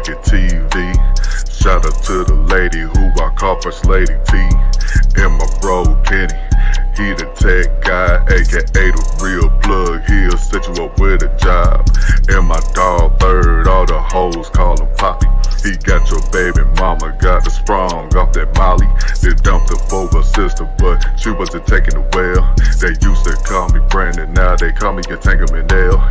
Record TV. Shout out to the lady who I call First Lady T. And my bro Kenny, he the tech guy, aka the real plug. He'll set you up with a job. And my dog Third, all the hoes call him Poppy. He got your baby mama, got the sprung off that Molly. They dumped her for her sister, but she wasn't taking it well. They used to call me Brandon, now they call me Entanglement L.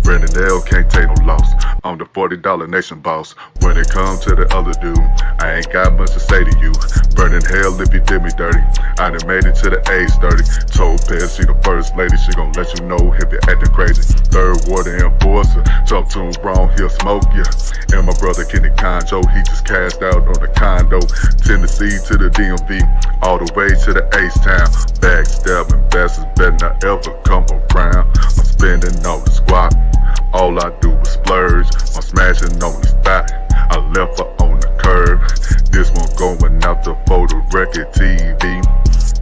Brandon L can't take no loss. I'm the $40 nation boss. When it comes to the other dude, I ain't got much to say to you. Burning hell if you did me dirty. I done made it to the age 30. Told Pez she the first lady, she gon' let you know if you're acting crazy. Third water enforcer, talk to him wrong, he'll smoke ya. And my brother Kenny Conjo, he just cashed out on a condo. Tennessee to the DMV, all the way to the H-Town. Backstabbing bastards better not ever come around. I'm spending on the squad, all I do is splurge. I'm smashing on the spot, I left her on the curb. This one going out to Photo Record TV.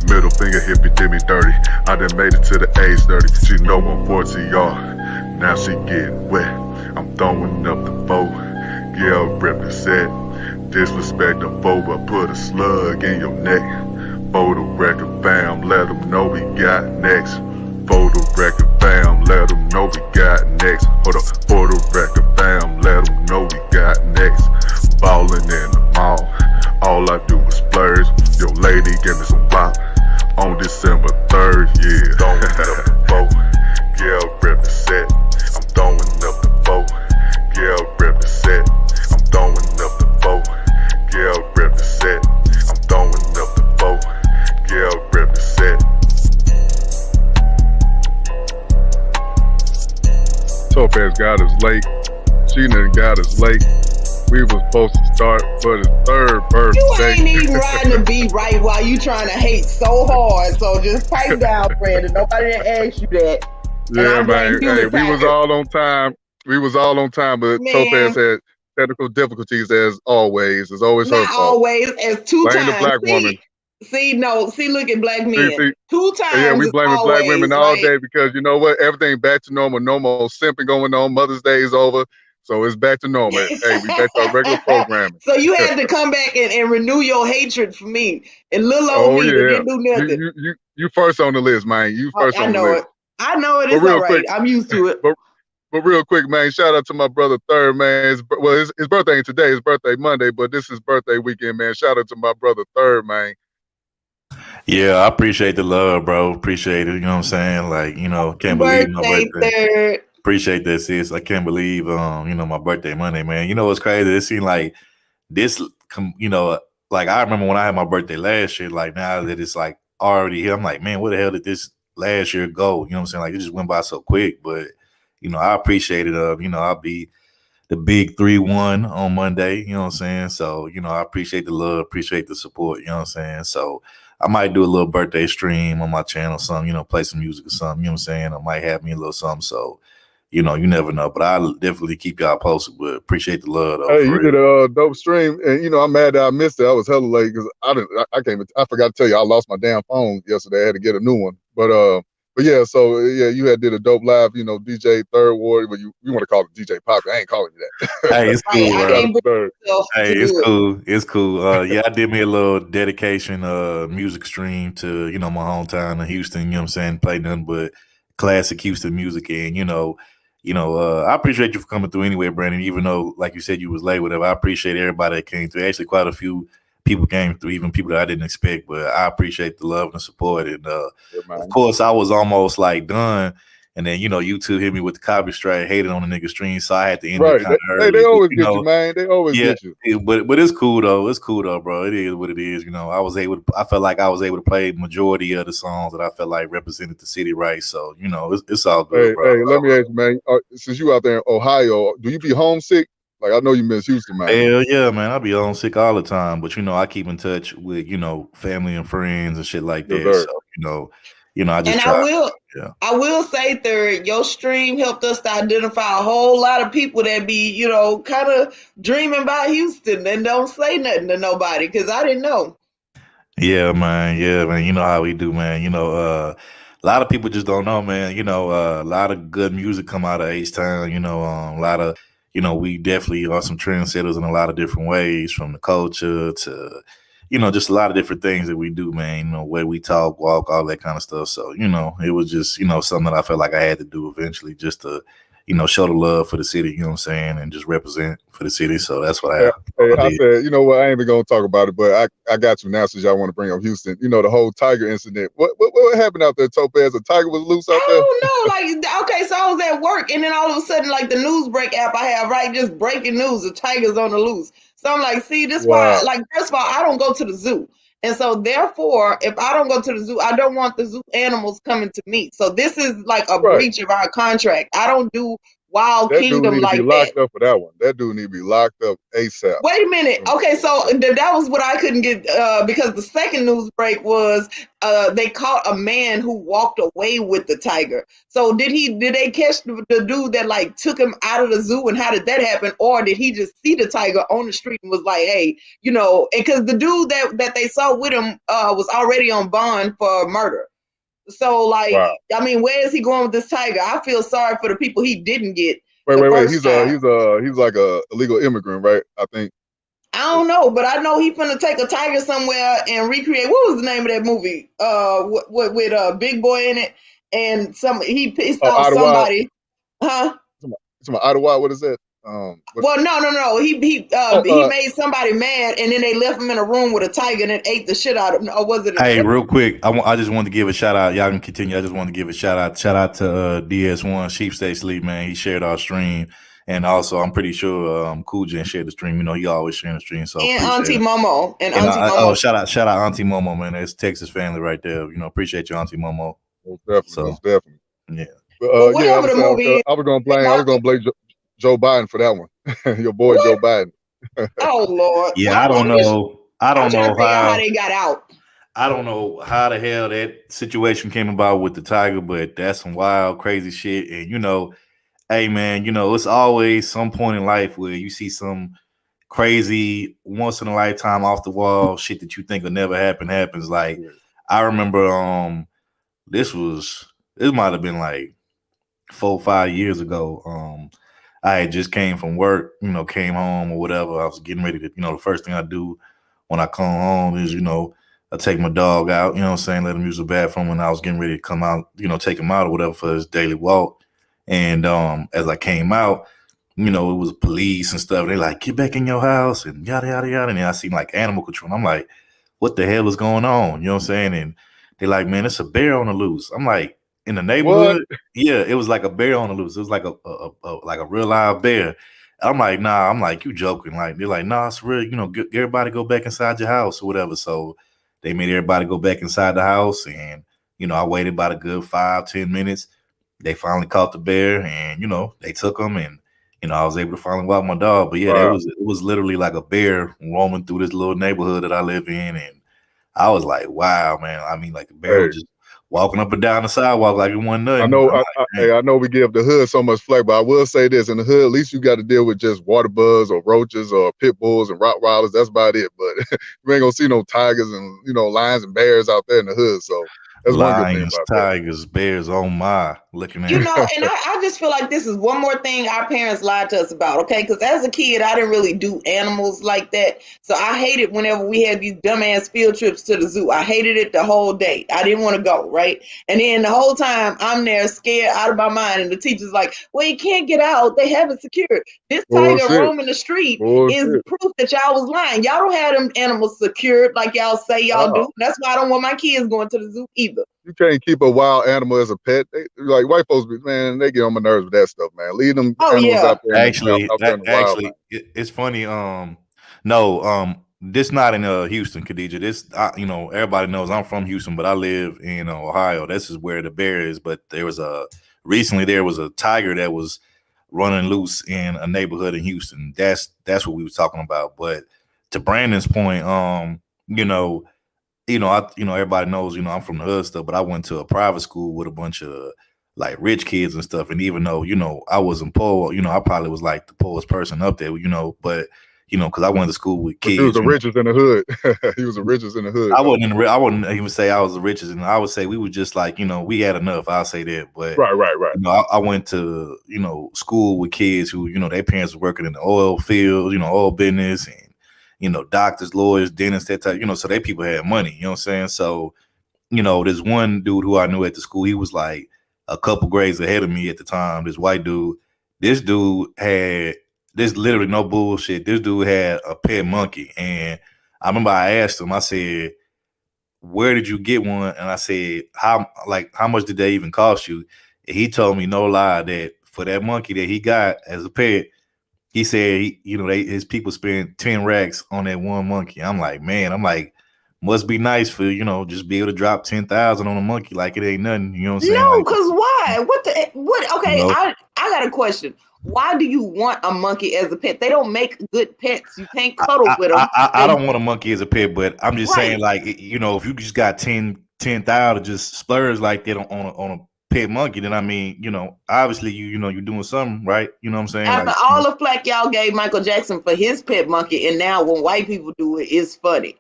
Middle finger if you did me dirty. I done made it to the age 30. She know I'm 40R, now she getting wet. I'm throwing up the foe, yeah, represent. Disrespect the foe, but put a slug in your neck. Photo Record fam, let them know we got next. Photo Record fam, let them know we got next. Hold up, Photo Record fam, let them know we got next. Ballin' in the mall, all I do is splurge. Your lady gave me some pop on December 3rd, yeah. Throwing up the boat, yeah, represent. I'm throwing up the boat, yeah, represent. I'm throwing up the boat, yeah, represent. I'm throwing up the boat, yeah, represent. Topaz got us late. She done got us late. We was supposed to start for the third birthday. You ain't even riding the beat right while you trying to hate so hard. So just pipe down, Brandon. Nobody didn't ask you that. Yeah, man. Hey, we was all on time. We was all on time, but Man. Topaz had technical difficulties as always. It's always her Not fault. always, as two Blame times. the black woman. See, look at black men. See, 2 times. yeah, we blaming black always, women all day because you know what? Everything back to normal. No more simping going on. Mother's Day is over. So it's back to normal. Hey, we back to our regular programming. So you had to come back and renew your hatred for me. And little old me that didn't do nothing. You first on the list, man. You first on the list. I know it. It's all right. I'm used to it. But real quick, man, shout out to my brother Third, man. His birthday ain't today. His birthday Monday, but this is birthday weekend, man. Shout out to my brother Third, man. Yeah, I appreciate the love, bro. Appreciate it. You know what I'm saying? Like, you know, can't believe my birthday. Third. Appreciate that, sis. I can't believe, you know, my birthday Monday, man. You know what's crazy? It seemed like this, you know, like I remember when I had my birthday last year. Like now that it's like already here, I'm like, man, where the hell did this last year go? You know what I'm saying? Like it just went by so quick. But you know, I appreciate it. You know, I'll be the big 3-1 on Monday. You know what I'm saying? So you know, I appreciate the love, appreciate the support. You know what I'm saying? So I might do a little birthday stream on my channel, something, you know, play some music or something, you know what I'm saying? I might have me a little something. So, you know, you never know. But I'll definitely keep y'all posted, but appreciate the love though. Hey, you did a dope stream, and you know, I'm mad that I missed it. I was hella late because I forgot to tell you, I lost my damn phone yesterday. I had to get a new one. But yeah, so yeah, you had did a dope live, you know, DJ Third Ward, but you want to call it DJ Pop. I ain't calling you that. Hey, it's cool, bro. Hey, it's cool. It's cool. Yeah, I did me a little dedication music stream to, you know, my hometown of Houston, you know what I'm saying? Play nothing but classic Houston music. And, you know, I appreciate you for coming through anyway, Brandon, even though, like you said, you was late, whatever. I appreciate everybody that came through. Actually, quite a few people came through, even people that I didn't expect, but I appreciate the love and the support. And of course, I was almost like done. And then, you know, YouTube hit me with the copy strike, hated on the nigga stream, so I had to end it kind of early. They always get you, man. They always get you. But it's cool though. It's cool though, bro. It is what it is. You know, I felt like I was able to play the majority of the songs that I felt like represented the city right. So, you know, it's all good, bro. Hey, let me ask you, man. Since you out there in Ohio, do you be homesick? Like, I know you miss Houston, man. Hell yeah, man. I be homesick all the time. But, you know, I keep in touch with, you know, family and friends and shit like that. So, you know, I just I will say, Third, your stream helped us to identify a whole lot of people that be, you know, kind of dreaming about Houston and don't say nothing to nobody, because I didn't know. Yeah, man. You know how we do, man. You know, a lot of people just don't know, man. You know, a lot of good music come out of H-Town. You know, a lot of, you know, we definitely are some trendsetters in a lot of different ways, from the culture to, you know, just a lot of different things that we do, man. You know, where we talk, walk, all that kind of stuff. So, you know, it was just, you know, something that I felt like I had to do eventually, just to, you know, show the love for the city, you know what I'm saying, and just represent for the city. So that's what Hey, I I did. said, you know what? I ain't even gonna talk about it, but I got you now since y'all want to bring up Houston. You know the whole tiger incident. What happened out there, Topaz? A tiger was loose out there. I don't know. Like, okay, so I was at work, and then all of a sudden, like the news break app I have, right, just breaking news: the tiger's on the loose. So I'm like, see, this why, Wow. like, first of all, I don't go to the zoo. And so therefore, if I don't go to the zoo, I don't want the zoo animals coming to me. So this is like a Right. breach of our contract. I don't do Wild That dude Kingdom need to be like that. locked up for that one. That dude need to be locked up ASAP. Wait a minute. Okay, so that was what I couldn't get, because the second news break was they caught a man who walked away with the tiger. So did they catch the dude that like took him out of the zoo, and how did that happen? Or did he just see the tiger on the street and was like, hey, you know, because the dude that they saw with him was already on bond for murder. So like, Wow. I mean, where is he going with this tiger? I feel sorry for the people he didn't get. Wait. First time. He's like a illegal immigrant, right? I think. I don't know, but I know he finna take a tiger somewhere and recreate. What was the name of that movie? With Big Boy in it, and he saw Ottawa. somebody, huh? It's my Ottawa. What is that? Well, no. He made somebody mad, and then they left him in a room with a tiger and it ate the shit out of him. Or was it? Hey, real quick, I just wanted to give a shout out. Y'all can continue. I just want to give a shout out. Shout out to DS1 Sheep Stay Sleep, man. He shared our stream, and also I'm pretty sure Cool Jen shared the stream. You know, he always sharing the stream. So and Auntie Momo and And Auntie Momo. shout out Auntie Momo, man. That's Texas family right there. You know, appreciate you, Auntie Momo. Most definitely. Yeah. But, whatever the movie. I was gonna blame Joe Biden for that one. Your boy Joe Biden. Oh Lord. Yeah, I don't know. I don't know how they got out. I don't know how the hell that situation came about with the tiger, but that's some wild, crazy shit. And you know, hey man, you know, it's always some point in life where you see some crazy, once in a lifetime, off the wall shit that you think will never happen happens. Like, I remember this might have been like 4 or 5 years ago. I had just came from work, you know, came home or whatever. I was getting ready to, you know, the first thing I do when I come home is, you know, I take my dog out, you know what I'm saying, let him use the bathroom, when I was getting ready to come out, you know, take him out or whatever for his daily walk. And as I came out, you know, it was police and stuff. They like, get back in your house and yada, yada, yada. And then I seen like animal control. And I'm like, what the hell is going on? You know what I'm saying? And they like, man, it's a bear on the loose. I'm like, in the neighborhood? What? Yeah, it was like a bear on the loose. It was like a real live bear. I'm like, nah. I'm like, you joking? Like, they're like, nah, it's real. You know, everybody go back inside your house or whatever. So they made everybody go back inside the house, and you know, I waited about a good 5-10 minutes. They finally caught the bear, and you know, they took him, and you know, I was able to finally walk my dog. But yeah, it was literally like a bear roaming through this little neighborhood that I live in, and I was like, wow, man. I mean, like the bear was just walking up and down the sidewalk like it wasn't nothing. I know we give the hood so much flack, but I will say this: in the hood, at least you got to deal with just water bugs or roaches or pit bulls and Rottweilers. That's about it. But you ain't gonna see no tigers and, you know, lions and bears out there in the hood. So that's lions, one good thing about tigers, that. Bears. Oh my! Looking at you know, and I just feel like this is one more thing our parents lied to us about. Okay, because as a kid, I didn't really do animals like that, so I hated whenever we had these dumbass field trips to the zoo. I hated it the whole day. I didn't want to go, right? And then the whole time I'm there scared out of my mind, and the teacher's like, "Well, you can't get out. They have it secured." This tiger roaming the street is proof that y'all was lying. Y'all don't have them animals secured like y'all say y'all do. That's why I don't want my kids going to the zoo either. You can't keep a wild animal as a pet. Like white folks, man, they get on my nerves with that stuff, man. Leave them animals out there. Actually, it's funny. This not in Houston, Khadija. This, you know, everybody knows I'm from Houston, but I live in Ohio. This is where the bear is. But recently there was a tiger that was running loose in a neighborhood in Houston. That's what we were talking about. But to Brandon's point, everybody knows, I'm from the hood stuff, but I went to a private school with a bunch of like rich kids and stuff. And even though, I wasn't poor, I probably was like the poorest person up there, but you know, because I went to school with But kids. he was the you know. richest in the hood. He was the richest in the hood. I though. I wouldn't even say I was the richest, and I would say we were just like, you know, we had enough. I'll say that, but Right. you know, I went to, you know, school with kids who, you know, their parents were working in the oil field, you know, oil business, and you know, doctors, lawyers, dentists, that type, you know, so they people had money. You know what I'm saying? So, you know, there's one dude who I knew at the school. He was like a couple grades ahead of me at the time. This white dude. This dude had this literally no bullshit. This dude had a pet monkey, and I remember I asked him. I said, "Where did you get one?" And I said, how much did they even cost you?" And he told me, no lie, that for that monkey that he got as a pet, he said, you know, his people spent 10 racks on that one monkey. I'm like, man, must be nice for, you know, just be able to drop 10,000 on a monkey like it ain't nothing. You know what I'm saying? No, Like, because why? What? Okay, you know, I got a question. Why do you want a monkey as a pet? They don't make good pets. You can't cuddle with them. I don't want a monkey as a pet, but I'm just saying, Right. like, you know, if you just got 10,000 just splurge like that on a pet monkey, then I mean, you know, obviously you know you're doing something right. You know what I'm saying? After Like, all the flack y'all gave Michael Jackson for his pet monkey, and now when white people do it, it's funny.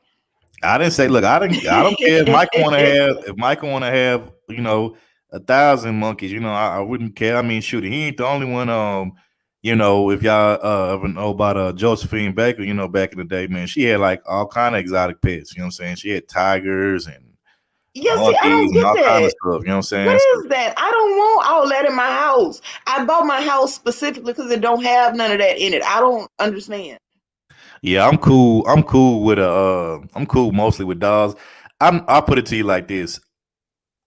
I didn't say, look, I don't care if Michael want to have, you know, 1,000 monkeys, you know, I wouldn't care. I mean, shoot, he ain't the only one. You know, if y'all ever know about Josephine Baker, you know, back in the day, man, she had like all kind of exotic pets. You know what I'm saying? She had tigers and Yeah, see, I monkeys don't and get all kind of that. stuff. You know what I'm saying? What So, is that? I don't want all that in my house. I bought my house specifically because it don't have none of that in it. I don't understand. yeah, I'm cool. I'm cool with I'm cool mostly with dogs. I'll put it to you like this.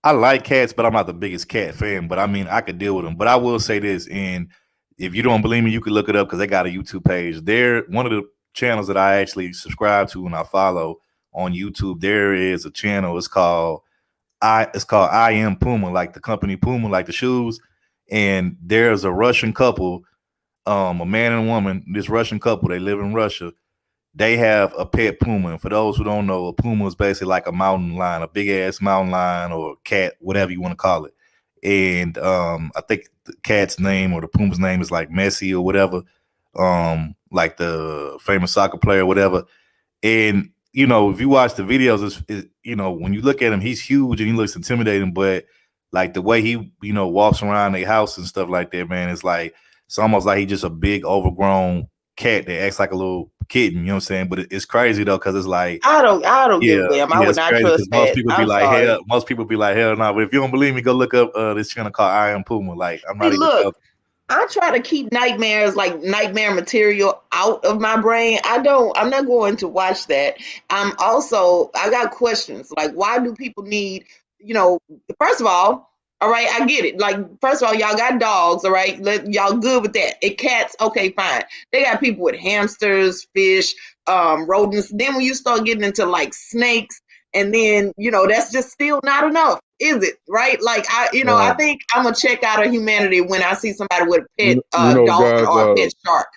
I like cats, but I'm not the biggest cat fan. But I mean, I could deal with them. But I will say this, and if you don't believe me, you can look it up because they got a YouTube page. They're one of the channels that I actually subscribe to and I follow on YouTube. There is a channel. It's called I Am Puma, like the company Puma, like the shoes. And there's a Russian couple, a man and a woman. This Russian couple, they live in Russia. They have a pet puma. And for those who don't know, a puma is basically like a mountain lion, a big ass mountain lion or cat, whatever you want to call it. And I think the cat's name or the puma's name is like Messi or whatever, like the famous soccer player, or whatever. And you know, if you watch the videos, you know, when you look at him, he's huge and he looks intimidating, but like the way he, you know, walks around their house and stuff like that, man, it's almost like he's just a big overgrown cat that acts like a little kitten, you know what I'm saying? But it's crazy though, because it's like, I don't give yeah, a damn. I would it's not crazy trust because most that. people be I'm like, sorry. hell no. But if you don't believe me, go look up this channel called I Am Puma. Like, I'm not See, even look, joking. I try to keep nightmares, like nightmare material, out of my brain. I'm not going to watch that. I got questions. Like, why do people need, you know, first of all right, I get it. Like, first of all, y'all got dogs, all right? Y'all good with that. And cats, okay, fine. They got people with hamsters, fish, rodents. Then when you start getting into like snakes, and then, you know, that's just still not enough, is it? Right? Like, I think I'm gonna check out of humanity when I see somebody with a pet dolphin guys, or a pet shark.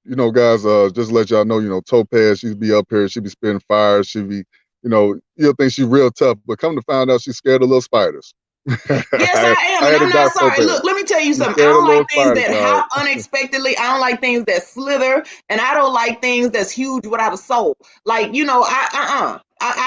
You know, guys, just to let y'all know, you know, Topaz, she'd be up here, she'd be spitting fire, she'd be, you know, you'll think she's real tough, but come to find out she's scared of little spiders. Yes, I am, and I'm not sorry. Look, let me tell you something. I don't like things that hop unexpectedly. I don't like things that slither, and I don't like things that's huge without a soul. Like, you know, I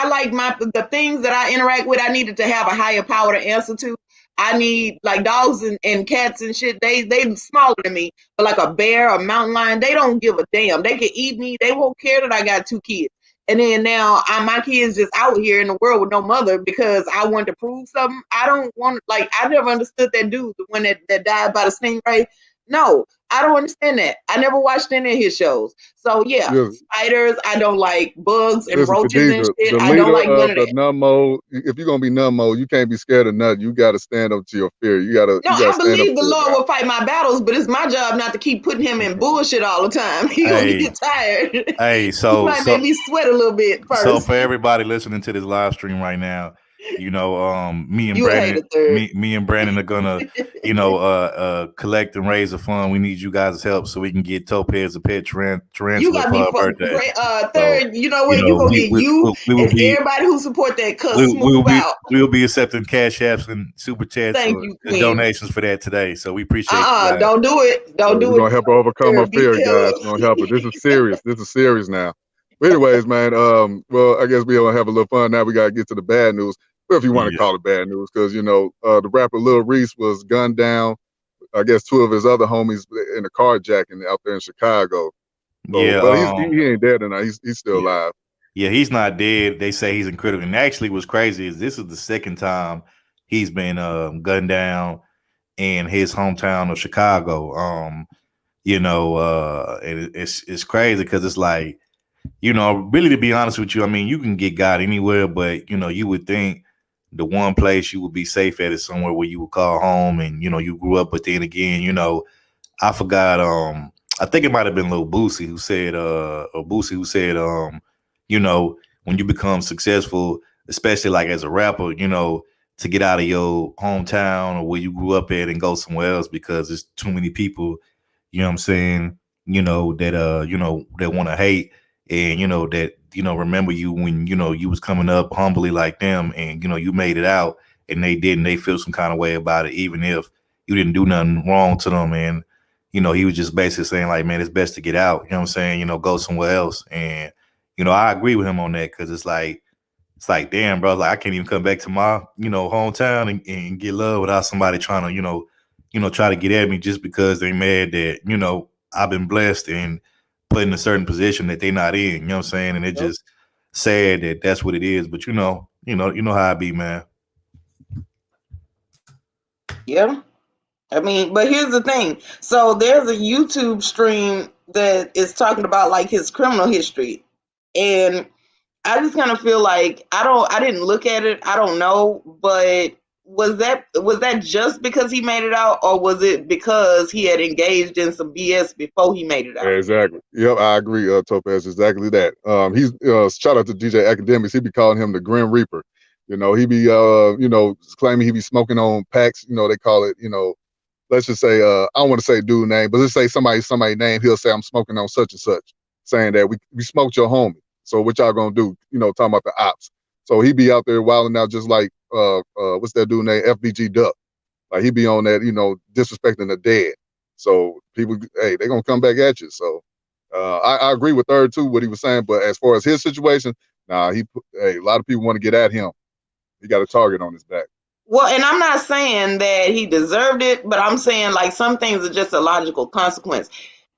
like the things that I interact with. I needed to have a higher power to answer to. I need, like, dogs and cats and shit. They smaller than me, but like a bear, a mountain lion, they don't give a damn. They can eat me. They won't care that I got 2 kids. And then now my kids just out here in the world with no mother because I wanted to prove something. I don't want, like, I never understood that dude, the one that died by the stingray. No, I don't understand that. I never watched any of his shows. So yeah, spiders. I don't like bugs and roaches and shit. I don't like none of that. Nummo, if you're gonna be Nummo, you can't be scared of nothing. You got to stand up to your fear. You gotta. No, I believe the Lord will fight my battles, but it's my job not to keep putting him in bullshit all the time. He gonna get tired. Hey, he might make me sweat a little bit first. So for everybody listening to this live stream right now, You know, me and You a hater, Third. me and Brandon are gonna, you know, collect and raise a fund. We need you guys' help so we can get Topaz a pet You tarantula gotta for be her birthday. So, Third. You know you what? You know, gonna get you we will and be everybody who support that cuss smooth out. we will be accepting cash apps and super chats Thank or you, Queen. donations for that today. So we appreciate you guys. Don't do it. Don't We're do it. gonna help her overcome her Third, be fear, guys. careful. We're gonna help her. This is serious. This is serious now. But anyways, man, well, I guess we'll have a little fun now. We gotta get to the bad news. Well, if you want to Yeah. call it bad news, because you know, the rapper Lil Reese was gunned down. I guess 2 of his other homies in a carjacking out there in Chicago. So, Yeah, but he ain't dead tonight. He's still yeah. alive. Yeah, he's not dead. They say he's in critical. And actually, what's crazy is this is the second time he's been gunned down in his hometown of Chicago. You know, it's crazy because it's like, you know, really to be honest with you, I mean, you can get God anywhere, but you know, you would think the one place you would be safe at is somewhere where you would call home and you know you grew up. But then again, you know, I forgot. I think it might have been Lil Boosie who said, you know, when you become successful, especially like as a rapper, you know, to get out of your hometown or where you grew up at and go somewhere else because there's too many people, you know what I'm saying, you know, that want to hate and, you know, that, you know, remember you when, you know, you was coming up humbly like them and, you know, you made it out and they didn't, they feel some kind of way about it, even if you didn't do nothing wrong to them. And, you know, he was just basically saying like, man, it's best to get out. You know what I'm saying? You know, go somewhere else. And, you know, I agree with him on that because it's like, damn, bro, like I can't even come back to my, you know, hometown and get love without somebody trying to, try to get at me just because they mad that, you know, I've been blessed and put in a certain position that they not in. You know what I'm saying? And it just sad that that's what it is. But you know how I be, man. Yeah. I mean, but here's the thing. So there's a YouTube stream that is talking about like his criminal history. And I just kind of feel like I didn't look at it. I don't know, but was that just because he made it out or was it because he had engaged in some BS before he made it out? Exactly. Yep, I agree, Topaz. Exactly that. He's shout out to DJ Academics. He be calling him the Grim Reaper. You know, he be claiming he be smoking on packs. You know, they call it, you know, let's just say, I don't want to say dude name, but let's say somebody name, he'll say I'm smoking on such and such, saying that we smoked your homie. So what y'all gonna do? You know, talking about the ops. So he be out there wilding out just like what's that dude name? FBG Duck. Like he be on that, you know, disrespecting the dead. So people, hey, they gonna come back at you. So I agree with Third too, what he was saying. But as far as his situation, nah, a lot of people want to get at him. He got a target on his back. Well, and I'm not saying that he deserved it, but I'm saying like some things are just a logical consequence.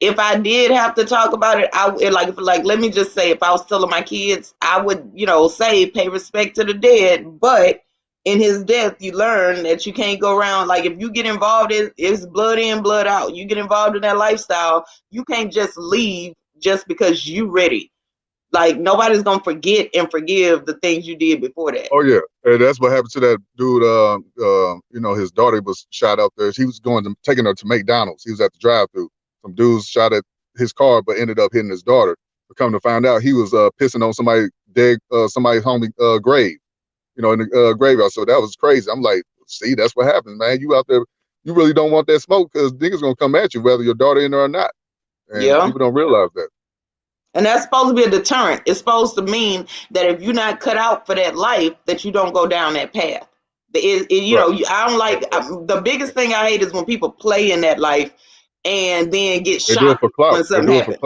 If I did have to talk about it, like let me just say, if I was telling my kids, I would, you know, say pay respect to the dead. But in his death, you learn that you can't go around like if you get involved, it's blood in, blood out. You get involved in that lifestyle, you can't just leave just because you ready. Like nobody's gonna forget and forgive the things you did before that. Oh yeah, and that's what happened to that dude. You know, his daughter was shot out there. He was taking her to McDonald's. He was at the drive-thru. Some dudes shot at his car, but ended up hitting his daughter. But come to find out, he was pissing on somebody's homie grave. You know, in the graveyard. So that was crazy. I'm like, see, that's what happens, man. You out there, you really don't want that smoke because niggas gonna come at you whether your daughter in there or not. And people don't realize that. And that's supposed to be a deterrent. It's supposed to mean that if you're not cut out for that life, that you don't go down that path. You know, I don't like the biggest thing I hate is when people play in that life and then get shot. They do it for clout. When something happens.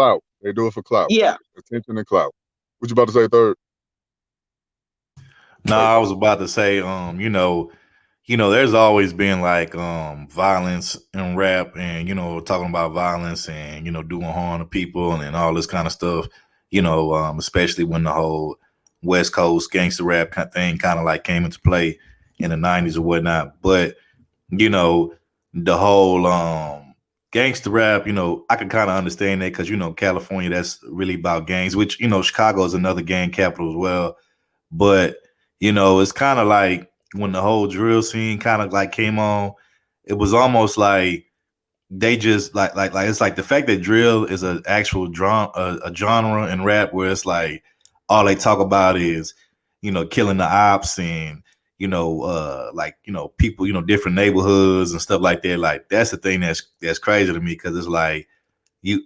They do it for clout. Yeah. Attention and clout. What you about to say, Third? No, I was about to say, you know, there's always been like violence in rap and, you know, talking about violence and, you know, doing harm to people and all this kind of stuff, you know, especially when the whole West Coast gangster rap thing kind of like came into play in the 90s or whatnot. But, you know, the whole gangster rap, you know, I can kind of understand that because, you know, California, that's really about gangs, which, you know, Chicago is another gang capital as well. But, you know, it's kind of like, when the whole drill scene kind of like came on, it was almost like they just like it's like the fact that drill is an actual a genre in rap where it's like all they talk about is, you know, killing the ops and, like, people, different neighborhoods and stuff like that. Like, that's the thing that's crazy to me, because it's like,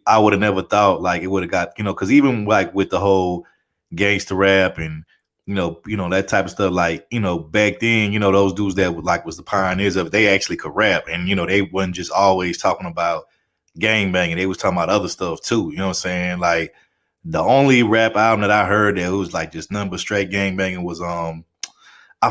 I would have never thought like it would have got, because even like with the whole gangster rap and that type of stuff, like, back then, those dudes that was the pioneers of it, they actually could rap, and they wasn't just always talking about gang banging, they was talking about other stuff too. You know what I'm saying? Like, the only rap album that I heard that was like just nothing but straight gang banging was I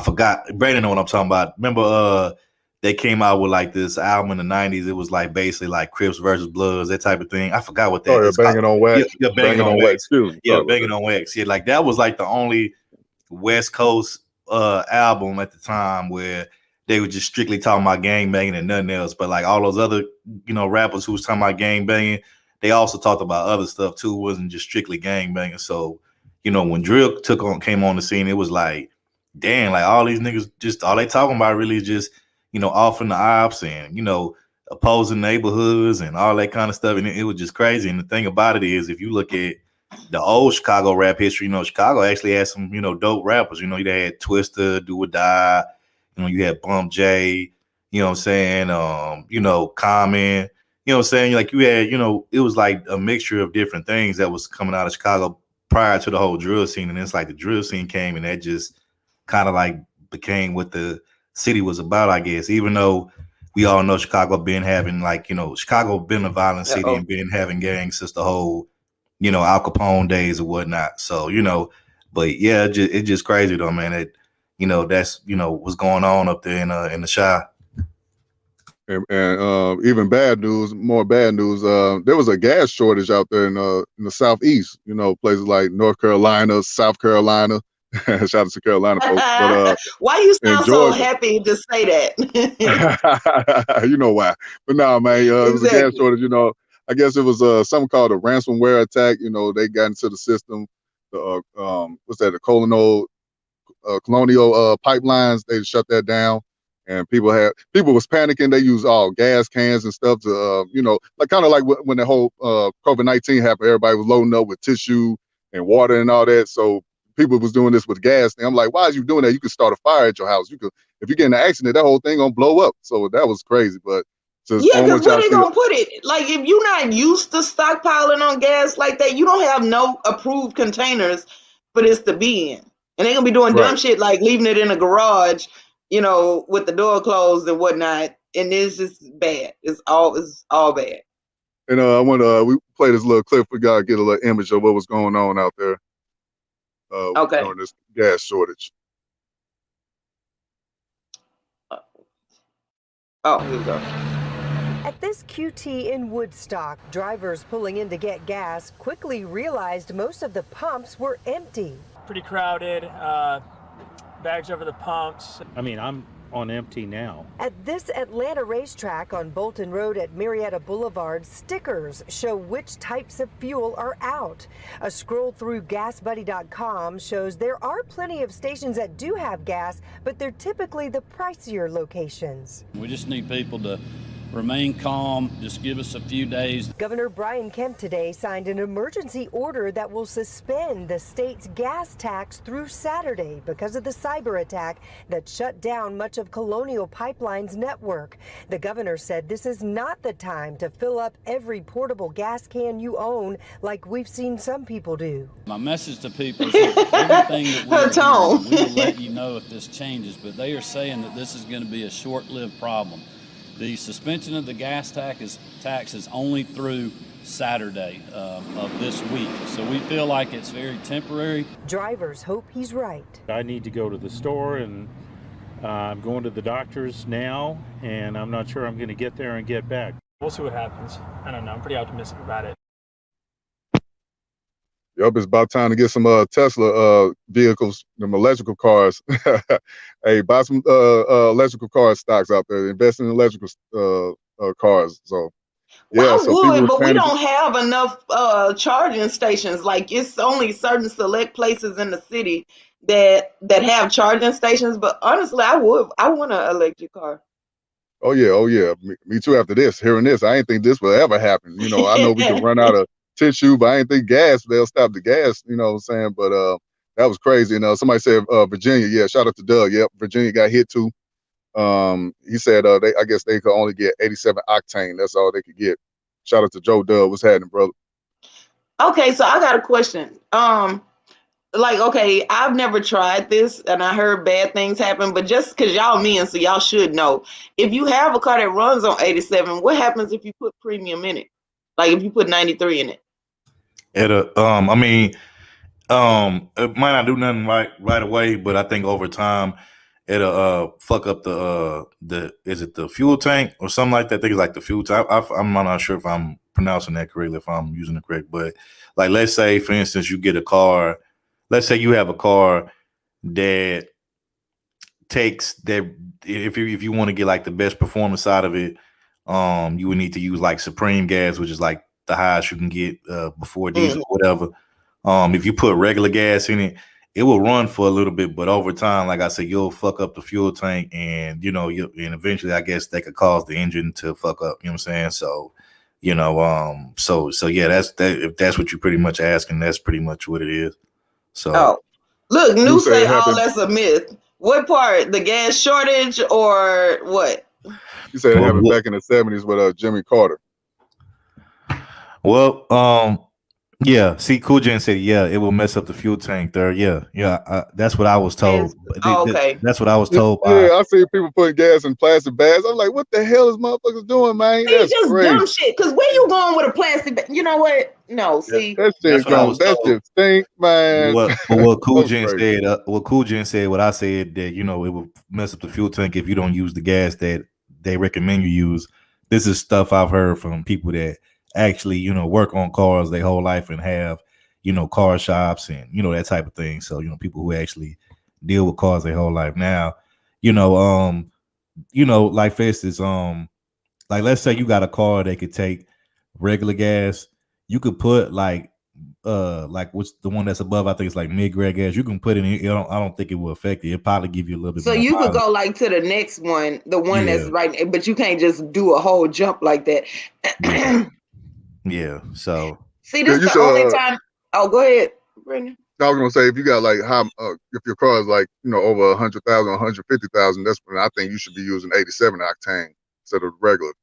forgot. Brandon know what I'm talking about. Remember they came out with like this album in the 90s. It was like basically like Crips versus Bloods, that type of thing. I forgot what that is. Banging on Wax. Yeah, Banging on Wax. Yeah, Banging on Wax. Yeah, like that was like the only West Coast album at the time where they were just strictly talking about gang banging and nothing else. But like all those other, rappers who was talking about gang banging, they also talked about other stuff too. It wasn't just strictly gang banging. So, when Drill came on the scene, it was like, damn, like all these niggas just all they talking about really is just, off in the ops and, opposing neighborhoods and all that kind of stuff. And it was just crazy. And the thing about it is, if you look at the old Chicago rap history, Chicago actually had some, dope rappers. You had Twista, Do or Die, you had Bump J, you know what I'm saying? Common, you know what I'm saying? Like you had, it was like a mixture of different things that was coming out of Chicago prior to the whole drill scene. And it's like the drill scene came and that just kind of like became what the city was about, I guess, even though we all know Chicago been having like, Chicago been a violent city and been having gangs since the whole, Al Capone days or whatnot. So, but yeah, it's just crazy though, man. That, that's, what's going on up there in the Chi. And even more bad news. There was a gas shortage out there in the Southeast, places like North Carolina, South Carolina. Shout out to Carolina folks. But why you sound so happy to say that? You know why. But no, man, it was a gas shortage, I guess it was something called a ransomware attack. They got into the system. What's that? The colonial pipelines. They shut that down, and people was panicking. They used all gas cans and stuff to, like kind of like when the whole COVID-19 happened. Everybody was loading up with tissue and water and all that. So people was doing this with gas. And I'm like, why is you doing that? You could start a fire at your house. You could, if you get in an accident, that whole thing gonna blow up. So that was crazy. But yeah, because where they gonna put it? Like, if you're not used to stockpiling on gas like that, you don't have no approved containers for this to be in. And they're gonna be doing dumb shit like leaving it in a garage, with the door closed and whatnot. And this is bad. It's all bad. And I want we play this little clip for y'all, get a little image of what was going on out there. During this gas shortage. Oh, here we go. At this QT in Woodstock, drivers pulling in to get gas quickly realized most of the pumps were empty. Pretty crowded, bags over the pumps. I mean, I'm on empty now. At this Atlanta racetrack on Bolton Road at Marietta Boulevard, stickers show which types of fuel are out. A scroll through GasBuddy.com shows there are plenty of stations that do have gas, but they're typically the pricier locations. We just need people to remain calm, just give us a few days. Governor Brian Kemp today signed an emergency order that will suspend the state's gas tax through Saturday because of the cyber attack that shut down much of Colonial Pipeline's network. The governor said this is not the time to fill up every portable gas can you own like we've seen some people do. My message to people is everything that we're doing, we will let you know if this changes, but they are saying that this is going to be a short-lived problem. The suspension of the gas tax is only through Saturday of this week. So we feel like it's very temporary. Drivers hope he's right. I need to go to the store, and I'm going to the doctor's now, and I'm not sure I'm going to get there and get back. We'll see what happens. I don't know. I'm pretty optimistic about it. Yup, it's about time to get some Tesla vehicles, them electrical cars. Hey, buy some electrical car stocks out there. Invest in electrical cars. So, yeah. Well, I would, but we don't have enough charging stations. Like, it's only certain select places in the city that have charging stations. But honestly, I want an electric car. Oh yeah. Me too. After this, hearing this, I didn't think this would ever happen. I know we can run out of tissue, but I didn't think they'll stop the gas, you know what I'm saying? But That was crazy. And somebody said Virginia. Yeah, shout out to Doug. Yep, Virginia got hit too. He said I guess they could only get 87 octane. That's all they could get. Shout out to Joe Doug. What's happening, brother? Okay, so I got a question. Like, okay, I've never tried this and I heard bad things happen, but just because y'all men, so y'all should know. If you have a car that runs on 87, what happens if you put premium in it? Like if you put 93 in it? I mean, it might not do nothing right away, but I think over time it'll fuck up the is it the fuel tank or something like that? I think it's like the fuel tank. I'm not sure if I'm pronouncing that correctly, if I'm using it correct, but like let's say for instance you get a car. Let's say you have a car that takes that if you want to get like the best performance out of it, you would need to use like Supreme gas, which is like the highest you can get before diesel or whatever. If you put regular gas in it, it will run for a little bit, but over time, like I said, you'll fuck up the fuel tank, and and eventually, I guess they could cause the engine to fuck up. You know what I'm saying? So, so yeah, that's that. If that's what you're pretty much asking, that's pretty much what it is. So, look, New say happened. That's a myth. What part? The gas shortage or what? You said it happened back in the 70s with Jimmy Carter. Well, yeah. See, Cool Jen said, yeah, it will mess up the fuel tank there. Yeah. That's what I was told. Okay. That's what I was told. Yeah, I see people putting gas in plastic bags. I'm like, what the hell is motherfuckers doing, man? That's just crazy. Dumb shit. Because where you going with a plastic bag? You know what? No, see. That shit stink, man. What Cool Jen said, what I said, that, it will mess up the fuel tank if you don't use the gas that they recommend you use. This is stuff I've heard from people that actually, work on cars their whole life and have, car shops and, that type of thing. So, people who actually deal with cars their whole life. Now, like for instance, like let's say you got a car that could take regular gas. You could put like what's the one that's above? I think it's like mid-grade gas. You can put it in. I don't think it will affect it. It'll probably give you a little bit. So you could go like to the next one, the one that's right, but you can't just do a whole jump like that. Yeah. So see, this is the only time. Oh, go ahead, Brandon. I was gonna say if you got like if your car is like over 100,000, 150,000, that's when I think you should be using 87 octane instead of regular.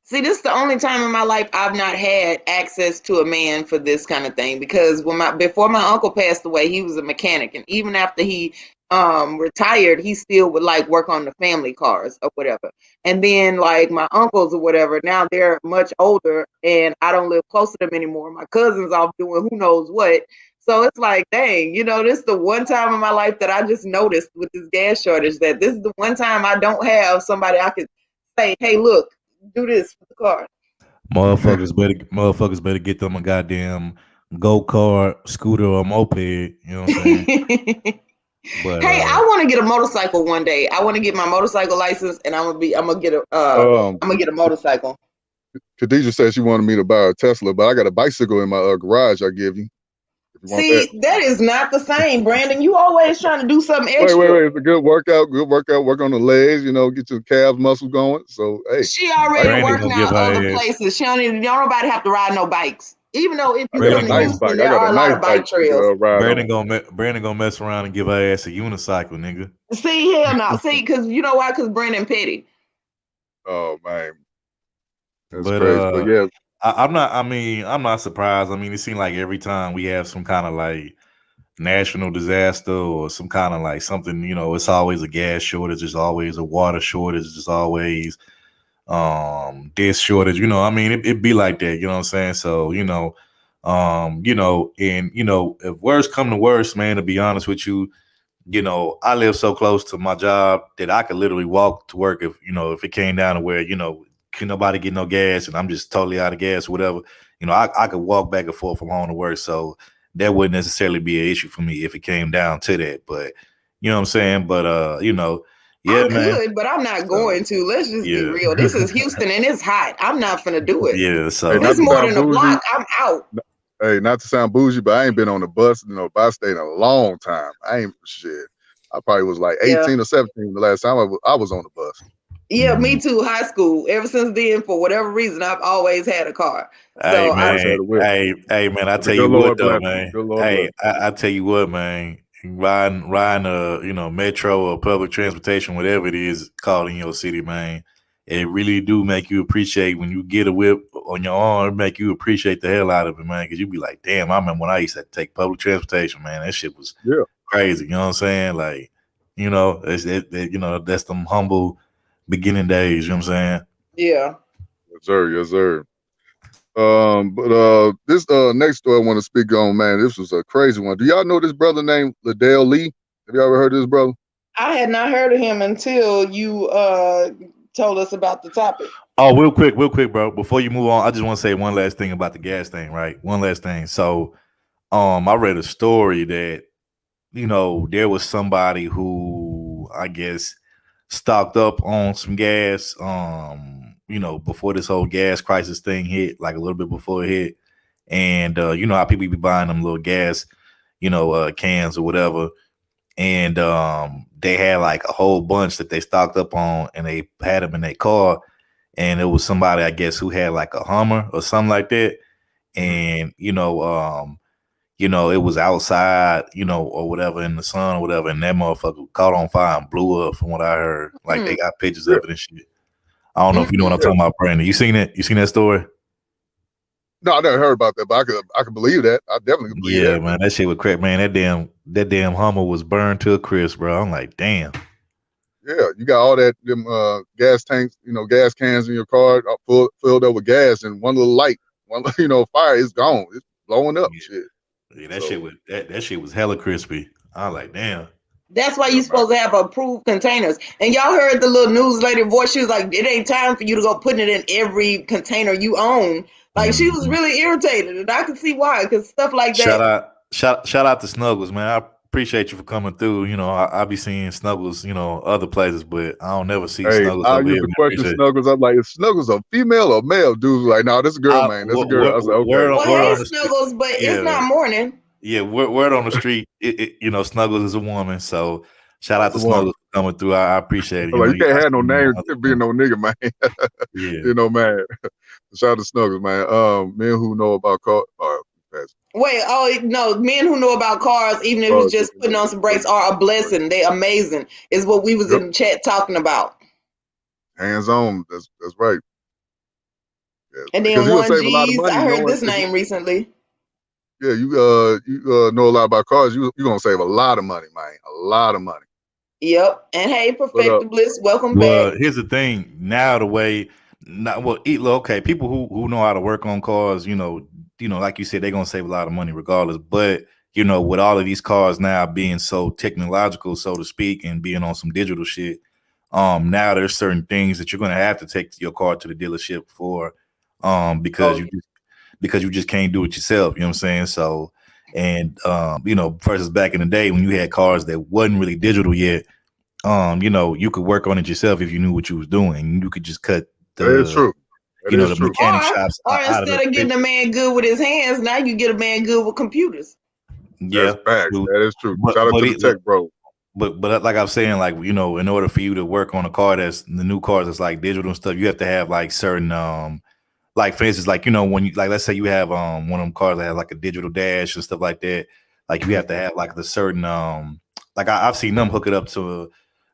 See, this is the only time in my life I've not had access to a man for this kind of thing, because before my uncle passed away, he was a mechanic, and even after he retired, he still would like work on the family cars or whatever. And then like my uncles or whatever, now they're much older and I don't live close to them anymore. My cousin's off doing who knows what. So it's like, dang, this is the one time in my life that I just noticed with this gas shortage that this is the one time I don't have somebody I could say, hey, look, do this for the car. Motherfuckers better get them a goddamn go-kart, scooter, or moped. You know what I'm saying? But, hey, I want to get a motorcycle one day. I want to get my motorcycle license, and I'm gonna get a motorcycle. Khadijah said she wanted me to buy a Tesla, but I got a bicycle in my garage. I give you. See, that is not the same, Brandon. You always trying to do something extra. Wait. It's a good workout. Work on the legs. Get your calves muscles going. So hey, she already working out other places. She don't nobody have to ride no bikes. Even though if you come to Houston, there are a lot of bike trails. Brandon gonna mess around and give her ass a unicycle, nigga. See, hell no. See, because you know why? Because Brandon petty. Oh man, that's crazy. But yeah, I'm not surprised. I mean, it seems like every time we have some kind of like national disaster or some kind of like something, it's always a gas shortage. There's always a water shortage. There's always this shortage, I mean, it'd be like that, you know what I'm saying? So, if worse come to worse, man, to be honest with you, I live so close to my job that I could literally walk to work if it came down to where, can nobody get no gas and I'm just totally out of gas or whatever, I could walk back and forth from home to work. So that wouldn't necessarily be an issue for me if it came down to that. But you know what I'm saying? But yeah, I could, but I'm not going to. Let's just be real. This is Houston and it's hot. I'm not finna do it. Yeah, so it's more than a block. I'm out. Hey, not to sound bougie, but I ain't been on the bus, bus stay in a long time. I probably was like 18 or 17 the last time I was on the bus. Yeah, me too. High school. Ever since then, for whatever reason, I've always had a car. Hey So man, Always had a whip. hey man, I But the tell good you what Lord though, bless him. man. Good Lord Hey, bless I tell you what, man. Riding metro or public transportation, whatever it is called in your city, man. It really do make you appreciate when you get a whip on your arm. It make you appreciate the hell out of it, man. Because you be like, damn, I remember when I used to take public transportation, man. That shit was Yeah. crazy. You know what I'm saying? Like, that's them humble beginning days. You know what I'm saying? yeah. Yes, sir. Yes, sir. But this next story I want to speak on, man. This was a crazy one. Do y'all know this brother named Ladell Lee? Have y'all ever heard of this brother? I had not heard of him until you told us about the topic. Oh, real quick, bro. Before you move on, I just want to say one last thing about the gas thing, right? One last thing. So, I read a story that, there was somebody who I guess stocked up on some gas, before this whole gas crisis thing hit, like a little bit before it hit. And you know how people be buying them little gas, cans or whatever. And they had like a whole bunch that they stocked up on, and they had them in their car. And it was somebody, I guess, who had like a Hummer or something like that. And, it was outside, or whatever in the sun or whatever. And that motherfucker caught on fire and blew up from what I heard. Like they got pictures of it and shit. I don't know if you know what I'm talking about, Brandon. You seen it? You seen that story? No, I never heard about that, but I could believe that. I definitely could believe that. Yeah, man, that shit was crap, man. That damn Hummer was burned to a crisp, bro. I'm like, damn. Yeah, you got all that them gas tanks, gas cans in your car filled up with gas, and one little light, fire is gone. It's blowing up. Shit. Yeah, that shit was hella crispy. I was like, damn. That's why you're supposed to have approved containers. And y'all heard the little news lady voice. She was like, it ain't time for you to go putting it in every container you own. Like, she was really irritated, and I can see why, because stuff like that. Shout out to Snuggles, man. I appreciate you for coming through. I be seeing Snuggles, other places, but I don't never see Snuggles. I used to question Snuggles. I'm like, is Snuggles a female or male? Dude's like, no, this is a girl, man. That's a girl. I was like, okay. Well, hey, Snuggles, but it's not morning. Yeah, word on the street, Snuggles is a woman. So shout out to Snuggles for coming through. I appreciate it. You can't have no name being no nigga, man. Yeah. Man. Shout out to Snuggles, man. Men who know about cars. Wait, no, men who know about cars, even if it's just putting on some brakes, are a blessing. They're amazing. Is what we was in the chat talking about. Hands on. That's right. Yeah, and then one G's, I heard this name recently. Yeah, you know a lot about cars. You're gonna save a lot of money, man. A lot of money. Yep. And hey, Perfectibliss, welcome back. Well, here's the thing. Now the way, people who know how to work on cars, like you said, they're gonna save a lot of money regardless. But with all of these cars now being so technological, so to speak, and being on some digital shit, now there's certain things that you're gonna have to take your car to the dealership for, because you just can't do it yourself. You know what I'm saying? So, and versus back in the day when you had cars that wasn't really digital yet, you could work on it yourself if you knew what you was doing. You could just cut the. That is true. The mechanic shops. Or instead of getting a man good with his hands, now you get a man good with computers. Yeah, that's facts. That is true. Shout out to the tech bro. But like I was saying, like, in order for you to work on a car that's the new cars that's like digital and stuff, you have to have like certain like for instance, like when you let's say you have one of them cars that has like a digital dash and stuff like that, like you have to have like the certain like I've seen them hook it up to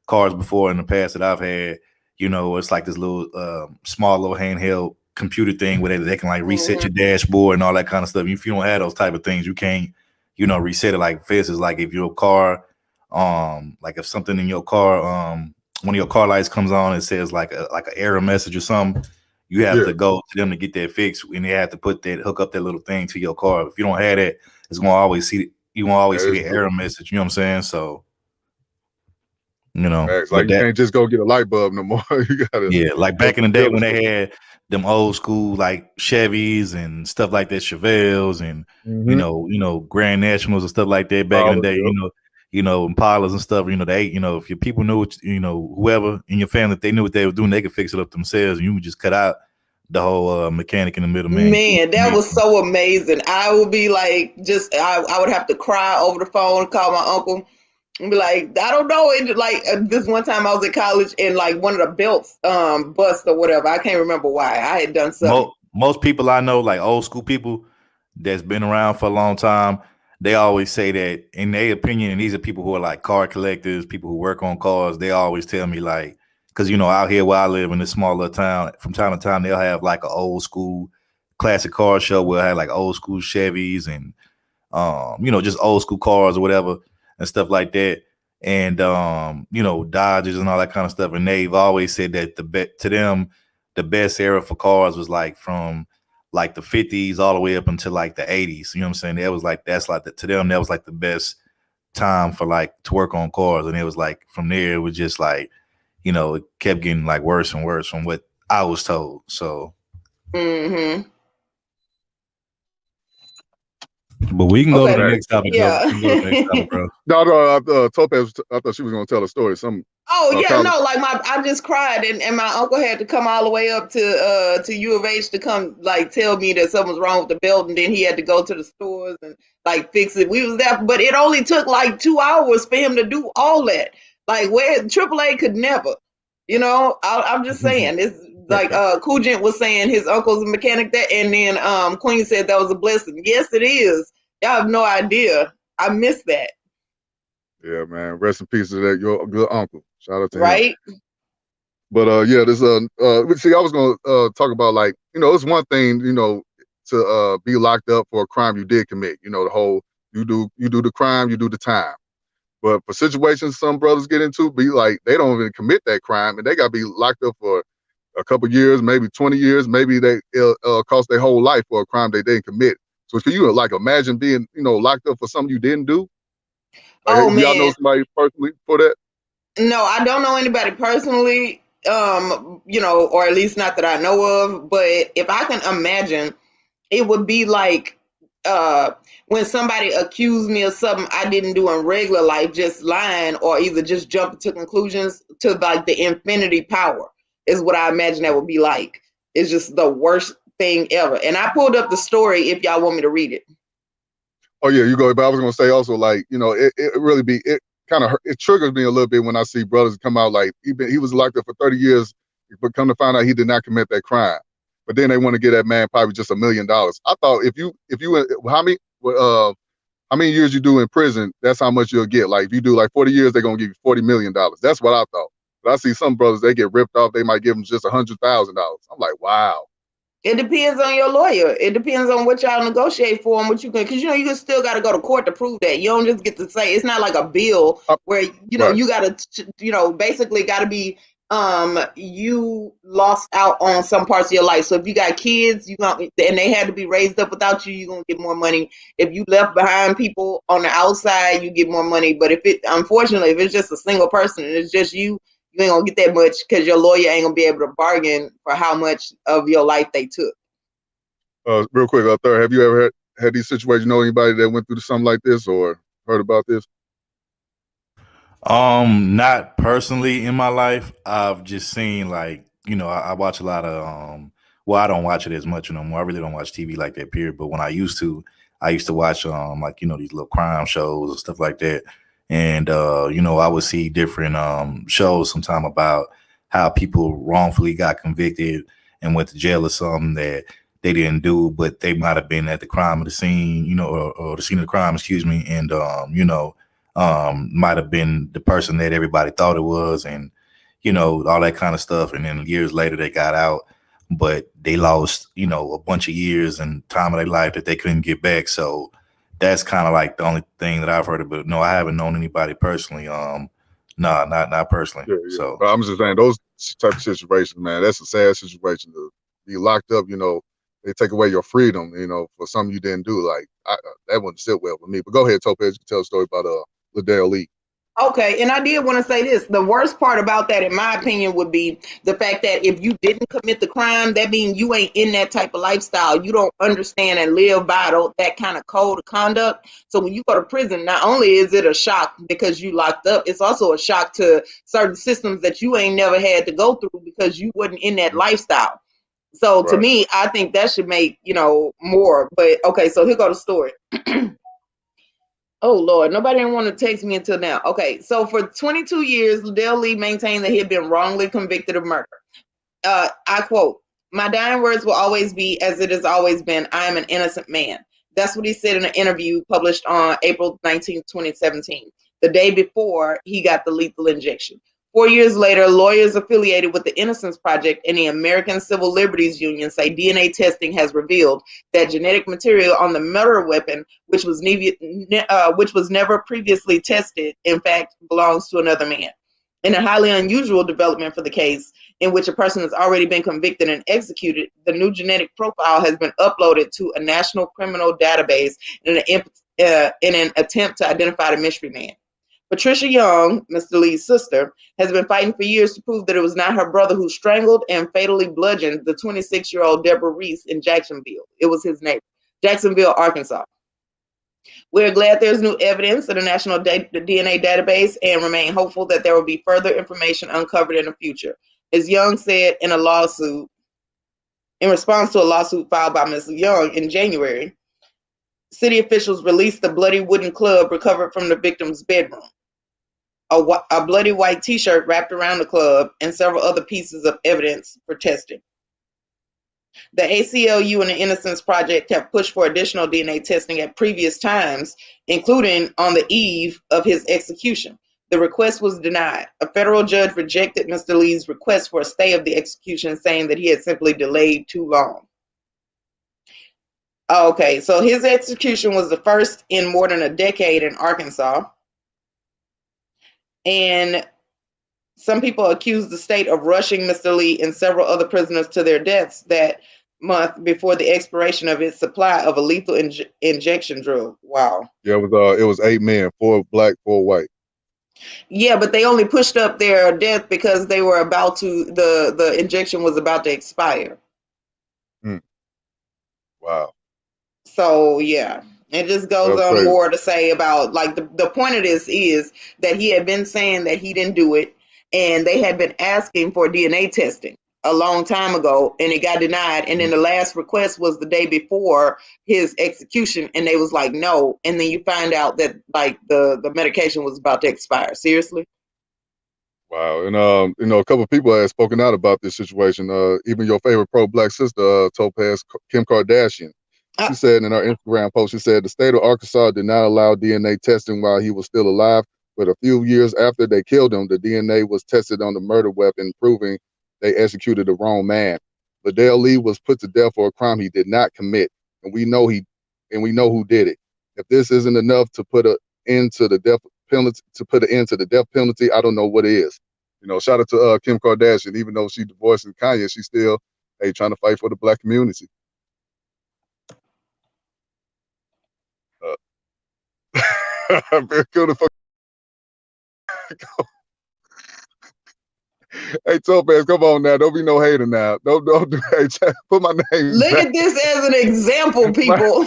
cars before in the past that I've had. It's like this little small little handheld computer thing where they can like reset your dashboard and all that kind of stuff. If you don't have those type of things, you can't reset it. Like for instance, like if your car like if something in your car one of your car lights comes on and says like an error message or something, you have to go to them to get that fixed, and they have to hook up that little thing to your car. If you don't have that, it's gonna always see the error message. You know what I'm saying? So like you can't just go get a light bulb no more. You gotta like back in the day when they had them old school like Chevys and stuff like that, Chevelles and Grand Nationals and stuff like that back in the day, Impalas and stuff, they, if your people knew what, whoever in your family, if they knew what they were doing, they could fix it up themselves, and you would just cut out the whole mechanic in the middle, man. Man, that was so amazing. I would be like, I would have to cry over the phone, call my uncle. And be like, I don't know. It like this one time I was at college and like one of the belts bust or whatever. I can't remember why. I had done something. Most people I know, like old school people that's been around for a long time, they always say that in their opinion, and these are people who are like car collectors, people who work on cars, they always tell me like, because out here where I live in this small little town, from time to time they'll have like an old school classic car show where I have like old school Chevys and just old school cars or whatever and stuff like that. And Dodges and all that kind of stuff. And they've always said that to them, the best era for cars was like from like the 50s all the way up until like the 80s. You know what I'm saying? That was like to them, that was like the best time for like to work on cars. And it was like from there, it was just like, it kept getting like worse and worse from what I was told. So but we can go to the next topic. Yeah. We can go to the next topic, bro. No, Topaz, I thought she was going to tell a story. I just cried and my uncle had to come all the way up to U of H to come like tell me that something was wrong with the belt, and then he had to go to the stores and like fix it. We was there, but it only took like 2 hours for him to do all that. Like where AAA could never, I'm just saying it's like Kugent was saying his uncle's a mechanic there, and then Queen said that was a blessing. Yes, it is. Y'all have no idea. I missed that. Yeah, man. Rest in peace to that your good uncle. Shout out to him. Right. But this see, I was gonna talk about like, it's one thing, to be locked up for a crime you did commit. The whole you do the crime, you do the time. But for situations some brothers get into, be like they don't even commit that crime and they gotta be locked up for a couple years, maybe 20 years, maybe it'll cost their whole life for a crime they didn't commit. So can you like imagine being, locked up for something you didn't do? Oh man, y'all know somebody personally for that? No, I don't know anybody personally, or at least not that I know of. But if I can imagine, it would be like when somebody accused me of something I didn't do in regular life, just lying or either just jumping to conclusions to like the infinity power is what I imagine that would be like. It's just the worst thing ever. And I pulled up the story if y'all want me to read it. Oh yeah, you go. But I was gonna say also like, it really be it kind of it triggers me a little bit when I see brothers come out like he was locked up for 30 years, but come to find out he did not commit that crime. But then they want to get that man probably just $1 million. I thought if you how many years you do in prison, that's how much you'll get. Like if you do like 40 years, they're gonna give you $40 million. That's what I thought. But I see some brothers, they get ripped off, they might give them just $100,000. I'm like, wow. It depends on your lawyer. It depends on what y'all negotiate for and what you can, because you can still got to go to court to prove that. You don't just get to say it's not like a bill where you got to basically got to be you lost out on some parts of your life. So if you got kids, and they had to be raised up without you, you're gonna get more money. If you left behind people on the outside, you get more money. But if it's just a single person and it's just you ain't gonna get that much because your lawyer ain't gonna be able to bargain for how much of your life they took. Real quick, Thurr, have you ever had these situations? Know anybody that went through something like this or heard about this? Not personally in my life. I've just seen like, I watch a lot of I don't watch it as much no more. I really don't watch TV like that, period. But when I used to watch these little crime shows and stuff like that. And I would see different shows sometime about how people wrongfully got convicted and went to jail or something that they didn't do, but they might have been at the crime of the scene, or the scene of the crime, excuse me, and might have been the person that everybody thought it was, and all that kind of stuff. And then years later they got out, but they lost a bunch of years and time of their life that they couldn't get back. So that's kind of like the only thing that I've heard of. But no, I haven't known anybody personally. Not personally. Yeah. So but I'm just saying those type of situations, man, that's a sad situation to be locked up. They take away your freedom, for something you didn't do. Like that wouldn't sit well with me. But go ahead, Topaz, you can tell a story about Liddell Lee. Okay, and I did want to say this. The worst part about that, in my opinion, would be the fact that if you didn't commit the crime, that means you ain't in that type of lifestyle. You don't understand and live by that kind of code of conduct. So when you go to prison, not only is it a shock because you locked up, it's also a shock to certain systems that you ain't never had to go through because you wasn't in that lifestyle. So to me, I think that should make, more. But okay, so here go the story. Oh Lord, nobody didn't want to text me until now. Okay, so for 22 years, Liddell Lee maintained that he had been wrongly convicted of murder. I quote, "My dying words will always be, as it has always been, I am an innocent man." That's what he said in an interview published on April 19, 2017, the day before he got the lethal injection. 4 years later, lawyers affiliated with the Innocence Project and the American Civil Liberties Union say DNA testing has revealed that genetic material on the murder weapon, which was never previously tested, in fact, belongs to another man. In a highly unusual development for the case, in which a person has already been convicted and executed, the new genetic profile has been uploaded to a national criminal database in an attempt to identify the mystery man. Patricia Young, Mr. Lee's sister, has been fighting for years to prove that it was not her brother who strangled and fatally bludgeoned the 26-year-old Deborah Reese in Jacksonville. It was his neighbor, Jacksonville, Arkansas. We're glad there's new evidence in the National DNA Database and remain hopeful that there will be further information uncovered in the future. As Young said in response to a lawsuit filed by Ms. Young in January, city officials released the bloody wooden club recovered from the victim's bedroom, a bloody white t-shirt wrapped around the club, and several other pieces of evidence for testing. The ACLU and the Innocence Project have pushed for additional DNA testing at previous times, including on the eve of his execution. The request was denied. A federal judge rejected Mr. Lee's request for a stay of the execution, saying that he had simply delayed too long. Okay, so his execution was the first in more than a decade in Arkansas. And some people accused the state of rushing Mr. Lee and several other prisoners to their deaths that month before the expiration of its supply of a lethal injection drug. Wow. Yeah, it was 8 men, 4 black, 4 white. Yeah, but they only pushed up their death because they were about to, the injection was about to expire. Wow. So yeah, it just goes on more to say about, like, the point of this is that he had been saying that he didn't do it, and they had been asking for DNA testing a long time ago, and it got denied. And then the last request was the day before his execution, and they was like, no. And then you find out that, like, the medication was about to expire. Seriously? Wow. And a couple of people had spoken out about this situation. Even your favorite pro-black sister, Topaz Kim Kardashian. She said in her Instagram post, she said the state of Arkansas did not allow DNA testing while he was still alive, but a few years after they killed him, the DNA was tested on the murder weapon, proving they executed the wrong man. Liddell Lee was put to death for a crime he did not commit, and we know who did it. If this isn't enough to put an end to the death penalty, I don't know what is. Shout out to Kim Kardashian. Even though she divorced Kanye, she's still trying to fight for the black community. Hey, Topaz, come on now. Don't be no hater now. Don't put my name. Look at this as an example, people.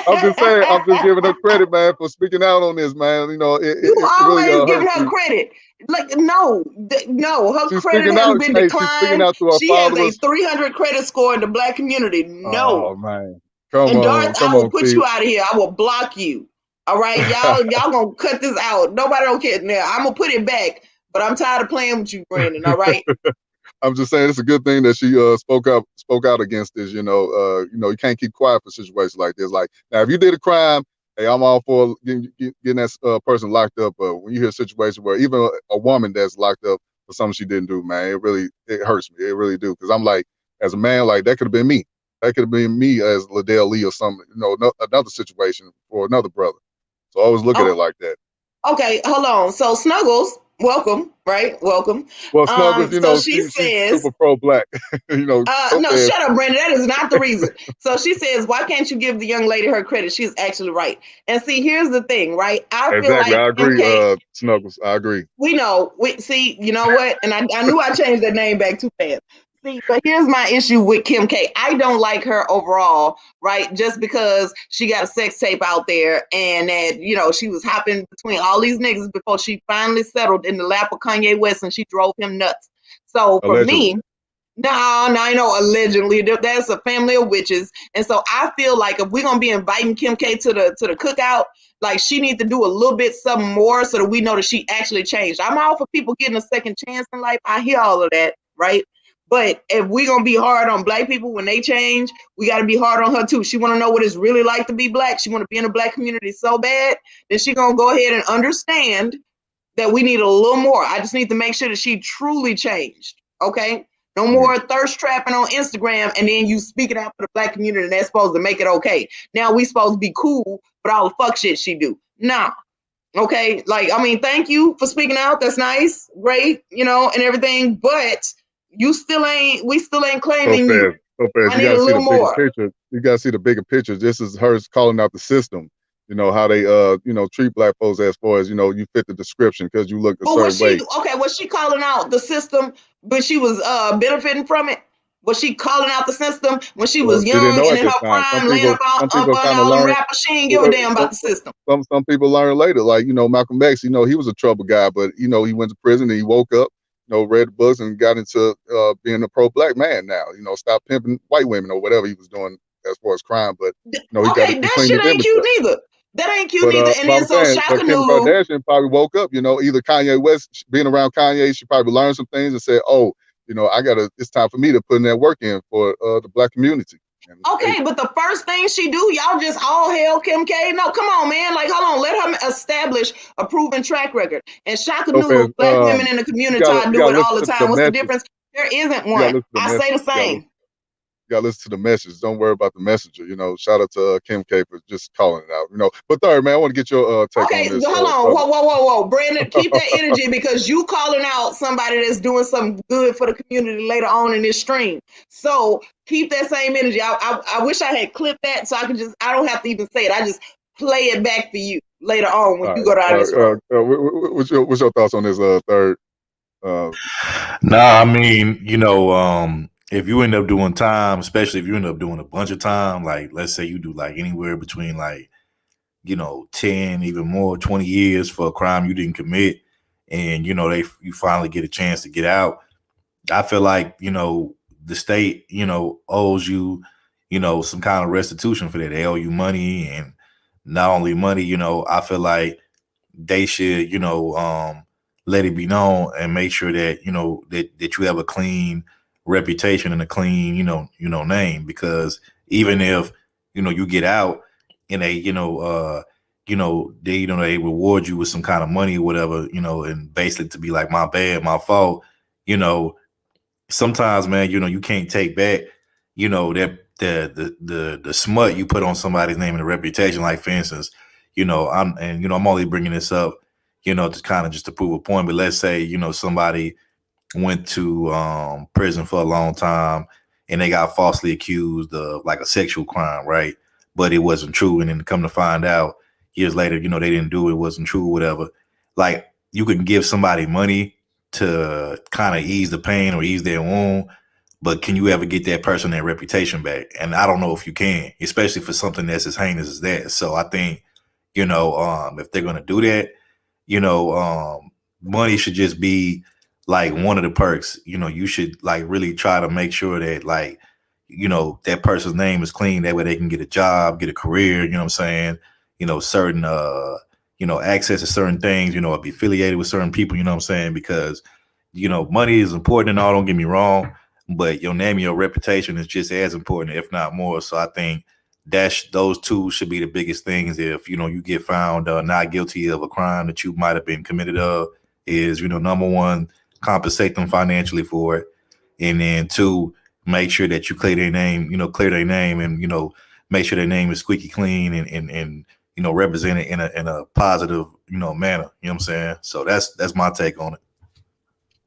I'm just saying, I'm just giving her credit, man, for speaking out on this, man. You always really, giving her credit. Like, no, her she's credit has been declined. She's speaking out to her she followers. has a 300 credit score in the black community. No. Oh, man. Come and on. Darth, come I will on, put Steve. you out of here. I will block you. All right, y'all gonna cut this out. Nobody don't care now. I'm gonna put it back, but I'm tired of playing with you, Brandon. All right. I'm just saying it's a good thing that she spoke out against this. You can't keep quiet for situations like this. Like, now, if you did a crime, hey, I'm all for getting that person locked up. But when you hear a situation where even a woman that's locked up for something she didn't do, man, it hurts me. It really do. Because I'm like, as a man, like, that could have been me. That could have been me as Liddell Lee or something. Another situation for another brother. So I always look at it like that. Okay, hold on. So Snuggles, welcome, right? Welcome. Well, Snuggles, so she says, she's super pro-black. no, shut up, Brandon. That is not the reason. So she says, why can't you give the young lady her credit? She's actually right. And see, here's the thing, right? I feel like I agree, Snuggles. I agree. We know. See, you know what? And I knew I changed that name back too fast. See, but here's my issue with Kim K. I don't like her overall, right? Just because she got a sex tape out there and that, she was hopping between all these niggas before she finally settled in the lap of Kanye West and she drove him nuts. So for me, no, allegedly, that's a family of witches. And so I feel like if we're going to be inviting Kim K to the cookout, like she needs to do a little bit something more so that we know that she actually changed. I'm all for people getting a second chance in life. I hear all of that, right? But if we're gonna be hard on Black people when they change, we got to be hard on her too. She want to know what it's really like to be Black. She want to be in the Black community so bad, then she gonna go ahead and understand that we need a little more. I just need to make sure that she truly changed. Okay, no more thirst trapping on Instagram and then you speak it out for the Black community and that's supposed to make it okay. Now we supposed to be cool, but all the fuck shit she do. Nah. Okay, like I mean, thank you for speaking out. That's nice, great, you know, and everything. But we still ain't claiming you. So fast. I need a little more. Picture. You gotta see the bigger picture. This is her calling out the system. You know how they treat Black folks as far as, you know, you fit the description because you look a certain way. Okay, was she calling out the system, but she was benefiting from it? Was she calling out the system when she was young and in her prime, laying up on all the rappers? She didn't give a damn about the system. Some people learn later, like, you know, Malcolm X, you know, he was a trouble guy, but, you know, he went to prison and he woke up, you know, read the books and got into being a pro-Black man now, you know, stop pimping white women or whatever he was doing as far as crime. But, you know, he got to that shit ain't cute neither. That ain't cute either. And then so Shaka Kim Kardashian probably woke up, you know, either Kanye West, being around Kanye, she probably learned some things and said, oh, you know, it's time for me to put in that work in for the Black community. Okay, but the first thing she do, y'all just all hail Kim K. No, come on, man. Like, hold on. Let her establish a proven track record. And Shaka knew Black women in the community do it all the time. What's the difference? There isn't one. I say the same. You gotta listen to the message. Don't worry about the messenger. You know, shout out to Kim K for just calling it out. You know, but third, man, I want to get your take on this. Hold on, whoa, Brandon, keep that energy because you calling out somebody that's doing something good for the community later on in this stream. So keep that same energy. I wish I had clipped that so I don't have to even say it. I just play it back for you later on when you go down this road. What's your thoughts on this third? I mean, you know, if you end up doing time, especially if you end up doing a bunch of time, like let's say you do like anywhere between like, you know, 10, even more, 20 years for a crime you didn't commit, and you know, you finally get a chance to get out. I feel like, you know, the state, you know, owes you, you know, some kind of restitution for that. They owe you money, and not only money, you know, I feel like they should, you know, let it be known and make sure that, you know, that you have a clean reputation and a clean, you know, name, because even if, you know, you get out and they, they reward you with some kind of money or whatever, you know, and basically to be like, my bad, my fault, you know, sometimes, man, you know, you can't take back, you know, that the smut you put on somebody's name and the reputation. Like, for instance, you know, I'm only bringing this up, you know, to kind of just to prove a point, but let's say, you know, somebody went to prison for a long time and they got falsely accused of like a sexual crime, right? But it wasn't true. And then come to find out years later, you know, they didn't do it, wasn't true, whatever. Like, you can give somebody money to kind of ease the pain or ease their wound, but can you ever get that person their reputation back? And I don't know if you can, especially for something that's as heinous as that. So I think, you know, if they're going to do that, you know, money should just be like one of the perks. You know, you should like really try to make sure that, like, you know, that person's name is clean. That way they can get a job, get a career, you know what I'm saying? You know, certain, you know, access to certain things, you know, be affiliated with certain people, you know what I'm saying? Because, you know, money is important and all, don't get me wrong, but your name and your reputation is just as important, if not more. So I think those two should be the biggest things. If, you know, you get found not guilty of a crime that you might have been committed of, is, you know, number one, compensate them financially for it. And then two, make sure that you clear their name and, you know, make sure their name is squeaky clean and you know, represent it in a positive, you know, manner. You know what I'm saying? So that's my take on it.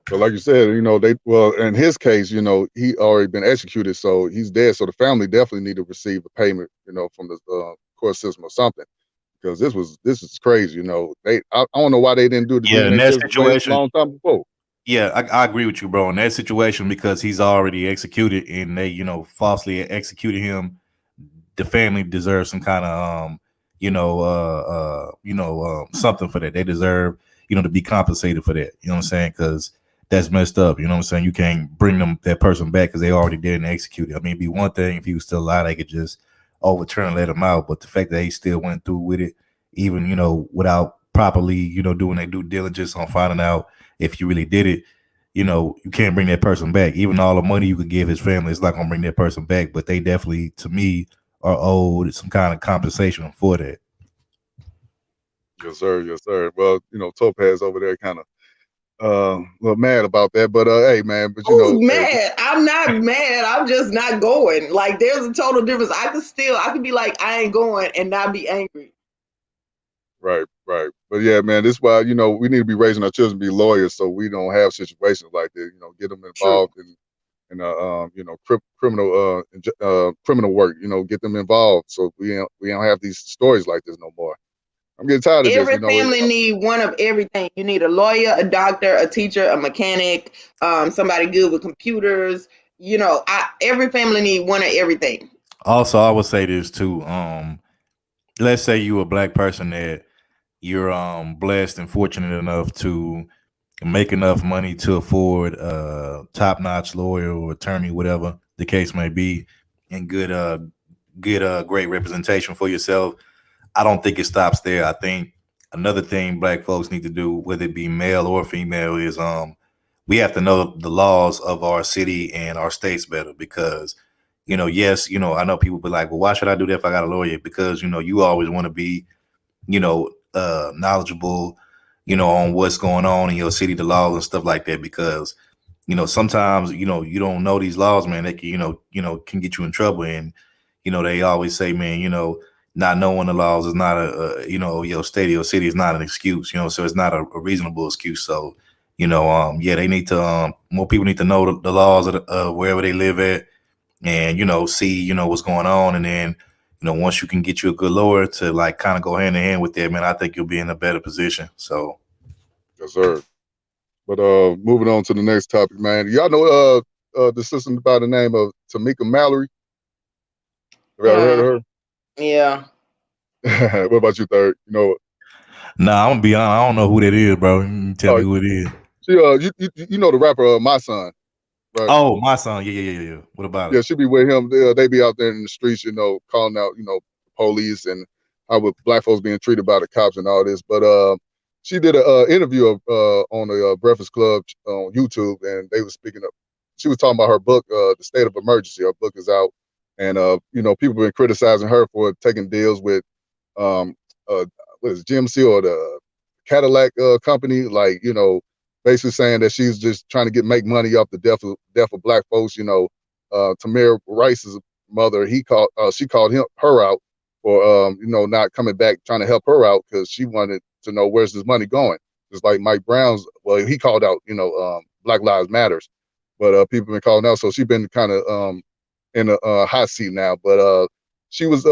But like you said, you know, in his case, you know, he already been executed, so he's dead. So the family definitely need to receive a payment, you know, from the court system or something, because this is crazy. You know, I don't know why they didn't do the in that situation a long time before. Yeah, I agree with you, bro. In that situation, because he's already executed and they, you know, falsely executed him, the family deserves some kind of something for that. They deserve, you know, to be compensated for that. You know what I'm saying? Because that's messed up. You know what I'm saying? You can't bring that person back because they already did and executed. I mean, it'd be one thing if he was still alive, they could just overturn and let him out. But the fact that he still went through with it even, you know, without properly, you know, doing their due diligence on finding out if you really did it. You know, you can't bring that person back. Even all the money you could give his family, it's not gonna bring that person back. But they definitely, to me, are owed some kind of compensation for that. Yes, sir. Yes, sir. Well, you know, Topaz over there kind of a little mad about that, but hey, man, but you Who's know, hey, mad? I'm not mad. I'm just not going. Like, there's a total difference. I could be like, I ain't going and not be angry. right. But yeah, man, this is why, you know, we need to be raising our children to be lawyers so we don't have situations like this. You know, get them involved in you know, criminal work. You know, get them involved so we don't have these stories like this no more. I'm getting tired of this. Every You know, family need one of everything. You need a lawyer, a doctor, a teacher, a mechanic, somebody good with computers. You know, every family need one of everything. Also, I would say this too. Let's say you a black person that you're blessed and fortunate enough to make enough money to afford a top-notch lawyer or attorney, whatever the case may be, and get a great representation for yourself. I don't think it stops there. I think another thing black folks need to do, whether it be male or female, is we have to know the laws of our city and our states better because, you know, yes, you know, I know people be like, well, why should I do that if I got a lawyer? Because, you know, you always want to be, you know, knowledgeable, you know, on what's going on in your city, the laws and stuff like that. Because, you know, sometimes, you know, you don't know these laws, man. They can, can get you in trouble. And, you know, they always say, man, you know, not knowing the laws is not your state or your city is not an excuse, you know, so it's not a reasonable excuse. So, you know, they need to, more people need to know the laws of wherever they live at and, you know, see, you know, what's going on. And then, you know, once you can get you a good lawyer to like kind of go hand in hand with that, man, I think you'll be in a better position. So, yes, sir. But moving on to the next topic, man. Y'all know the sister by the name of Tamika Mallory? Have you ever heard of her? Yeah. What about you, Third? You know? Nah, I'm gonna be honest. I don't know who that is, bro. You tell me who it is. She, you know the rapper My Son, right? Oh, My Son. Yeah. What about it? Yeah, she be with him. They be out there in the streets, you know, calling out, you know, police and how with black folks being treated by the cops and all this. But she did an interview on the Breakfast Club on YouTube, and they were speaking of. She was talking about her book, The State of Emergency. Her book is out, and you know, people have been criticizing her for taking deals with what is it, GMC or the Cadillac company, like, you know, basically saying that she's just trying to make money off the death of black folks. You know, Tamir Rice's mother, she called her out for you know, not coming back, trying to help her out because she wanted to know where's this money going. Just like Mike Brown's, well, he called out, you know, Black Lives Matters, but people been calling out, so she's been kind of in a hot seat now. But she was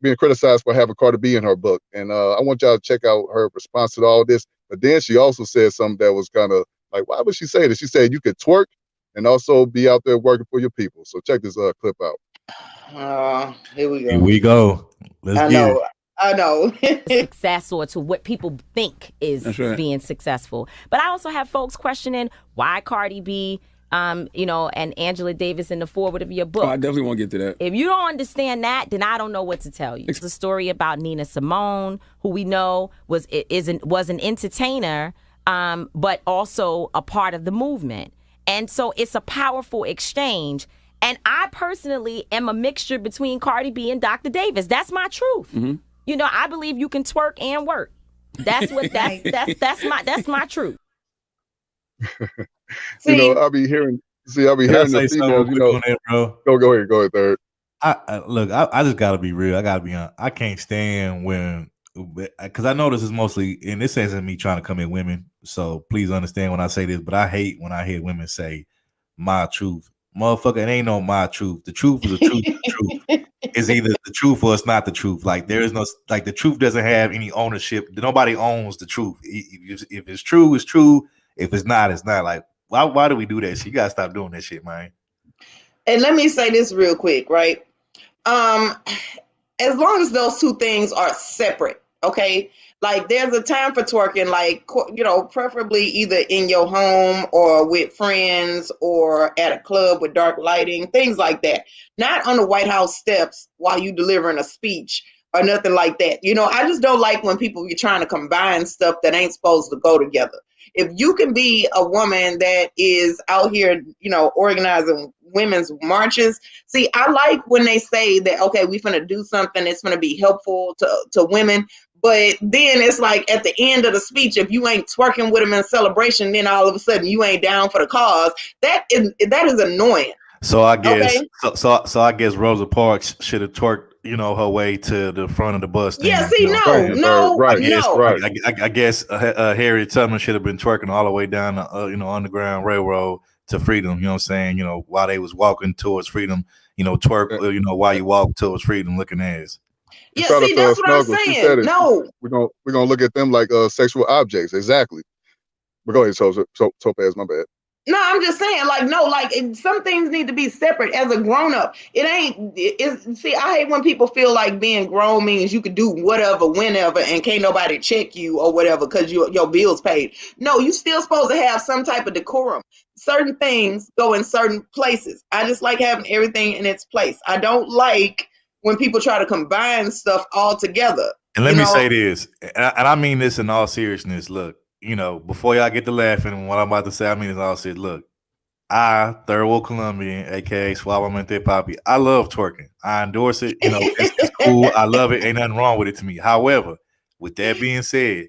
being criticized for having Cardi B in her book, and I want y'all to check out her response to all this. But then she also said something that was kind of like, why would she say this? She said you could twerk and also be out there working for your people. So check this clip out. Here we go. Here we go. Let's get it. I know. Success or to what people think is being successful. But I also have folks questioning why Cardi B, you know, and Angela Davis in the forward of your book. Oh, I definitely want to get to that. If you don't understand that, then I don't know what to tell you. It's a story about Nina Simone, who we know was an entertainer, but also a part of the movement. And so it's a powerful exchange. And I personally am a mixture between Cardi B and Dr. Davis. That's my truth. Mm-hmm. You know, I believe you can twerk and work. That's that's my truch. You know, I'll be hearing the females, you know. That, bro? Go ahead, Third. I just gotta be real. I gotta be honest. I can't stand when, because I know this is mostly, and this isn't me trying to come at women, so please understand when I say this, but I hate when I hear women say my truth. Motherfucker, it ain't no my truth. The truth is the truth. The truth is either the truth or it's not the truth. Like, there is no, like, the truth doesn't have any ownership. Nobody owns the truth. If it's true, it's true. If it's not, it's not. Like, why do we do that shit? You gotta stop doing that shit, man. And let me say this real quick, right? As long as those two things are separate, okay? Like, there's a time for twerking, like, you know, preferably either in your home or with friends or at a club with dark lighting, things like that. Not on the White House steps while you delivering a speech or nothing like that. You know, I just don't like when people be trying to combine stuff that ain't supposed to go together. If you can be a woman that is out here, you know, organizing women's marches. See, I like when they say that, okay, we finna do something, it's gonna be helpful to women. But then it's like at the end of the speech, if you ain't twerking with them in celebration, then all of a sudden you ain't down for the cause. That is annoying. So I guess so I guess Rosa Parks should have twerked, you know, her way to the front of the bus. Yeah, see, no. I guess Harriet Tubman should have been twerking all the way down the you know, Underground Railroad to freedom. You know what I'm saying? You know, while they was walking towards freedom, you know, twerk. You know, while you walk towards freedom, looking ass. Yeah, see, that's what I'm saying. No, we're gonna look at them like sexual objects. Exactly. But go ahead, Topaz, my bad. No, I'm just saying, like, no, like, some things need to be separate as a grown-up. See, I hate when people feel like being grown means you could do whatever, whenever, and can't nobody check you or whatever because your bill's paid. No, you still supposed to have some type of decorum. Certain things go in certain places. I just like having everything in its place. I don't like when people try to combine stuff all together. And let me say this, and I mean this in all seriousness. Look, you know, before y'all get to laughing, what I'm about to say, I mean is all said. Look, I, Third World Colombian, aka Suavemente Papi, I love twerking. I endorse it. You know, it's cool. I love it. Ain't nothing wrong with it to me. However, with that being said,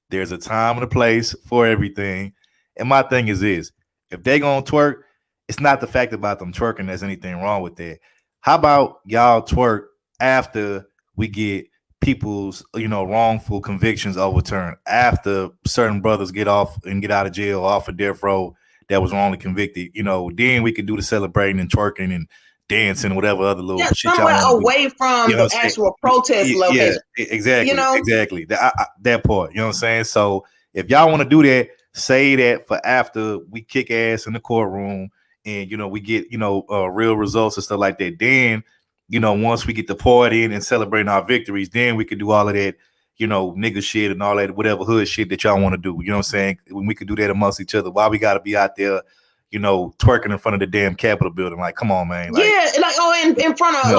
there's a time and a place for everything. And my thing is this: if they gonna twerk, it's not the fact about them twerking there's anything wrong with that. How about y'all twerk after we get people's, you know, wrongful convictions overturned, after certain brothers get off and get out of jail, off of death row that was wrongly convicted? You know, then we could do the celebrating and twerking and dancing, whatever other little shit somewhere y'all away from the actual protest location. Yeah, exactly. You know? Exactly. That part. You know what I'm saying? So if y'all want to do that, say that for after we kick ass in the courtroom and, you know, we get, you know, real results and stuff like that. Then, you know, once we get the party in and celebrating our victories, then we can do all of that, you know, nigga shit and all that, whatever hood shit that y'all want to do. You know what I'm saying? When we could do that amongst each other, why we got to be out there, you know, twerking in front of the damn Capitol building? Like, come on, man. Like, yeah, like, in front of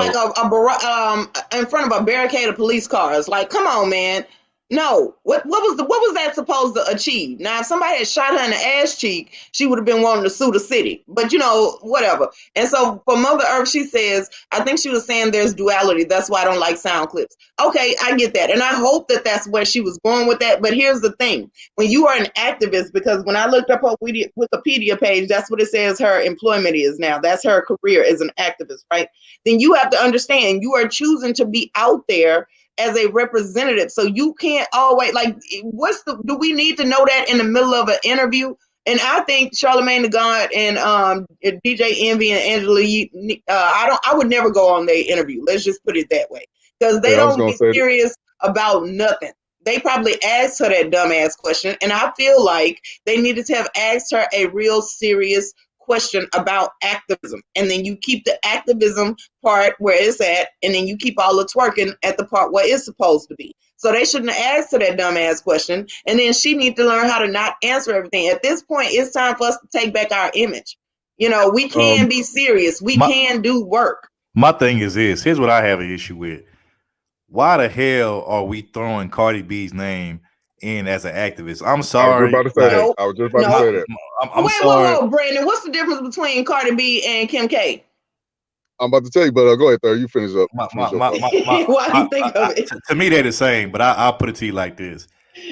in front of a barricade of police cars. Like, come on, man. No, what was that supposed to achieve? Now, if somebody had shot her in the ass cheek, she would have been wanting to sue the city. But, you know, whatever. And so for Mother Earth, she says, I think she was saying there's duality. That's why I don't like sound clips. Okay, I get that. And I hope that that's where she was going with that. But here's the thing. When you are an activist, because when I looked up her Wikipedia page, that's what it says her employment is now. That's her career as an activist, right? Then you have to understand you are choosing to be out there as a representative. So you can't always, like, do we need to know that in the middle of an interview? And I think Charlamagne the God and DJ Envy and Angela Yee, I would never go on their interview. Let's just put it that way. Because they don't get serious about nothing. They probably asked her that dumbass question. And I feel like they needed to have asked her a real serious question about activism, and then you keep the activism part where it's at, and then you keep all the twerking at the part where it's supposed to be. So they shouldn't have asked her that dumbass question, and then she needs to learn how to not answer everything. At this point, it's time for us to take back our image. You know, we can be serious. We can do work. My thing is this. Here's what I have an issue with. Why the hell are we throwing Cardi B's name in as an activist? I'm sorry. I was just about to say that. I'm sorry. Whoa, Brandon. What's the difference between Cardi B and Kim K? I'm about to tell you, but go ahead, Thur. You finish up. Why do you think of it? To me, they're the same, but I'll put it to you like this.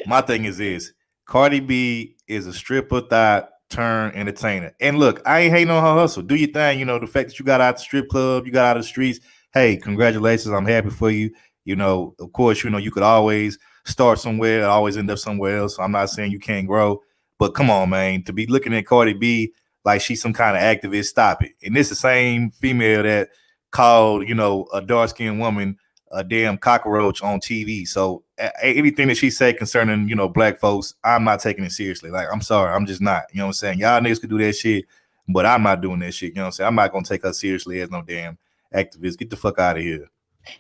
My thing is this. Cardi B is a stripper thought turn entertainer. And look, I ain't hating on her hustle. Do your thing. You know, the fact that you got out the strip club, you got out of the streets. Hey, congratulations. I'm happy for you. You know, of course, you know, you could always start somewhere, always end up somewhere else. So I'm not saying you can't grow. But come on, man, to be looking at Cardi B like she's some kind of activist, stop it. And this is the same female that called, you know, a dark-skinned woman a damn cockroach on TV. So anything that she said concerning, you know, black folks, I'm not taking it seriously. Like, I'm sorry, I'm just not. You know what I'm saying? Y'all niggas could do that shit, but I'm not doing that shit. You know what I'm saying? I'm not going to take her seriously as no damn activist. Get the fuck out of here.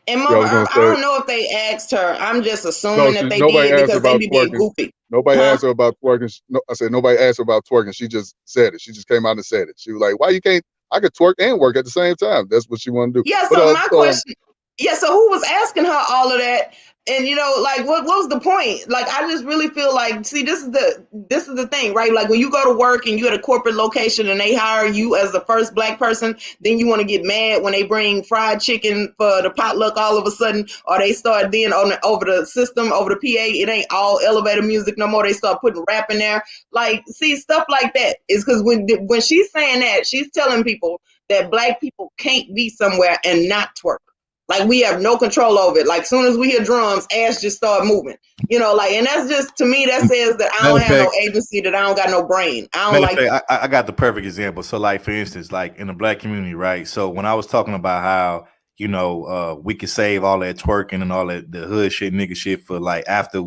And Mother Earth, I don't know if they asked her. I'm just assuming that they did because they be being goofy. Nobody asked her about twerking. No, I said nobody asked her about twerking. She just said it. She just came out and said it. She was like, "Why you can't? I could twerk and work at the same time." That's what she wanted to do. Yeah. So my question Yeah, so who was asking her all of that? And like what was the point? Like I just really feel like, see, this is the thing, right? Like when you go to work and you're at a corporate location and they hire you as the first Black person, then you want to get mad when they bring fried chicken for the potluck all of a sudden, or they start then over the system, over the PA, it ain't all elevator music no more. They start putting rap in there. Like, see, stuff like that is because when she's saying that, she's telling people that Black people can't be somewhere and not twerk. Like we have no control over it. Like soon as we hear drums, ass just start moving. Like, and that's just, to me, that says that I don't have no agency, that I don't got no brain. I don't like. I got the perfect example. So, like for instance, like in the Black community, right? So when I was talking about how we could save all that twerking and all that the hood shit, nigga shit for like after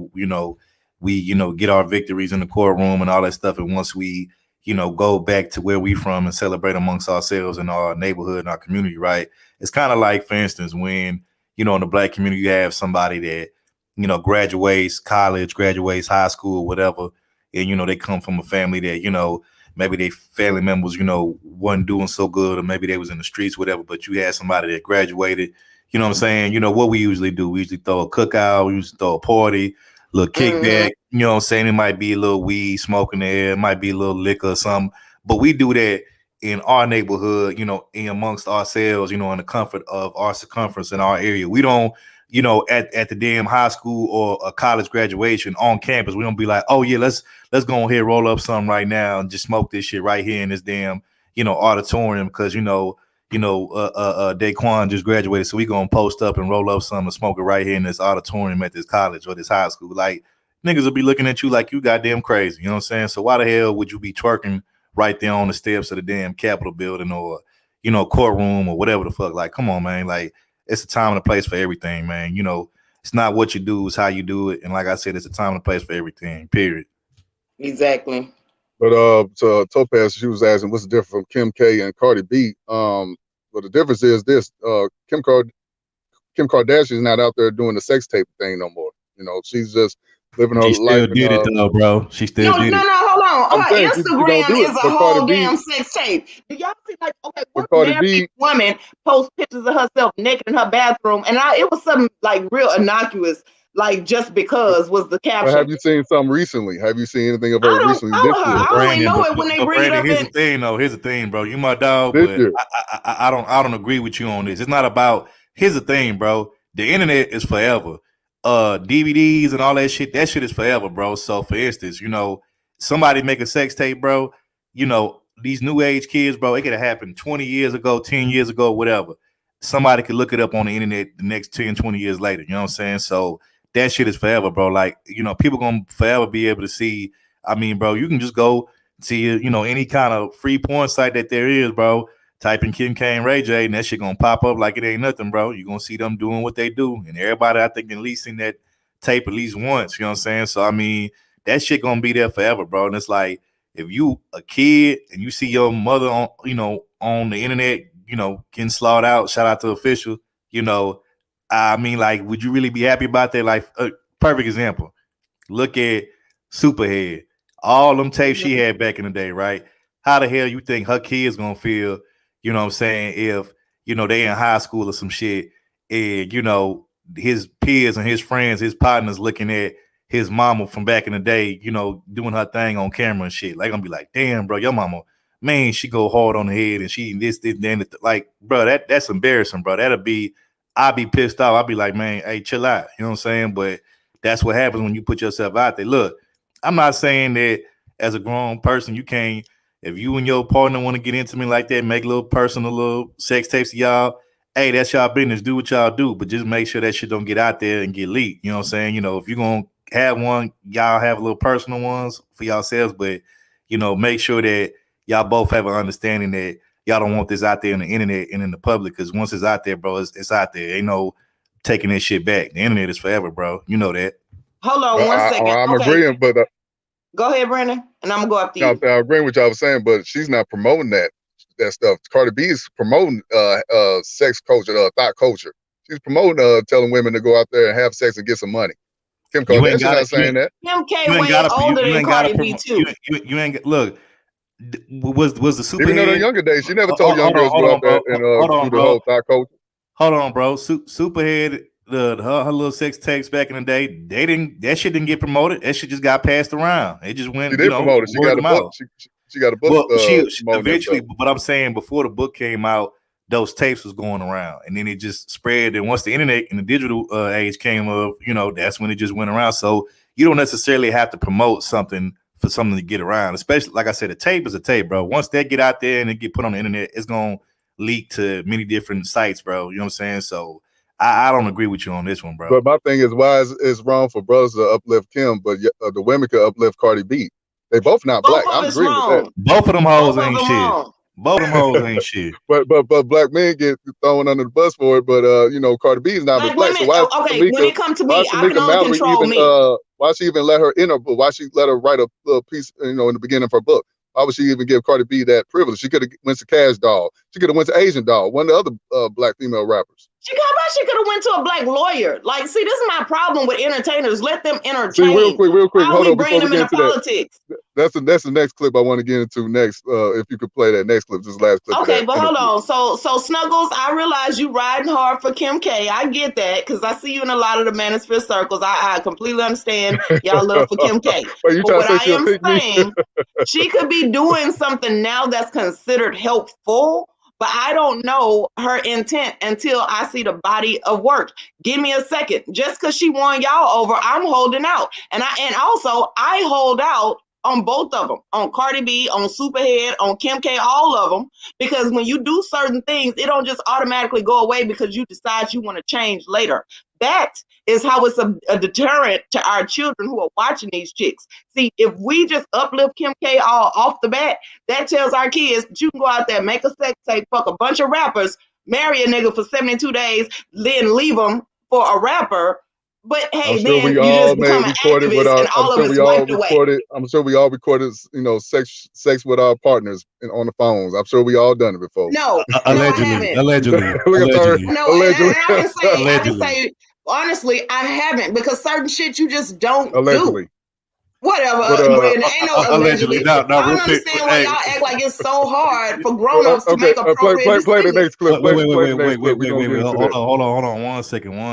we get our victories in the courtroom and all that stuff, and once we go back to where we from and celebrate amongst ourselves in our neighborhood and our community, right? It's kind of like, for instance, when, in the Black community, you have somebody that, graduates college, graduates high school, whatever. And, they come from a family that, maybe their family members, wasn't doing so good, or maybe they was in the streets, whatever. But you had somebody that graduated, you know what I'm saying? What we usually do, we usually throw a cookout, we usually throw a party, little kickback, you know what I'm saying? It might be a little weed smoke in there, it might be a little liquor or something. But we do that in our neighborhood, in amongst ourselves, in the comfort of our circumference in our area. We don't, at the damn high school or a college graduation on campus, we don't be like, oh yeah, let's go ahead, roll up something right now and just smoke this shit right here in this damn, auditorium, because Daquan just graduated, so we gonna post up and roll up something and smoke it right here in this auditorium at this college or this high school. Like, niggas will be looking at you like you goddamn crazy, you know what I'm saying? So why the hell would you be twerking right there on the steps of the damn Capitol building or, courtroom or whatever the fuck? Like, come on, man. Like, it's a time and a place for everything, man. It's not what you do, it's how you do it. And like I said, it's a time and a place for everything, period. Exactly. But to Topaz, she was asking what's the difference from Kim K and Cardi B. But the difference is this: Kim Kardashian is not out there doing the sex tape thing no more. She's just living her life. She still did it though, bro. She still did it. No, hold on. Her saying, Instagram is a whole damn sex tape. Do y'all see, like, okay, what married woman post pictures of herself naked in her bathroom, and it was something like real innocuous, like just because was the caption. Well, have you seen something recently? Have you seen anything of her recently? I only know it when they bring it up. Here's the thing, bro. You my dog, but I don't agree with you on this. It's not about. Here's the thing, bro. The internet is forever. DVDs and all that shit is forever, bro. So for instance, somebody make a sex tape, bro. These new age kids, bro, it could have happened 20 years ago, 10 years ago, whatever. Somebody could look it up on the internet the next 10, 20 years later. You know what I'm saying? So that shit is forever, bro. Like, people gonna forever be able to see. I mean, bro, you can just go to any kind of free porn site that there is, bro. Type in Kim K and Ray J, and that shit gonna pop up like it ain't nothing, bro. You're gonna see them doing what they do. And everybody, I think, at least seen that tape at least once. You know what I'm saying? So I mean, that shit gonna be there forever, bro. And it's like, if you a kid and you see your mother on, on the internet, getting slaughtered out, shout out to Official, I mean, like, would you really be happy about that? Like, perfect example. Look at Superhead. All them tapes she had back in the day, right? How the hell you think her kids gonna feel, you know what I'm saying, if, they in high school or some shit, and, his peers and his friends, his partners looking at his mama from back in the day, doing her thing on camera and shit. Like, gonna be like, damn, bro, your mama, man, she go hard on the head and she this, then, like, bro, that's embarrassing, bro. I'd be pissed off. I'd be like, man, hey, chill out. You know what I'm saying? But that's what happens when you put yourself out there. Look, I'm not saying that as a grown person, you can't, if you and your partner want to get intimate like that, make little personal little sex tapes to y'all, hey, that's y'all business. Do what y'all do. But just make sure that shit don't get out there and get leaked. You know what I'm saying? If you're going to have one, y'all have little personal ones for yourselves. But, make sure that y'all both have an understanding that y'all don't want this out there on the internet and in the public, because once it's out there, bro, it's out there. Ain't no taking that shit back. The internet is forever, bro. You know that. Hold on one second. I'm agreeing, but go ahead, Brandon, and I'm gonna go after you. I'm agreeing with y'all was saying, but she's not promoting that stuff. Cardi B is promoting sex culture, thought culture. She's promoting telling women to go out there and have sex and get some money. Kim Kardashian not saying that. Kim K way older than Cardi B too. You ain't look. Was the super? Even in her younger days, she never told young girls to go out there and do the whole thought culture. Hold on, bro. Superhead, her little sex tapes back in the day, that shit didn't get promoted. That shit just got passed around. It just went. She did promote it. She got a book. She got a book. Well, she eventually, but I'm saying before the book came out, those tapes was going around, and then it just spread. And once the internet and the digital age came up, that's when it just went around. So you don't necessarily have to promote something for something to get around. Especially, like I said, a tape is a tape, bro. Once that get out there and it get put on the internet, it's gonna leak to many different sites, bro. You know what I'm saying? So I don't agree with you on this one, bro. But my thing is, why is it's wrong for brothers to uplift Kim, but the women could uplift Cardi B? They both not black. I'm agreeing with that. Both of them hoes ain't shit. Both of them hoes ain't shit. But black men get thrown under the bus for it. But Cardi B is not black. Women, so why? Okay, Tamika, when it comes to me, I can only control me. Why she even let her in her book? Why she let her write a little piece, in the beginning of her book? Why would she even give Cardi B that privilege? She could have went to Cash Doll. She could have went to Asian Doll, one of the other black female rappers. She could have went to a black lawyer. Like, see, this is my problem with entertainers. Let them entertain. See, real quick. Hold on, bring them into politics. That's the next clip I want to get into next. If you could play that next clip, this last clip. Okay, but hold on. So Snuggles, I realize you riding hard for Kim K. I get that because I see you in a lot of the manosphere circles. I completely understand y'all love for Kim K. But what I am saying, she could be doing something now that's considered helpful. But I don't know her intent until I see the body of work. Give me a second. Just because she won y'all over, I'm holding out. And also I hold out on both of them, on Cardi B, on Superhead, on Kim K, all of them. Because when you do certain things, it don't just automatically go away because you decide you want to change later. That is how it's a deterrent to our children who are watching these chicks. See, if we just uplift Kim K all off the bat, that tells our kids that you can go out there, make a sex tape, fuck a bunch of rappers, marry a nigga for 72 days, then leave them for a rapper. But hey, then you just become an activist and all of it's wiped away. I'm sure we all recorded, sex with our partners on the phones. I'm sure we all done it before. No, allegedly. I can say, honestly, I haven't, because certain shit you just don't do. Whatever, Brandon. Ain't no allegedly. I don't understand why y'all act like it's so hard for grown-ups to make appropriate play the next clip. Wait. Hold on. One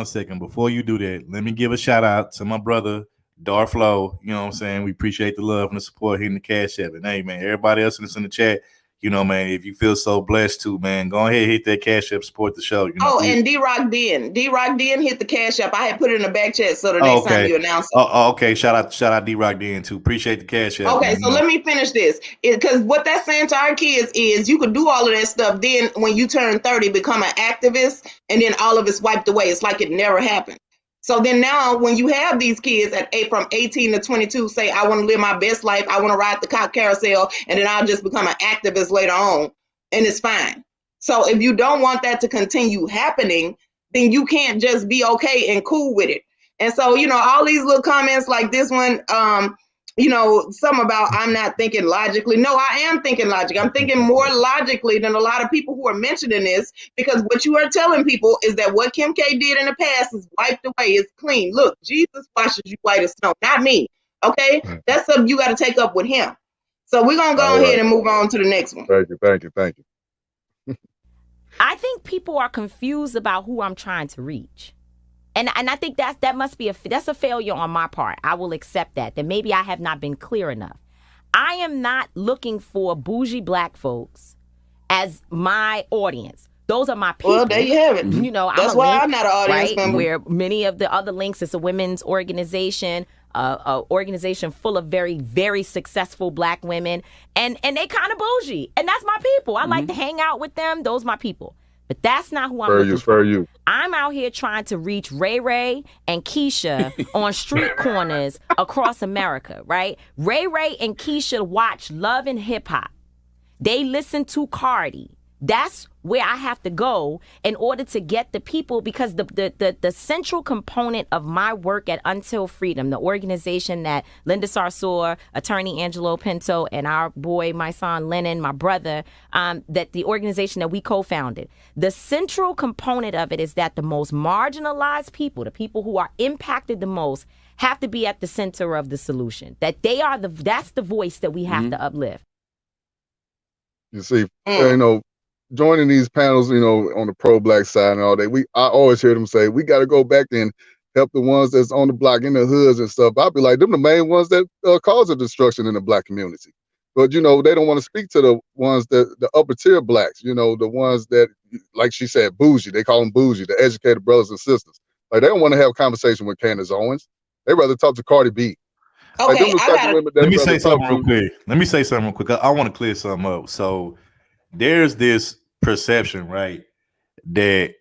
second. Before you do that, let me give a shout out to my brother, Darflo. You know what I'm saying? We appreciate the love and the support hitting the Cash App. And hey, man, everybody else that's in the chat, man, if you feel so blessed to, man, go ahead, hit that Cash App, support the show. And D-Rock Den hit the Cash App. I had put it in the back chat so the next time you announce it. Okay. Shout out D-Rock Den too. Appreciate the Cash App. Okay, so let me finish this. Because what that's saying to our kids is you could do all of that stuff. Then when you turn 30, become an activist, and then all of it's wiped away. It's like it never happened. So then now when you have these kids from 18 to 22 say, I want to live my best life, I want to ride the cock carousel, and then I'll just become an activist later on, and it's fine. So if you don't want that to continue happening, then you can't just be okay and cool with it. And so, all these little comments like this one, some about I'm not thinking logically. No, I am thinking logically. I'm thinking more logically than a lot of people who are mentioning this, because what you are telling people is that what Kim K did in the past is wiped away. It's clean. Look, Jesus washes you white as snow, not me. Okay? That's something you got to take up with him. So we're going to go ahead and move on to the next one. Thank you. I think people are confused about who I'm trying to reach. And I think that must be that's a failure on my part. I will accept that maybe I have not been clear enough. I am not looking for bougie black folks as my audience. Those are my people. Well, there you have it. That's why I'm not an audience member. Where many of the other links, it's a women's organization, an organization full of very, very successful black women, and they kind of bougie, and that's my people. I like to hang out with them. Those are my people. But that's not who I'm looking for. I'm out here trying to reach Ray Ray and Keisha on street corners across America, right? Ray Ray and Keisha watch Love and Hip Hop. They listen to Cardi. That's where I have to go in order to get the people, because the central component of my work at Until Freedom, the organization that Linda Sarsour, attorney Angelo Pinto, and our boy, my son Lennon, my brother, that the organization that we co-founded, the central component of it is that the most marginalized people, the people who are impacted the most, have to be at the center of the solution. That they are that's the voice that we have to uplift. You see, joining these panels, on the pro-black side and all that, I always hear them say, we got to go back and help the ones that's on the block in the hoods and stuff. I'll be like, them the main ones that cause the destruction in the black community. But, they don't want to speak to the ones the upper tier blacks, the ones that, like she said, bougie. They call them bougie, the educated brothers and sisters. Like, they don't want to have a conversation with Candace Owens. They rather talk to Cardi B. Okay, let me say something real quick. I want to clear something up. So there's this perception, right, that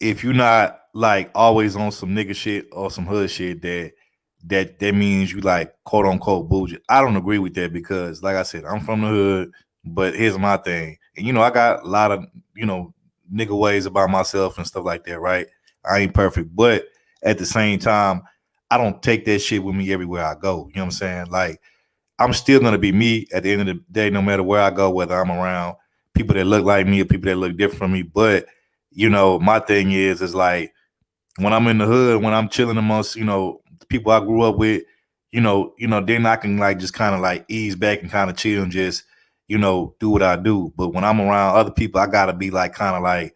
if you're not like always on some nigga shit or some hood shit, that means you like quote unquote bougie. I don't agree with that because, like I said, I'm from the hood. But here's my thing, and I got a lot of nigga ways about myself and stuff like that, right? I ain't perfect, but at the same time, I don't take that shit with me everywhere I go. You know what I'm saying? Like, I'm still gonna be me at the end of the day, no matter where I go, whether I'm around people that look like me or people that look different from me. But my thing is like when I'm in the hood, when I'm chilling amongst the people I grew up with, then I can like just kind of like ease back and kind of chill and just do what I do. But when I'm around other people, I gotta be like kind of like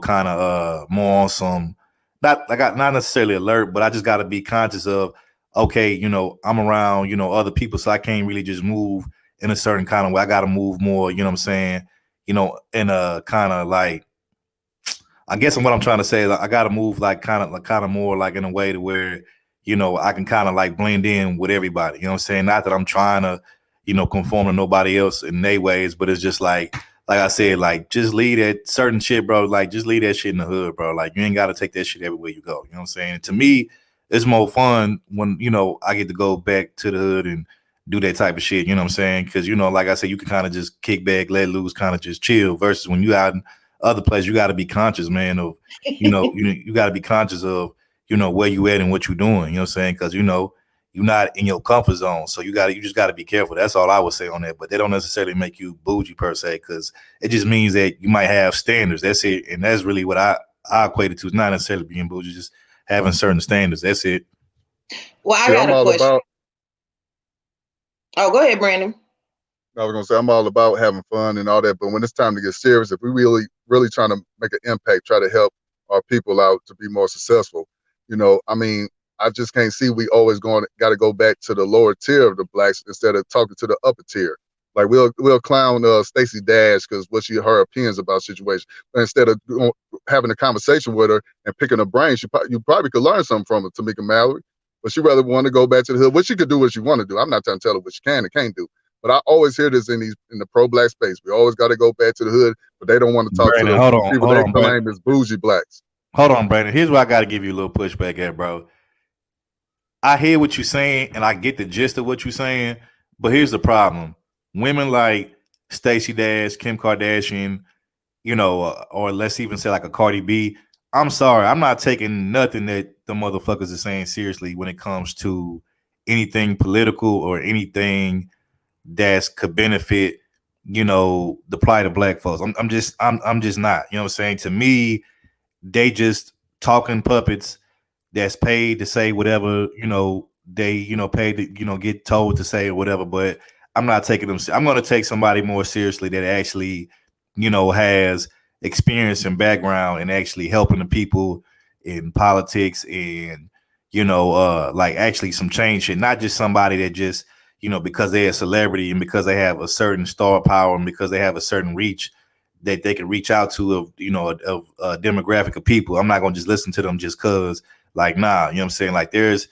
kind of more on some. Not necessarily alert, but I just got to be conscious of, okay, I'm around, other people, so I can't really just move in a certain kind of way. I got to move more, you know what I'm saying? In a kind of like, I guess what I'm trying to say is I got to move like kind of more like in a way to where, I can kind of like blend in with everybody. You know what I'm saying? Not that I'm trying to, conform to nobody else in their ways, but it's just like I said, like, just leave that certain shit, bro. Like, just leave that shit in the hood, bro. Like, you ain't got to take that shit everywhere you go. You know what I'm saying? And to me, it's more fun when, I get to go back to the hood and do that type of shit. You know what I'm saying? Because, like I said, you can kind of just kick back, let loose, kind of just chill. Versus when you out in other places, you got to be conscious, man, of, you got to be conscious of, where you at and what you're doing. You know what I'm saying? Because, you're not in your comfort zone. So you just got to be careful. That's all I would say on that. But they don't necessarily make you bougie per se, because it just means that you might have standards. That's it. And that's really what I equate it to. It's not necessarily being bougie, just having certain standards. That's it. Well, I got a question. Oh, go ahead, Brandon. I was going to say, I'm all about having fun and all that. But when it's time to get serious, if we really trying to make an impact, try to help our people out to be more successful, I just can't see we always got to go back to the lower tier of the blacks instead of talking to the upper tier. Like we'll clown Stacey Dash because what her opinions about situation. But instead of having a conversation with her and picking her brain, you probably could learn something from her, Tamika Mallory. But she rather want to go back to the hood, which she could do what she want to do. I'm not trying to tell her what she can and can't do. But I always hear this in the pro-black space. We always got to go back to the hood, but they don't want to talk Brandon, to the people they claim is bougie blacks. Hold on, Brandon. Here's where I got to give you a little pushback at, bro. I hear what you're saying, and I get the gist of what you're saying, but here's the problem. Women like Stacey Dash, Kim Kardashian, or let's even say like a Cardi B, I'm sorry, I'm not taking nothing that the motherfuckers are saying seriously when it comes to anything political or anything that could benefit, the plight of black folks. I'm just not. You know what I'm saying? To me, they just talking puppets that's paid to say whatever, they, paid to, get told to say or whatever, but I'm not taking them. I'm going to take somebody more seriously that actually, has experience and background and actually helping the people in politics and, like actually some change shit, not just somebody that just, because they're a celebrity and because they have a certain star power and because they have a certain reach that they can reach out to of a demographic of people. I'm not going to just listen to them just because. Like, nah, you know what I'm saying? Like, there's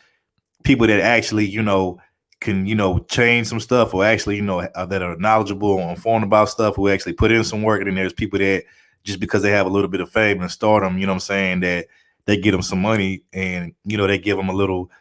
people that actually, can, change some stuff or actually, that are knowledgeable or informed about stuff who actually put in some work. And then there's people that just because they have a little bit of fame and stardom, you know what I'm saying, that they get them some money and, they give them a little,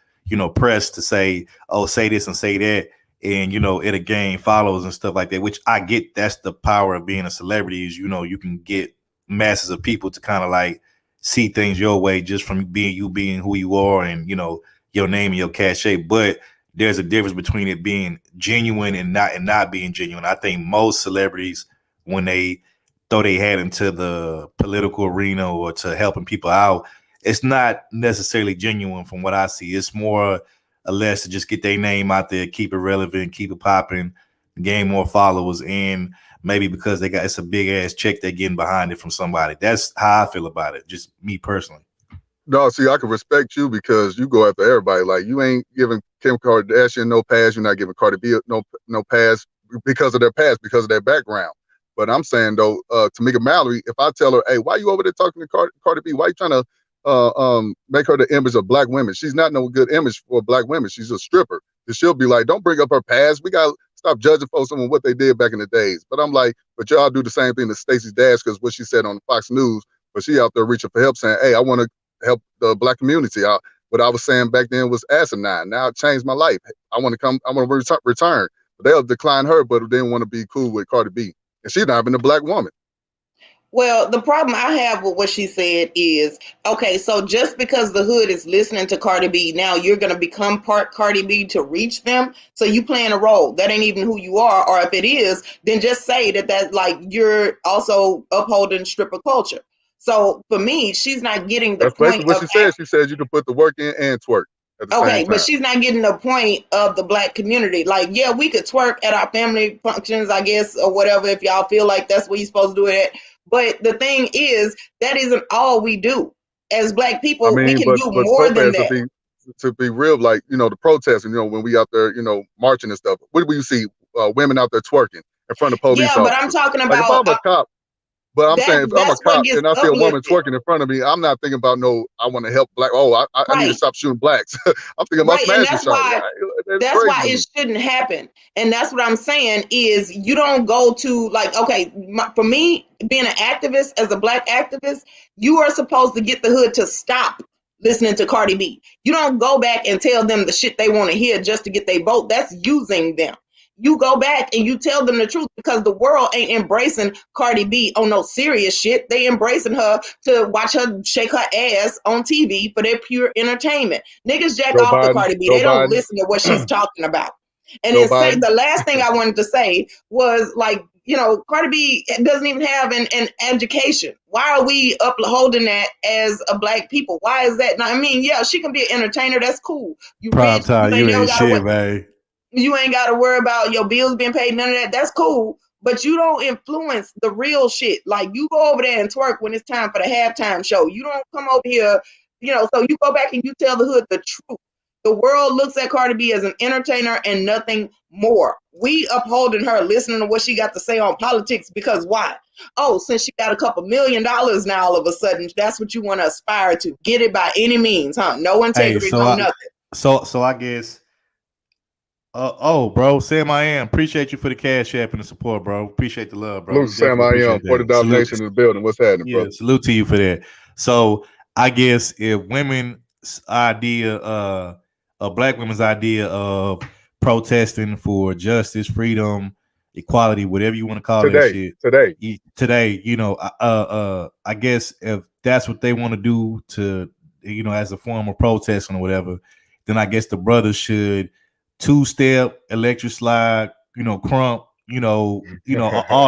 press to say, oh, say this and say that. And, it'll gain followers and stuff like that, which I get. That's the power of being a celebrity is, you can get masses of people to kind of like, see things your way just from being who you are and, your name and your cachet. But there's a difference between it being genuine and not being genuine. I think most celebrities, when they throw their head into the political arena or to helping people out, it's not necessarily genuine from what I see. It's more or less to just get their name out there, keep it relevant, keep it popping, gain more followers, and maybe because it's a big ass check they're getting behind it from somebody. That's how I feel about it. Just me personally. No, see, I can respect you because you go after everybody. Like, you ain't giving Kim Kardashian no pass. You're not giving Cardi B no pass because of their past, because of their background. But I'm saying, though, Tamika Mallory, if I tell her, hey, why you over there talking to Cardi B? Why you trying to make her the image of black women? She's not no good image for black women. She's a stripper. And she'll be like, don't bring up her past. We got to stop judging folks on what they did back in the days. But I'm like, but y'all do the same thing to Stacey Dash, because what she said on Fox News, but she out there reaching for help saying, hey, I want to help the black community. What I was saying back then was asinine. Now it changed my life. I want to return. But they'll decline her, but they didn't want to be cool with Cardi B. And she's not even a black woman. Well, the problem I have with what she said is, okay, so just because the hood is listening to Cardi B, now you're going to become part Cardi B to reach them. So you playing a role. That ain't even who you are. Or if it is, then just say that like you're also upholding stripper culture. So for me, she's not getting the point. What she said. She said you can put the work in and twerk at the same time. But she's not getting the point of the black community. Like, yeah, we could twerk at our family functions, I guess, or whatever, if y'all feel like that's what you're supposed to do it at. But the thing is, that isn't all we do. As black people, we can do more than that. To be real, like, the protests, when we out there, marching and stuff, what do you see? Women out there twerking in front of police officers. Yeah, but I'm talking about... Like, if I'm a cop, but I'm saying, if I'm a cop and I see a woman twerking in front of me, I'm not thinking about I want to help black. I need to stop shooting blacks. I'm thinking about smashing something. That's why it shouldn't happen. And that's what I'm saying is you don't go to for me, being an activist, as a black activist, you are supposed to get the hood to stop listening to Cardi B. You don't go back and tell them the shit they want to hear just to get their vote. That's using them. You go back and you tell them the truth, because the world ain't embracing Cardi B on no serious shit. They embracing her to watch her shake her ass on TV for their pure entertainment. Niggas jack off to Cardi B. They don't listen to what she's talking about. And then the last thing I wanted to say was, like, Cardi B doesn't even have an education. Why are we upholding that as a black people? Why is that? Now, I mean, yeah, she can be an entertainer. That's cool. Prime time, you ain't shit, man. You ain't got to worry about your bills being paid, none of that. That's cool. But you don't influence the real shit. Like, you go over there and twerk when it's time for the halftime show. You don't come over here, so you go back and you tell the hood the truth. The world looks at Cardi B as an entertainer and nothing more. We upholding her, listening to what she got to say on politics, because why? Oh, since she got a couple $1 million now, all of a sudden, that's what you want to aspire to. Get it by any means, huh? No integrity, nothing. So I guess... bro, Sam I Am, appreciate you for the cash app and the support, bro. Appreciate the love, bro. Sam I Am, $40 Nation in the building. What's happening, bro? Salute to you for that. So I guess if women's idea, black women's idea of protesting for justice, freedom, equality, whatever you want to call that shit. Today, I guess if that's what they want to do to, as a form of protesting or whatever, then I guess the brothers should two-step, electric slide, crump, all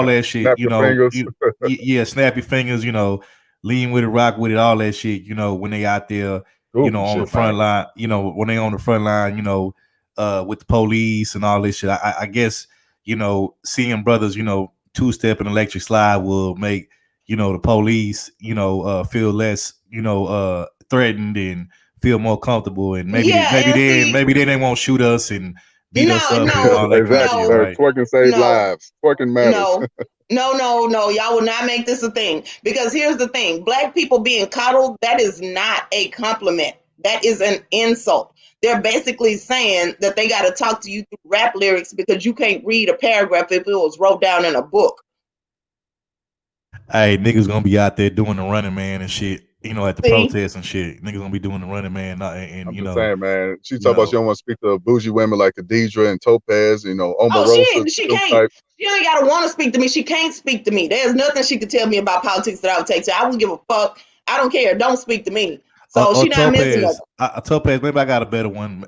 that shit, snap your fingers, lean with it, rock with it, all that shit, when they out there, on the front line, when they on the front line, with the police and all this shit. I guess, seeing brothers, two-step and electric slide will make, the police, feel less, threatened and feel more comfortable, and maybe they won't shoot us and beat us up. Exactly. Twerking save lives. Twerking matters. No. Y'all will not make this a thing, because here's the thing: black people being coddled, that is not a compliment. That is an insult. They're basically saying that they got to talk to you through rap lyrics because you can't read a paragraph if it was wrote down in a book. Hey, niggas gonna be out there doing the running man and shit. At the protests and shit, niggas gonna be doing the running man. And I'm just saying, man. She talk about she don't want to speak to bougie women like Khadijah and Topaz, Omarosa. She can't. She ain't gotta want to speak to me. She can't speak to me. There's nothing she could tell me about politics that I would take. So I wouldn't give a fuck. I don't care. Don't speak to me. So she not missing Topaz, nothing. Topaz, maybe I got a better one.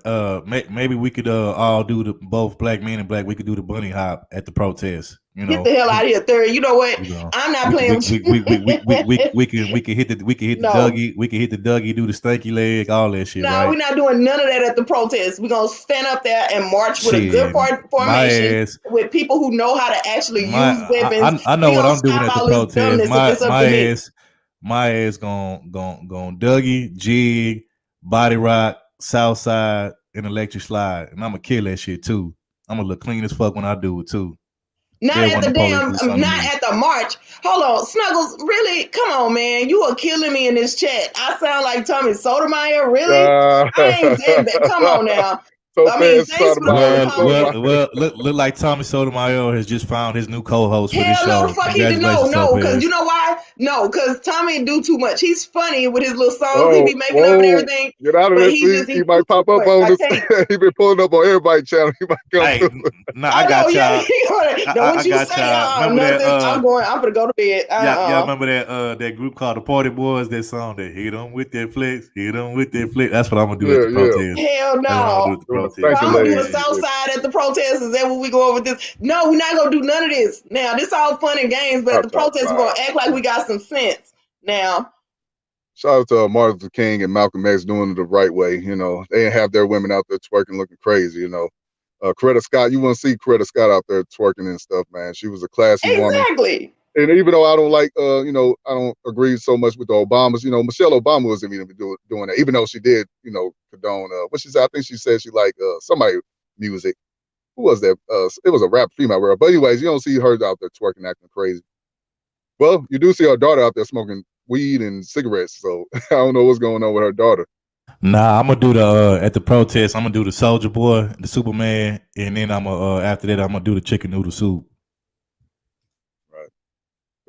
Maybe we could all do both black men and black. We could do the bunny hop at the protest. You Get know, the hell out of here, Third. You know what? you know, I'm not playing with you. we can hit the No. Dougie. We can hit the Dougie, do the stanky leg, all that shit. No, right? we're not doing none of that at the protest. We're gonna stand up there and march with a Shit, good formation ass. with people who know how to actually use weapons. I know We what gonna I'm doing stop at the all this protest. dumbness if it's up to me. My ass gon' Dougie, Jig, Body Rock, Southside, and Electric Slide, and I'm gonna kill that shit too. I'm gonna look clean as fuck when I do it too. Not at the damn, not at the march. Hold on, Snuggles, really? Come on, man. You are killing me in this chat. I sound like Tommy Sotomayor, really? I ain't dead back. Come on now. I mean, thanks for the compliment. Well, look like Tommy Sotomayor has just found his new co-host for this show. Hell no, fuck he did no, because you know why? No, because Tommy do too much. He's funny with his little songs he be making up and everything. Get out of it. He might pop up on this. He been pulling up on everybody's channel. He might come through. No, I got y'all. What you say? Remember that, I'm gonna go to bed. Y'all remember that group called the Party Boys? That song that hit them with that flex, hit them with that flex. That's what I'm gonna do at the protest. Hell no. I'm gonna do a south side at the protest. Is that what we go over this? No, we're not gonna do none of this. Now, this all fun and games, but at the protest, we're gonna act like we got some sense. Now, shout out to Martin Luther King and Malcolm X doing it the right way. You know, they didn't have their women out there twerking, looking crazy. You know, Coretta Scott, you want to see Coretta Scott out there twerking and stuff, man. She was a classy woman. Exactly. And even though I don't like, you know, I don't agree so much with the Obamas. You know, Michelle Obama wasn't even doing that, even though she did, you know, condone. What she said, I think she said she liked somebody music. Who was that? It was a rap female girl. But anyways, you don't see her out there twerking, acting crazy. Well, you do see her daughter out there smoking weed and cigarettes. So I don't know what's going on with her daughter. Nah, I'm gonna do the at the protest. I'm gonna do the Soldier Boy, the Superman, and then I'm gonna after that I'm gonna do the chicken noodle soup.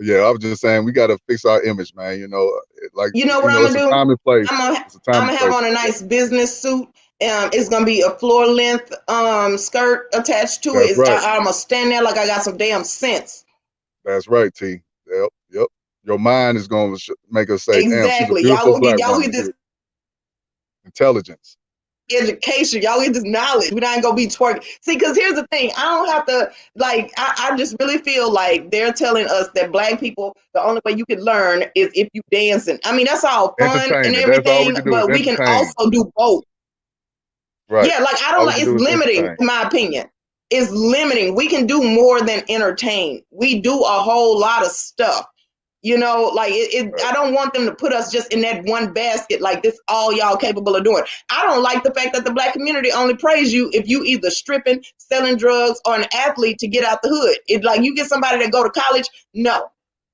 Yeah, I was just saying we got to fix our image, man. You know, like you know what I'm gonna do? Time and place. I'm gonna have on a nice business suit. It's gonna be a floor length skirt attached to it. Right. I'm gonna stand there like I got some damn sense. That's right, T. Yep. Your mind is gonna make us say, exactly. Damn, y'all get this intelligence. Education, y'all get this knowledge. We're not gonna be twerking. See, because here's the thing, I don't have to like. I just really feel like they're telling us that black people, the only way you can learn is if you dancing. I mean, that's all fun and everything, but we can also do both. Right. Yeah, like I don't like. It's limiting, in my opinion. It's limiting. We can do more than entertain. We do a whole lot of stuff. You know, like I don't want them to put us just in that one basket like this all y'all capable of doing. I don't like the fact that the black community only praise you if you either stripping, selling drugs, or an athlete to get out the hood. It's like you get somebody that go to college, no,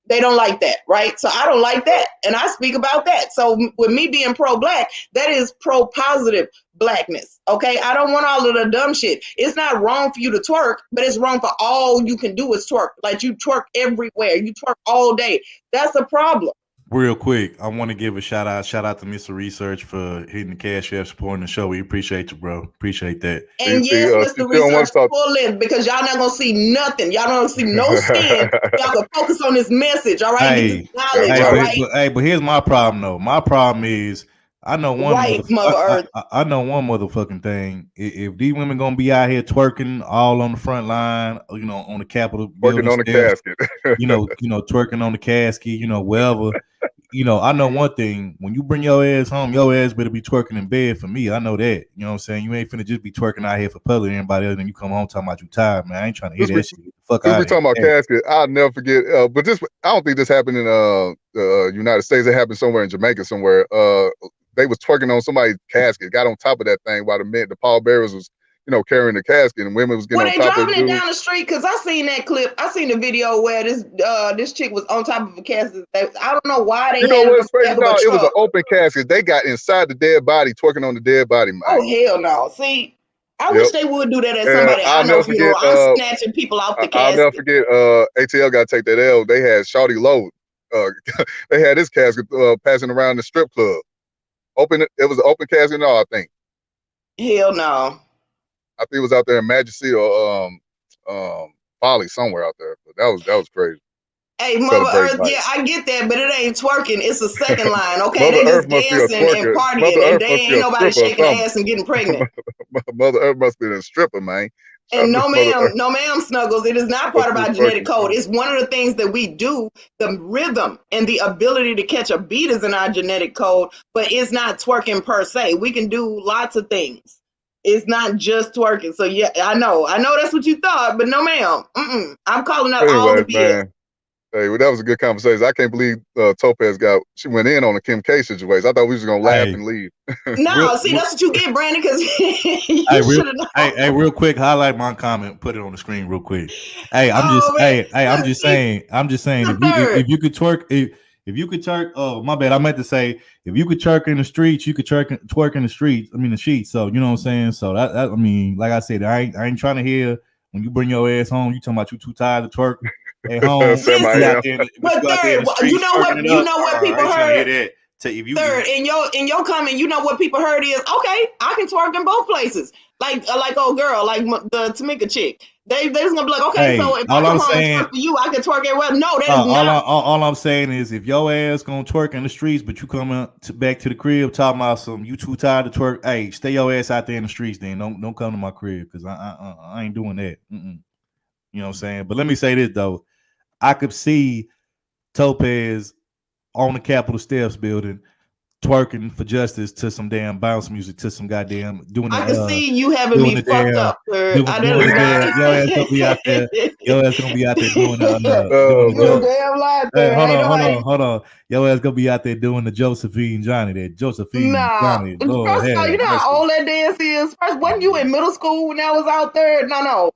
they don't like that, right? So I don't like that, and I speak about that. So with me being pro-black, that is pro-positive blackness, okay? I don't want all of the dumb shit. It's not wrong for you to twerk, but it's wrong for all you can do is twerk. Like you twerk everywhere. You twerk all day. That's a problem. Real quick, I want to give a shout out to Mr. Research for hitting the Cash App, supporting the show. We appreciate you, bro. Appreciate that. And yes, Mr. Research, full in because y'all not gonna see nothing. Y'all don't see no skin. Y'all can focus on this message, all right? But here's my problem though. My problem is I know one I know one motherfucking thing. If these women gonna be out here twerking all on the front line, you know, on the Capitol building, on the casket, you know, twerking on the casket, you know, wherever. You know, I know one thing. When you bring your ass home, your ass better be twerking in bed for me. I know that. You know what I'm saying? You ain't finna just be twerking out here for public and everybody else, and you come home talking about you tired, man. I ain't trying to hear that shit. Fuck out. We talking about casket. I'll never forget. But this, I don't think this happened in the United States. It happened somewhere in Jamaica somewhere. They was twerking on somebody's casket, got on top of that thing while the pallbearers was, you know, carrying the casket, and women was getting on top of it. Were they driving it down the street? Because I seen that clip. I seen the video where this chick was on top of a casket. I don't know why they. You know what's crazy? No, it was an open casket. They got inside the dead body, twerking on the dead body. Man. Oh hell no! See, I wish they would do that at somebody. I know funeral. I'm snatching people off the casket. I'll never forget. ATL got to take that L. They had Shawty Lowe. They had his casket passing around the strip club. It was an open casket and all, I think. Hell no. I think it was out there in Majesty or Folly somewhere out there. But that was crazy. Hey, Mother Earth, yeah, I get that, but it ain't twerking. It's a second line, okay? Mother They Earth just must be a dancing and twerker. partying, Mother and Earth they must ain't be a nobody stripper or shaking something. ass and getting pregnant. Mother Earth must be a stripper, man. And no, Mother Earth ma'am, Snuggles. It is not part of must our be genetic twerking. code. It's one of the things that we do. The rhythm and the ability to catch a beat is in our genetic code, but it's not twerking per se. We can do lots of things. It's not just twerking. So yeah, I know that's what you thought, but no, ma'am. I'm calling out all the Anyways, BS. man. Hey, well, that was a good conversation. I can't believe Topaz she went in on the Kim K situation. I thought we was gonna laugh and leave. No, see, that's what you get, Brandon, because you should have known. Hey, real quick, highlight my comment, put it on the screen real quick. Hey, I'm just saying, if you could twerk, if you could twerk, oh my bad, I meant to say if you could twerk in the streets, you could twerk in the streets. I mean the sheets. So you know what I'm saying. So that I mean, like I said, I ain't trying to hear when you bring your ass home. You talking about you too tired to twerk at home. Listen, but Third, you know what people heard. If Third, in your comment, you know what people heard is, okay, I can twerk in both places. Like old girl, like the Tamika chick. They just gonna be like, okay, so if I come home and twerk for you, I can twerk everywhere. No, that is not. All I'm saying is, if your ass gonna twerk in the streets, but you coming back to the crib talking about you too tired to twerk, hey, stay your ass out there in the streets. Then don't come to my crib because I ain't doing that. You know what I'm saying? But let me say this though, I could see Topaz on the Capitol steps building, twerking for justice to some damn bounce music, to some goddamn doing. I can see you having me fucked up. Your ass gonna be out there. Your ass gonna be out there doing the. Damn lie. Hold on. Your ass gonna be out there doing the Josephine Johnny. Johnny. Lord, first of all, you know how old that dance is. First, wasn't you in middle school when I was out there? No,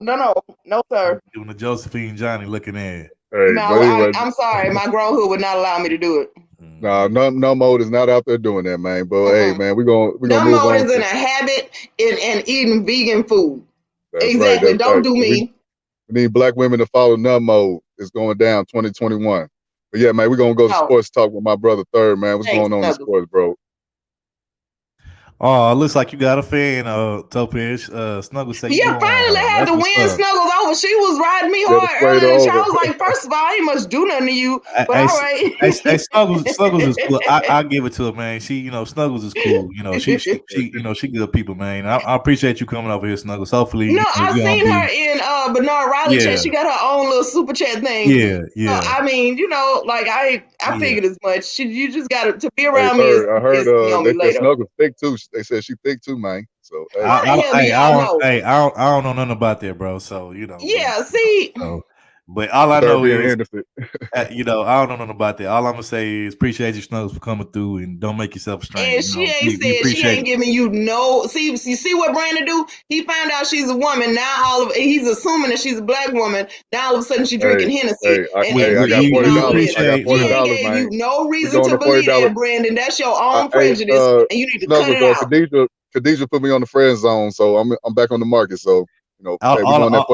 sir. Doing the Josephine Johnny looking at. Hey, no, I'm sorry. My grown hood would not allow me to do it. No, mode is not out there doing that, man. But hey, man, we're gonna move on. Mode is in a habit and eating vegan food. That's exactly. Right, Don't do me. We need black women to follow Num Mode. It's going down 2021. But yeah, man, we're gonna go to sports talk with my brother Third, man. What's going on in sports, bro? Oh, looks like you got a fan, Topaz. Snuggles said, yeah, finally had to win Snuggles over. She was riding me hard earlier. I was like, first of all, I ain't much do nothing to you. But all right. Snuggles is cool. I give it to her, man. She, Snuggles is cool. She good people, man. I appreciate you coming over here, Snuggles. Hopefully, I seen her in Bernard Riley chat. She got her own little super chat thing. Yeah. So, I mean, I figured as much. You just got to be around me. I heard they said Snuggles thick too. They said she thick too, man. So I don't know nothing about that, bro. So Yeah, see. But all I know is, I don't know nothing about that. All I'm gonna say is appreciate you, Snuggles, for coming through, and don't make yourself strange. And she ain't said she ain't giving you no. See, you see what Brandon do? He found out she's a woman. Now he's assuming that she's a black woman. Now all of a sudden she's drinking Hennessy. I got $40. I got $40, man. You no reason to believe that, Brandon. That's your own prejudice, and you need to cut it out. Khadijah put me on the friend zone, so I'm back on the market. So. All I'm gonna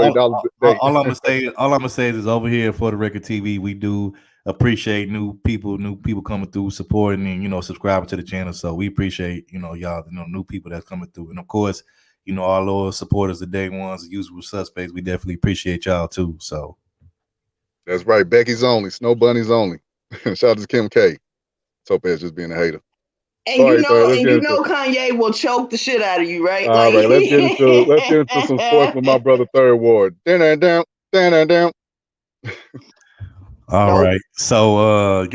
say is over here for the Record TV, we do appreciate new people coming through, supporting and subscribing to the channel. So we appreciate y'all, new people that's coming through, and of course, our loyal supporters, the day ones, the usual suspects. We definitely appreciate y'all too. So that's right, Becky's only, Snow Bunny's only. Shout out to Kim K. Topaz just being a hater. And Kanye will choke the shit out of you, right? All right, let's get into some sports with my brother Third Ward. Down. All right. So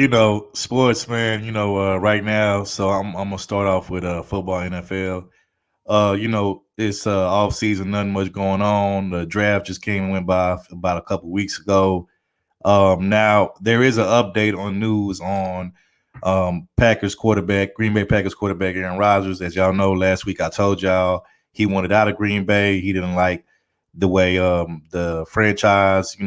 sports, man, right now. So I'm gonna start off with football, NFL. It's off season, nothing much going on. The draft just came and went by about a couple weeks ago. Now there is an update on news on Green Bay Packers quarterback Aaron Rodgers. As y'all know, last week I told y'all he wanted out of Green Bay. He didn't like the way the franchise,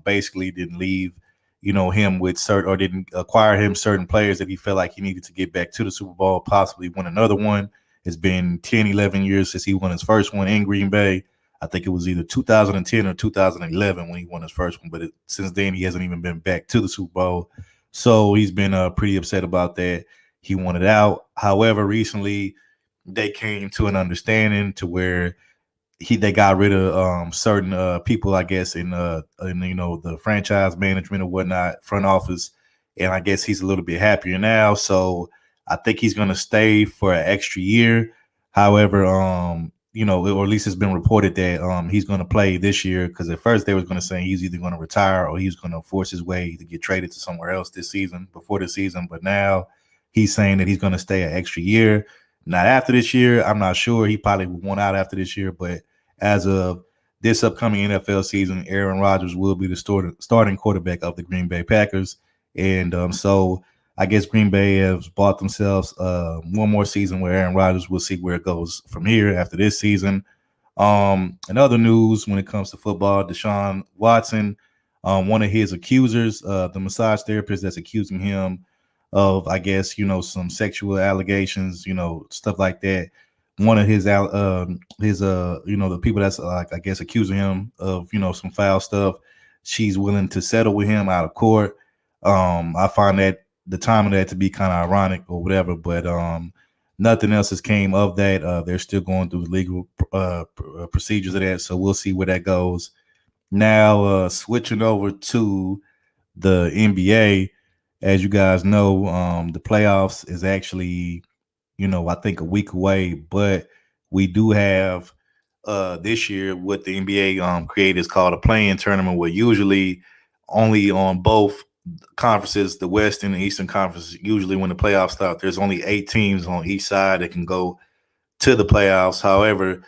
basically didn't leave, him with certain, or didn't acquire him certain players that he felt like he needed to get back to the Super Bowl, possibly win another one. It's been 10, 11 years since he won his first one in Green Bay. I think it was either 2010 or 2011 when he won his first one, but since then he hasn't even been back to the Super Bowl. So he's been pretty upset about that. He wanted out. However, recently they came to an understanding to where they got rid of certain people, I guess, in the franchise management or whatnot, front office, and I guess he's a little bit happier now. So I think he's gonna stay for an extra year. However, or at least it's been reported that he's gonna play this year, because at first they were gonna say he's either gonna retire or he's gonna force his way to get traded to somewhere else before this season. But now he's saying that he's gonna stay an extra year. Not after this year, I'm not sure. He probably would want out after this year, but as of this upcoming NFL season, Aaron Rodgers will be the starting quarterback of the Green Bay Packers. And so I guess Green Bay has bought themselves one more season where Aaron Rodgers. Will see where it goes from here after this season. In other news, when it comes to football, Deshaun Watson, one of his accusers, the massage therapist that's accusing him of, I guess, some sexual allegations, stuff like that. One of his the people that's like, I guess, accusing him of, some foul stuff, she's willing to settle with him out of court. I find that the time of that to be kind of ironic or whatever, but nothing else has came of that. They're still going through the legal procedures of that, so we'll see where that goes. Now, switching over to the NBA, as you guys know, the playoffs is actually, I think a week away, but we do have this year what the NBA created is called a play-in tournament, where usually only on both conferences, the West and the Eastern Conference, usually when the playoffs start, there's only 8 teams on each side that can go to the playoffs. However,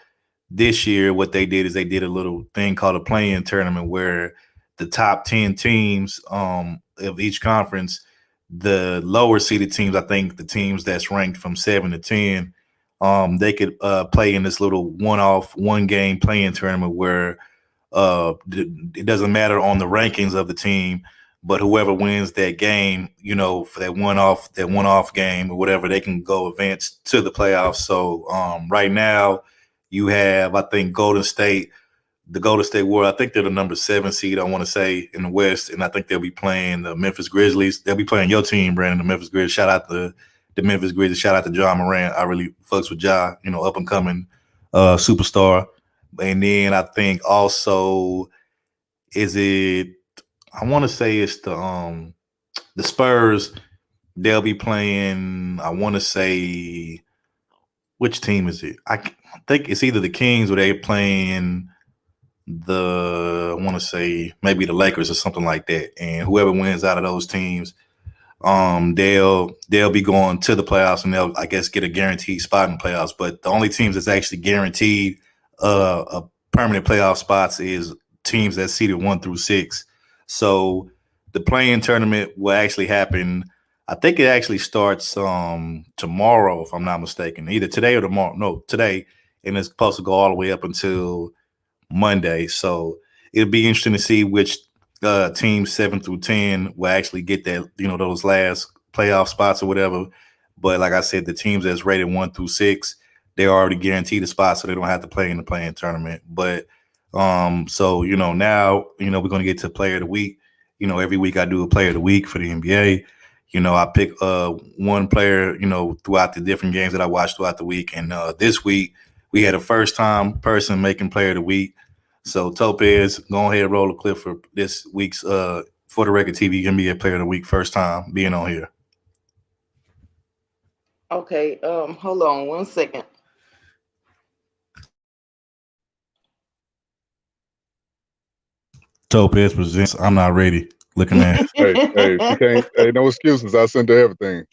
this year what they did is they did a little thing called a play-in tournament, where the top 10 teams of each conference, the lower seeded teams, I think the teams that's ranked from 7 to 10, they could play in this little one game play-in tournament where it doesn't matter on the rankings of the team, but whoever wins that game, for that one-off game or whatever, they can go advance to the playoffs. So right now you have, I think, the Golden State Warriors. I think they're the number 7 seed, I want to say, in the West, and I think they'll be playing the Memphis Grizzlies. They'll be playing your team, Brandon, the Memphis Grizzlies. Shout out to the Memphis Grizzlies. Shout out to Ja Morant. I really fucks with Ja, up and coming superstar. And then I think also, I want to say it's the Spurs. They'll be playing, I want to say, which team is it? I think it's either the Kings or they're playing I want to say maybe the Lakers or something like that. And whoever wins out of those teams, they'll be going to the playoffs, and they'll, I guess, get a guaranteed spot in the playoffs. But the only teams that's actually guaranteed a permanent playoff spots is teams that's seeded 1 through 6. So the play-in tournament will actually happen. I think it actually starts tomorrow, if I'm not mistaken, either today or tomorrow. No, today, and it's supposed to go all the way up until Monday. So it'll be interesting to see which teams 7 through 10 will actually get that, those last playoff spots or whatever. But like I said, the teams that's rated 1 through 6, they're already guaranteed a spot, so they don't have to play in the play-in tournament. But so now we're going to get to player of the week. Every week I do a player of the week for the NBA. I pick one player, throughout the different games that I watched throughout the week. And this week we had a first-time person making player of the week. So Topaz, go ahead and roll a clip for this week's For the Record TV NBA Player of the Week, first time being on here. Okay, hold on 1 second. Topaz presents I'm Not Ready. Looking at hey, she can't. Hey, no excuses. I sent her everything.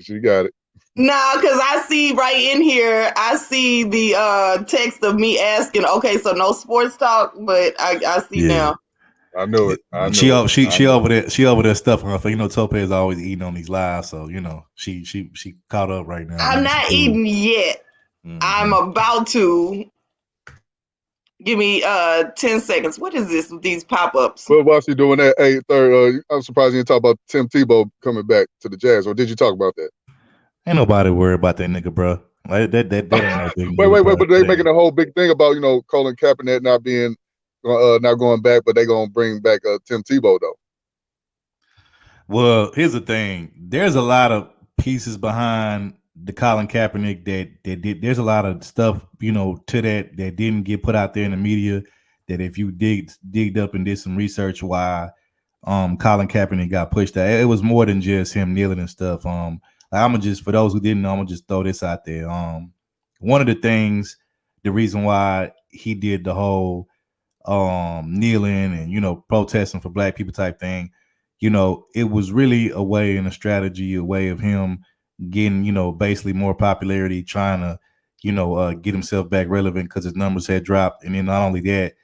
She got it. Nah, because I see right in here, I see the text of me asking, okay, so no sports talk, but I see now. I know it. She over there stuff on her face. Topaz always eating on these lives, so she caught up right now. I'm not eating yet. Mm-hmm. I'm about to. Give me 10 seconds. What is this with these pop-ups? Well, while she doing that, hey, third, I'm surprised you didn't talk about Tim Tebow coming back to the Jazz, or did you talk about that? Ain't nobody worried about that nigga, bro. Like, that ain't no big wait, but they making a whole big thing about Colin Kaepernick not being not going back, but they gonna bring back Tim Tebow though. Well, here's the thing: there's a lot of pieces behind the Colin Kaepernick that did. There's a lot of stuff, you know, to that didn't get put out there in the media. That if you digged up and did some research, why Colin Kaepernick got pushed out, it was more than just him kneeling and stuff. I'm gonna just, for those who didn't know, I'm gonna just throw this out there. One of the things, the reason why he did the whole kneeling and, you know, protesting for black people type thing, you know, it was really a way and a strategy, a way of him getting, you know, basically more popularity, trying to, you know, get himself back relevant because his numbers had dropped. And then not only that,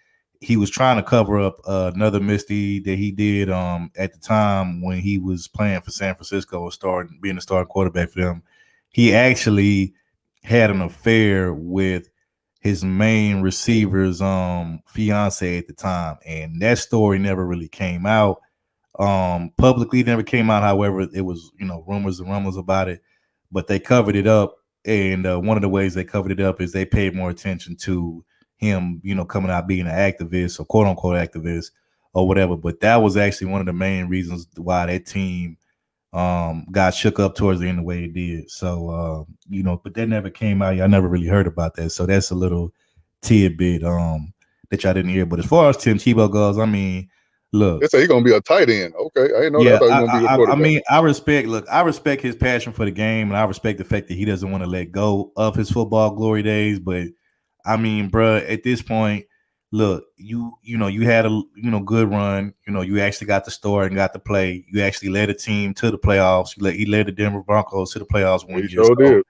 he was trying to cover up another misdeed that he did at the time when he was playing for San Francisco and being the starting quarterback for them. He actually had an affair with his main receiver's fiance at the time, and that story never really came out publicly. Never came out. However, it was, you know, rumors and rumbles about it, but they covered it up. And one of the ways they covered it up is they paid more attention to him, you know, coming out being an activist or quote unquote activist or whatever. But that was actually one of the main reasons why that team got shook up towards the end the way it did. So, you know, but that never came out. Y'all never really heard about that. So that's a little tidbit that y'all didn't hear. But as far as Tim Tebow goes, I mean, look. They say he's going to be a tight end. Okay. I didn't know that. I thought he was going to be a quarterback. I mean, I respect his passion for the game, and I respect the fact that he doesn't want to let go of his football glory days. But, I mean, bruh, at this point, look, you know, you had a good run. You know, you actually got the start and got to play. You actually led a team to the playoffs. He led the Denver Broncos to the playoffs 1 year. Sure did.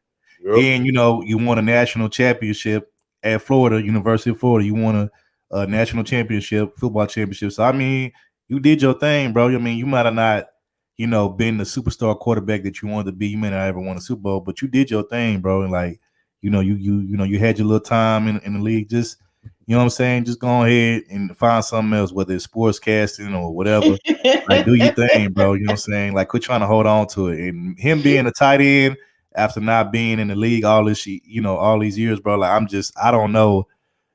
Yep. And, you know, you won a national championship at Florida, University of Florida. You won a national championship, football championship. So, I mean, you did your thing, bro. I mean, you might have not, you know, been the superstar quarterback that you wanted to be. You may not ever won a Super Bowl, but you did your thing, bro. And, like, you know, you had your little time in the league. Just, you know what I'm saying? Just go ahead and find something else, whether it's sports casting or whatever. Like, do your thing, bro. You know what I'm saying? Like, quit trying to hold on to it. And him being a tight end after not being in the league all these years, bro, like, I don't know.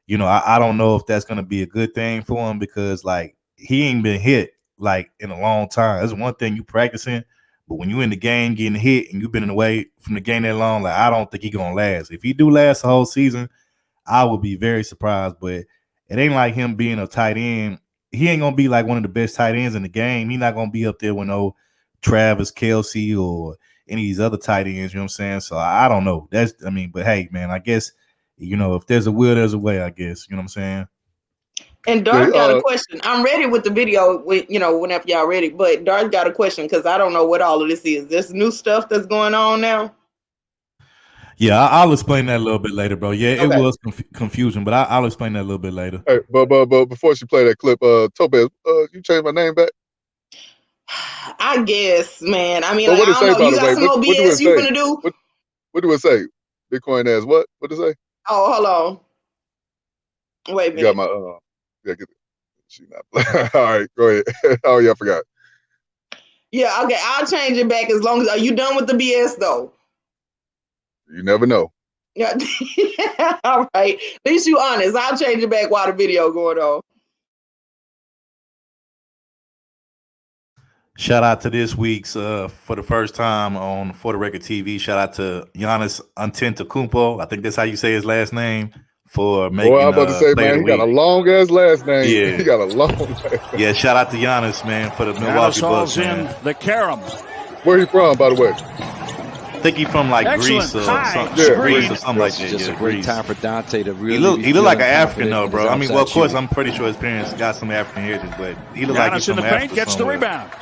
You know, I don't know if that's going to be a good thing for him because, like, he ain't been hit, like, in a long time. That's one thing you practicing. But when you in the game getting hit and you've been away from the game that long, like, I don't think he going to last. If he do last the whole season, I would be very surprised. But it ain't like him being a tight end. He ain't going to be like one of the best tight ends in the game. He not going to be up there with no Travis Kelce or any of these other tight ends, you know what I'm saying? So I don't know. But hey, man, I guess, you know, if there's a will, there's a way, I guess. You know what I'm saying? And Darth got a question. I'm ready with the video, whenever y'all ready. But Darth got a question because I don't know what all of this is. There's new stuff that's going on now. Yeah, I'll explain that a little bit later, bro. Yeah, okay. It was confusion, but I'll explain that a little bit later. Hey, but before she play that clip, Topaz, you changed my name back? I guess, man. I mean, like, I don't know. You got some more BS you gonna do? What do it say? Bitcoin as what? What does it say? Oh, hold on. Wait a minute. You got my yeah, get it. She not. All right, go ahead. Oh yeah, I forgot. Yeah, okay. I'll change it back as long as. Are you done with the BS though? You never know. Yeah. All right. At least you honest. I'll change it back while the video going on. Shout out to this week's for the first time on For the Record TV. Shout out to Giannis Antetokounmpo. I think that's how you say his last name. For making. Boy, I'm about to say, man, he got a long ass last name. Yeah, he got a long last name. Yeah, shout out to Giannis, man, for the Milwaukee Bucks. In the carom. Where he from, by the way? I think he's from like Greece or something. Yeah, Greece or something like that. Just a great time for Dante to really. He look like an African though, bro. I mean, well, of course, I'm pretty sure his parents got some African heritage, but he look like he's from Africa. Giannis in the paint gets the rebound.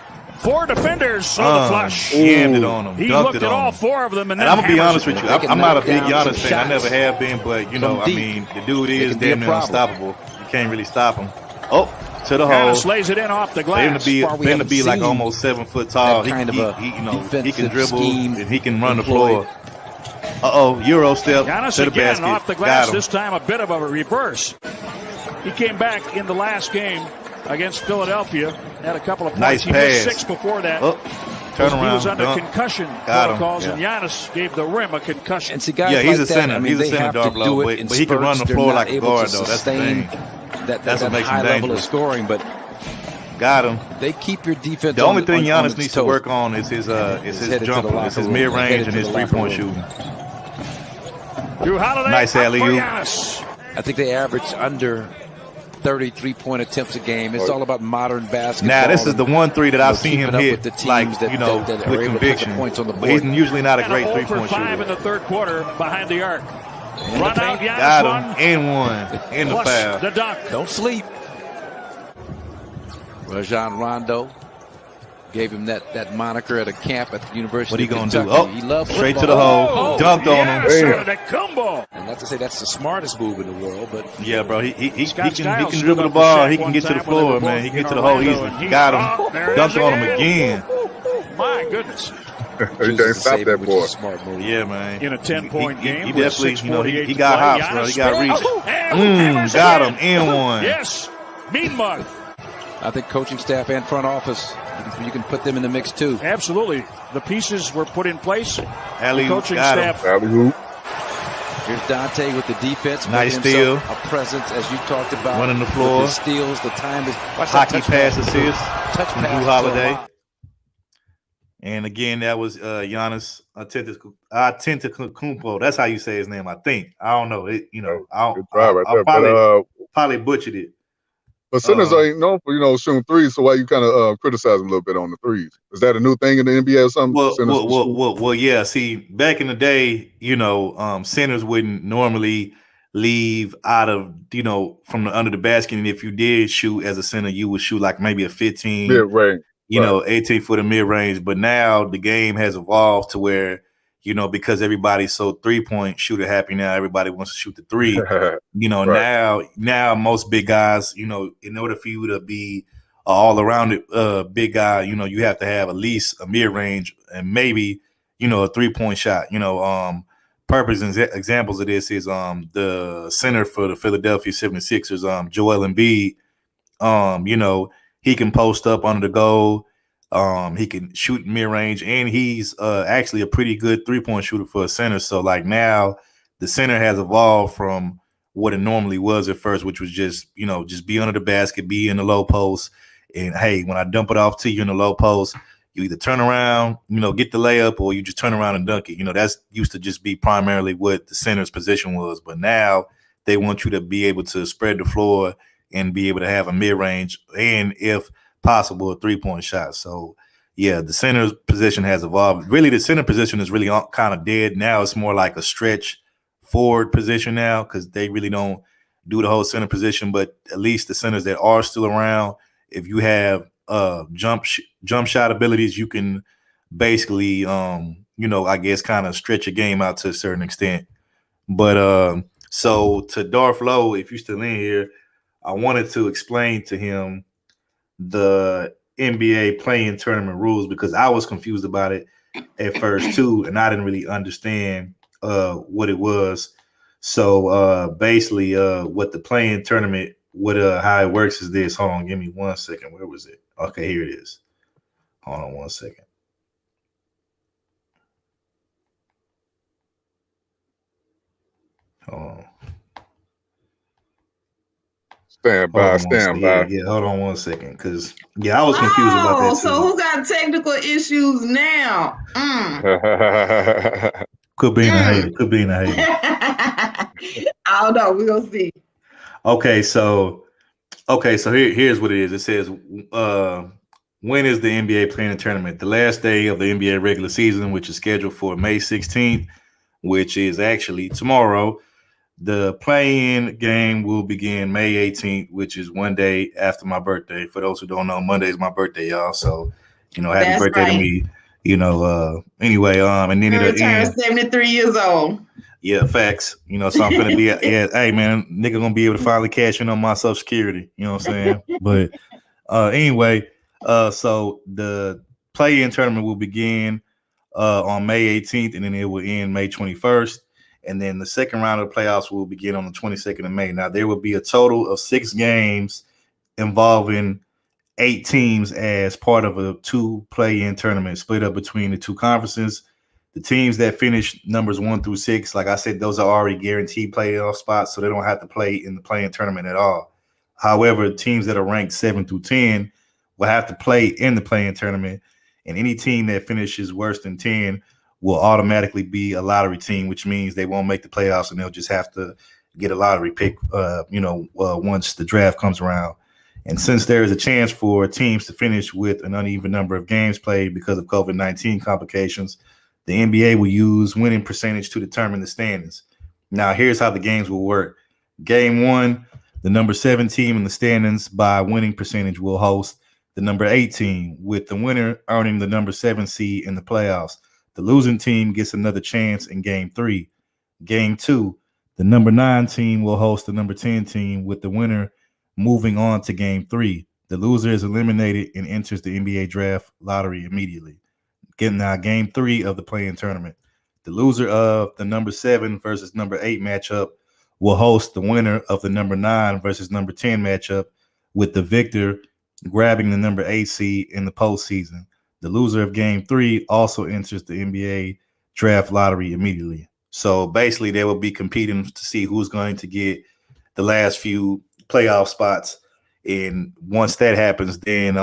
4 defenders on the flush. He ended on him. He looked at all 4 of them, and I'm gonna be honest with you. I'm not a big Giannis fan. I never have been, but you know, I mean, the dude is damn near unstoppable. You can't really stop him. Oh, to the hole. Giannis lays it in off the glass. Him to be like almost 7 foot tall. He can dribble and he can run the floor. Euro step Giannis to the again basket. Off the glass. This time a bit of a reverse. He came back in the last game against Philadelphia. Had a couple of points. Nice he pass. missed 6 before that. Turn around. He was under dunk. concussion Got protocols, him. and Giannis gave the rim a concussion. And see, guys yeah, he's like a center. That, I mean, he's a center, but he can run the floor like a guard, though. That's the thing. That's what makes him dangerous. Level of scoring, but Got him. They keep your defense. The only thing Giannis needs to work on is his jumper, it's his mid range and his 3-point shooting. Jrue Holiday. Nice alley-oop. I think they average under 33-point attempts a game. It's all about modern basketball. Now, this is the one three that I've seen him hit, with conviction. Points on the board. But he's usually not a great And 3-point shooter. 5 in the third quarter behind the arc. Run out, Giannis. Got him. And one. In the foul. The dunk. Don't sleep. Rajon Rondo gave him that moniker at a camp at the University of Kentucky. What he gonna do? He loved straight football. to the hole. Dunked on him. Combo. And not to say that's the smartest move in the world, but yeah, bro, he can dribble the ball. He can get to the floor, man. He can get to the hole easily. Got him. Dunked on him again. My goodness. He can't stop that boy. Smart move. Yeah, man. In a 10-point game, he definitely, he got hops, bro. He got reach. Got Got him. And one. Yes. Mean mug. I think coaching staff and front office, you can put them in the mix too. Absolutely. The pieces were put in place. Alley-oop, Coaching got staff. Alley-oop. Here's Dante with the defense. Nice making steal. himself a presence, as you talked about. Running the floor. The steals, the time is. Hockey pass assist. Touch from pass. Jrue Holiday. And again, that was Giannis Antetokounmpo. That's how you say his name, I think. I don't know. I'll probably butchered it. But centers ain't known for, shooting threes, so why you kind of criticize them a little bit on the threes? Is that a new thing in the NBA or something? Well, yeah. See, back in the day, centers wouldn't normally leave out of, from the under the basket. And if you did shoot as a center, you would shoot like maybe a 15, mid-range. 18-footer mid-range. But now the game has evolved to where, because everybody's so 3-point shooter happy now, everybody wants to shoot the three. Now most big guys, in order for you to be all around big guy, you have to have at least a mid-range and maybe, a 3-point shot. Perfect examples of this is the center for the Philadelphia 76ers, Joel Embiid. He can post up under the goal. He can shoot mid-range, and he's actually a pretty good 3-point shooter for a center. So, now the center has evolved from what it normally was at first, which was just be under the basket, be in the low post. And, hey, when I dump it off to you in the low post, you either turn around, get the layup, or you just turn around and dunk it. That's used to just be primarily what the center's position was. But now they want you to be able to spread the floor and be able to have a mid-range and, if possible, a 3-point shot. So, yeah, the center position has evolved. Really, the center position is really kind of dead. Now it's more like a stretch forward position now because they really don't do the whole center position. But at least the centers that are still around, if you have jump shot abilities, you can basically, I guess kind of stretch a game out to a certain extent. But so to Darth Lowe, if you're still in here, I wanted to explain to him the NBA play-in tournament rules because I was confused about it at first too, and I didn't really understand what it was. So basically, what the play-in tournament, how it works is this. Hold on, give me 1 second. Where was it? Okay, here it is. Hold on 1 second. Hold on. Stand by. Yeah, hold on 1 second, because I was confused about that too. So who got technical issues now? Could be in a hater. I don't know. We're gonna see. Okay, so here's what it is. It says, when is the NBA playing tournament? The last day of the NBA regular season, which is scheduled for May 16th, which is actually tomorrow. The play-in game will begin May 18th, which is one day after my birthday. For those who don't know, Monday is my birthday, y'all. So, happy That's birthday right. to me. Anyway, and then it'll end. 73 years old. Yeah, facts. So I'm gonna be hey man, nigga gonna be able to finally cash in on my Social Security. You know what I'm saying? But anyway, so the play-in tournament will begin on May 18th, and then it will end May 21st. And then the second round of the playoffs will begin on the 22nd of May. Now, there will be a total of 6 games involving 8 teams as part of a 2 play-in tournament split up between the 2 conferences. The teams that finish numbers 1 through 6, like I said, those are already guaranteed playoff spots, so they don't have to play in the play-in tournament at all. However, teams that are ranked 7 through 10 will have to play in the play-in tournament, and any team that finishes worse than 10 will automatically be a lottery team, which means they won't make the playoffs and they'll just have to get a lottery pick, once the draft comes around. And since there is a chance for teams to finish with an uneven number of games played because of COVID-19 complications, the NBA will use winning percentage to determine the standings. Now, here's how the games will work. Game 1, the number 7 team in the standings by winning percentage will host the number 8 team, with the winner earning the number 7 seed in the playoffs. The losing team gets another chance in Game 3. Game 2, the number 9 team will host the number 10 team, with the winner moving on to Game 3. The loser is eliminated and enters the NBA draft lottery immediately. Getting now Game 3 of the play-in tournament. The loser of the number 7 versus number 8 matchup will host the winner of the number 9 versus number 10 matchup, with the victor grabbing the number 8 seed in the postseason. The loser of Game 3 also enters the NBA draft lottery immediately. So basically, they will be competing to see who's going to get the last few playoff spots. And once that happens, then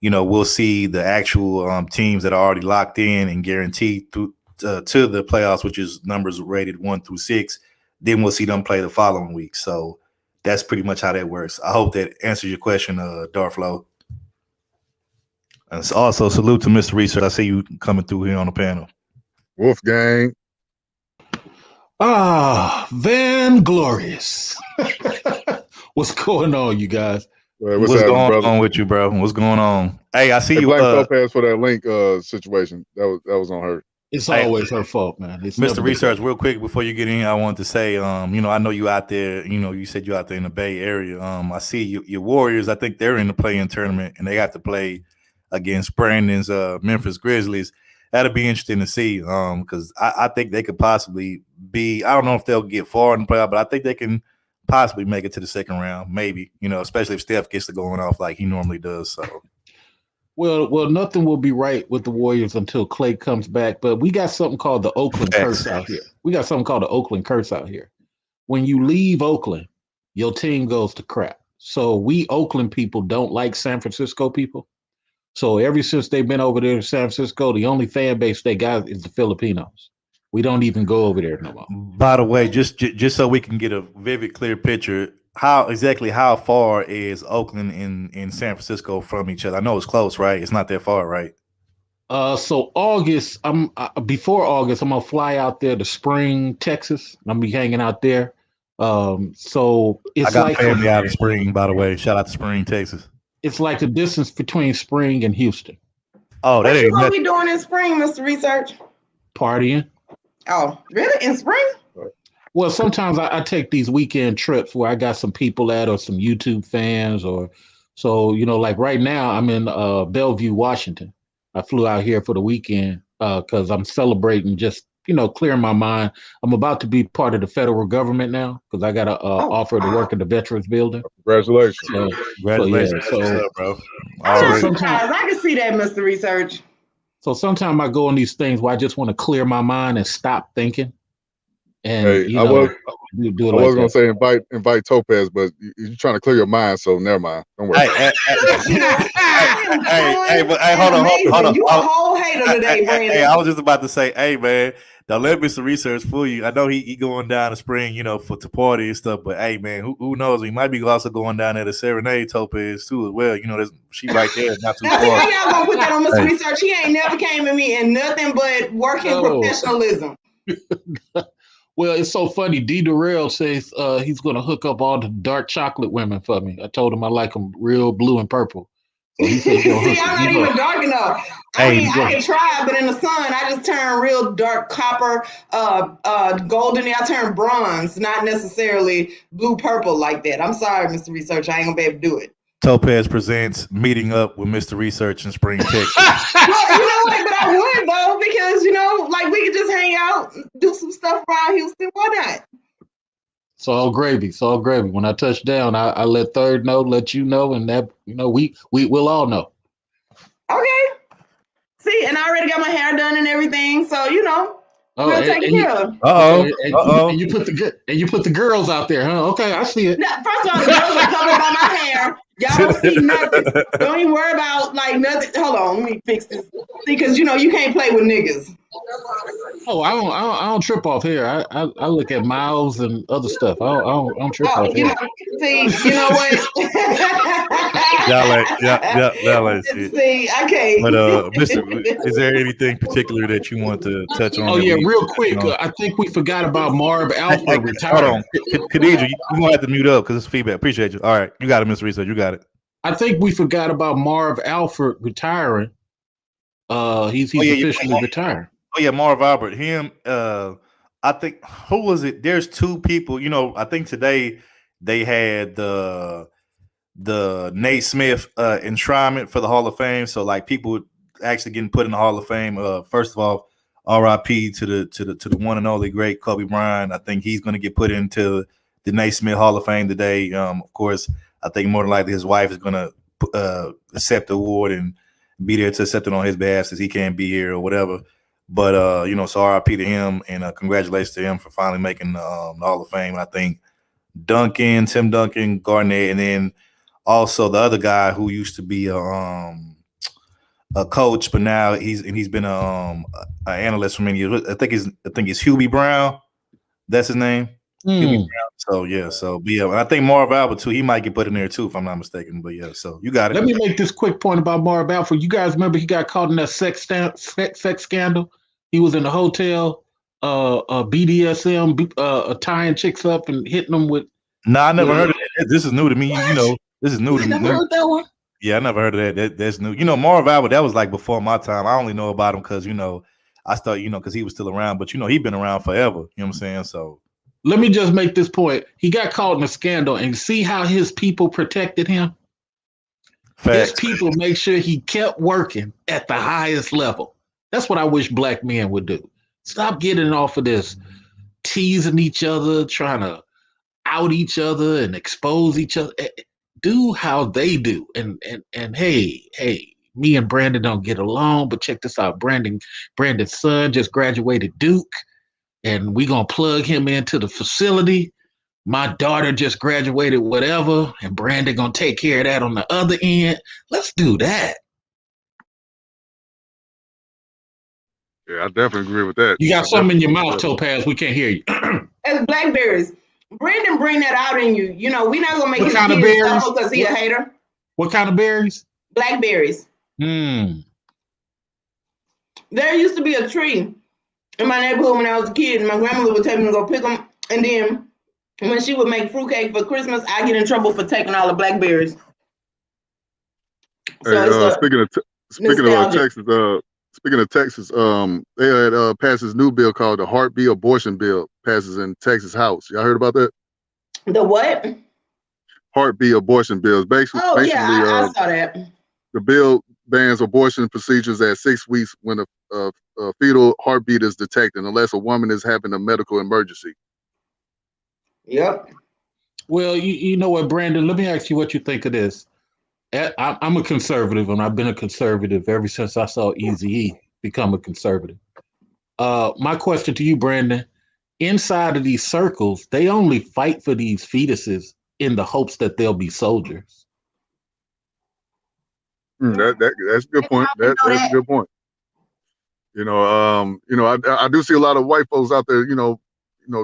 we'll see the actual teams that are already locked in and guaranteed to the playoffs, which is numbers rated 1 through 6. Then we'll see them play the following week. So that's pretty much how that works. I hope that answers your question, Darflo. And also salute to Mr. Research. I see you coming through here on the panel. Wolfgang. Van Glorious. What's going on, you guys? What's going on with you, bro? What's going on? Hey, I see you. Blame Topaz for that link situation. That was on her. It's always her fault, man. It's Mr. Research, real quick before you get in, I want to say, I know you out there. You said you out there in the Bay Area. I see your Warriors. I think they're in the play-in tournament, and they have to play against Brandon's Memphis Grizzlies. That'll be interesting to see, because I think they could possibly be. I don't know if they'll get far in the playoff, but I think they can possibly make it to the second round, maybe. Especially if Steph gets to going off like he normally does. So. Well, nothing will be right with the Warriors until Clay comes back. But we got something called the Oakland curse out here. When you leave Oakland, your team goes to crap. So we Oakland people don't like San Francisco people. So ever since they've been over there in San Francisco, the only fan base they got is the Filipinos. We don't even go over there no more. By the way, just so we can get a vivid, clear picture, how far is Oakland and San Francisco from each other? I know it's close, right? It's not that far, right? So August, before August, I'm gonna fly out there to Spring, Texas. I'm gonna be hanging out there. So it's I got family out of Spring, by the way. Shout out to Spring, Texas. It's like the distance between Spring and Houston. Oh, that ain't what we doing in Spring, Mr. Research? Partying. Oh, really? In Spring? Well, sometimes I take these weekend trips where I got some people at or some YouTube fans like right now I'm in Bellevue, Washington. I flew out here for the weekend because I'm celebrating just, clearing my mind. I'm about to be part of the federal government now because I got an offer to work in the Veterans Building. Congratulations. Congratulations. Bro. Sometimes I can see that, Mr. Research. So sometimes I go on these things where I just want to clear my mind and stop thinking. And I was gonna say invite Topaz, but you're trying to clear your mind, so never mind. Don't worry. Hey, hold on. You a whole hater today, Brandon. Hey, I was just about to say, hey man, don't let Mr. Research fool you. I know he going down to Spring, to party and stuff, but hey man, who knows? He might be also going down there to serenade Topaz too as well. She right there, not too far. How y'all gonna put that on Mr. Research? He ain't never came to me in nothing but working professionalism. Well, it's so funny. D. Durrell says he's going to hook up all the dark chocolate women for me. I told him I like them real blue and purple. So he said, see, I'm not even dark enough. I can try, but in the sun, I just turn real dark copper, golden. I turn bronze, not necessarily blue purple like that. I'm sorry, Mr. Research. I ain't going to be able to do it. Topaz presents meeting up with Mr. Research in Spring, Texas. Well, but I would though, because we could just hang out, do some stuff around Houston. Why not? It's all gravy. When I touch down, I let Third know, let you know, and that we'll all know. Okay. See, and I already got my hair done and everything, so we'll take care of. And you put the girls out there, huh? Okay, I see it. No, first of all, the girls are covered by my hair. Y'all don't see nothing. Don't even worry about like nothing. Hold on, let me fix this. See, because you know you can't play with niggas. Oh, I don't trip off here. I look at miles and other stuff. I don't trip off here. See, you know what? y'all ain't shit. See, I can't. But is there anything particular that you want to touch on? Oh yeah, real quick. I think we forgot about Marv Alford retiring. Hold on, Khadija, you're gonna have to mute up because it's feedback. Appreciate you. All right, you got it, Mr. Research. You got it. I think we forgot about Marv Alford retiring. He's officially retired. Oh yeah, Marv Albert. Him. I think who was it? There's two people. You know, I think today they had the Nate Smith enshrinement for the Hall of Fame. So like people actually getting put in the Hall of Fame. First of all, R.I.P. to the one and only great Kobe Bryant. I think he's going to get put into the Nate Smith Hall of Fame today. Of course, I think more than likely his wife is going to accept the award and be there to accept it on his behalf since he can't be here or whatever. But you know, so R.I.P. to him and congratulations to him for finally making the Hall of Fame. I think Tim Duncan, Garnett, and then also the other guy who used to be a coach, but now he's been an analyst for many years. I think it's Hubie Brown. That's his name. Hubie Brown. So and I think Marv Albert too. He might get put in there too, if I'm not mistaken. But yeah, so you got it. Let me make this quick point about Marv Alford. You guys remember he got caught in that sex scandal? He was in a hotel, BDSM, tying chicks up and hitting them with. No, I never heard of that. This is new to me. What? You know, this is new to me. Never heard that one. Yeah, I never heard of that. That's new. You know, Marv Albert, that was like before my time. I only know about him because, you know, I started, you know, because he was still around. But, you know, he's been around forever. You know what I'm saying? So let me just make this point. He got caught in a scandal and see how his people protected him? Facts. His people make sure he kept working at the highest level. That's what I wish black men would do. Stop getting off of this teasing each other, trying to out each other and expose each other. Do how they do. And hey, me and Brandon don't get along, but check this out. Brandon's son just graduated Duke, and we're going to plug him into the facility. My daughter just graduated whatever, and Brandon going to take care of that on the other end. Let's do that. Yeah, I definitely agree with that. You got something in your mouth, Topaz. We can't hear you. It's blackberries. Brandon bring that out in you. You know, we're not gonna make what his kind of kids berries? suffer because he a hater. What kind of berries? Blackberries. There used to be a tree in my neighborhood when I was a kid, and my grandmother would take me to go pick them. And then when she would make fruitcake for Christmas, I get in trouble for taking all the blackberries. So speaking of Texas, speaking of Texas, they had passed this new bill called the Heartbeat Abortion Bill, passes in Texas House. Y'all heard about that? The what? Heartbeat Abortion Bill. Basically, I saw that. The bill bans abortion procedures at 6 weeks when a fetal heartbeat is detected, unless a woman is having a medical emergency. Yep. Well, you know what, Brandon? Let me ask you what you think of this. I'm a conservative, and I've been a conservative ever since I saw Eazy-E become a conservative. My question to you, Brandon, inside of these circles, they only fight for these fetuses in the hopes that they'll be soldiers. That's a good point. That's a good point. You know, I do see a lot of white folks out there,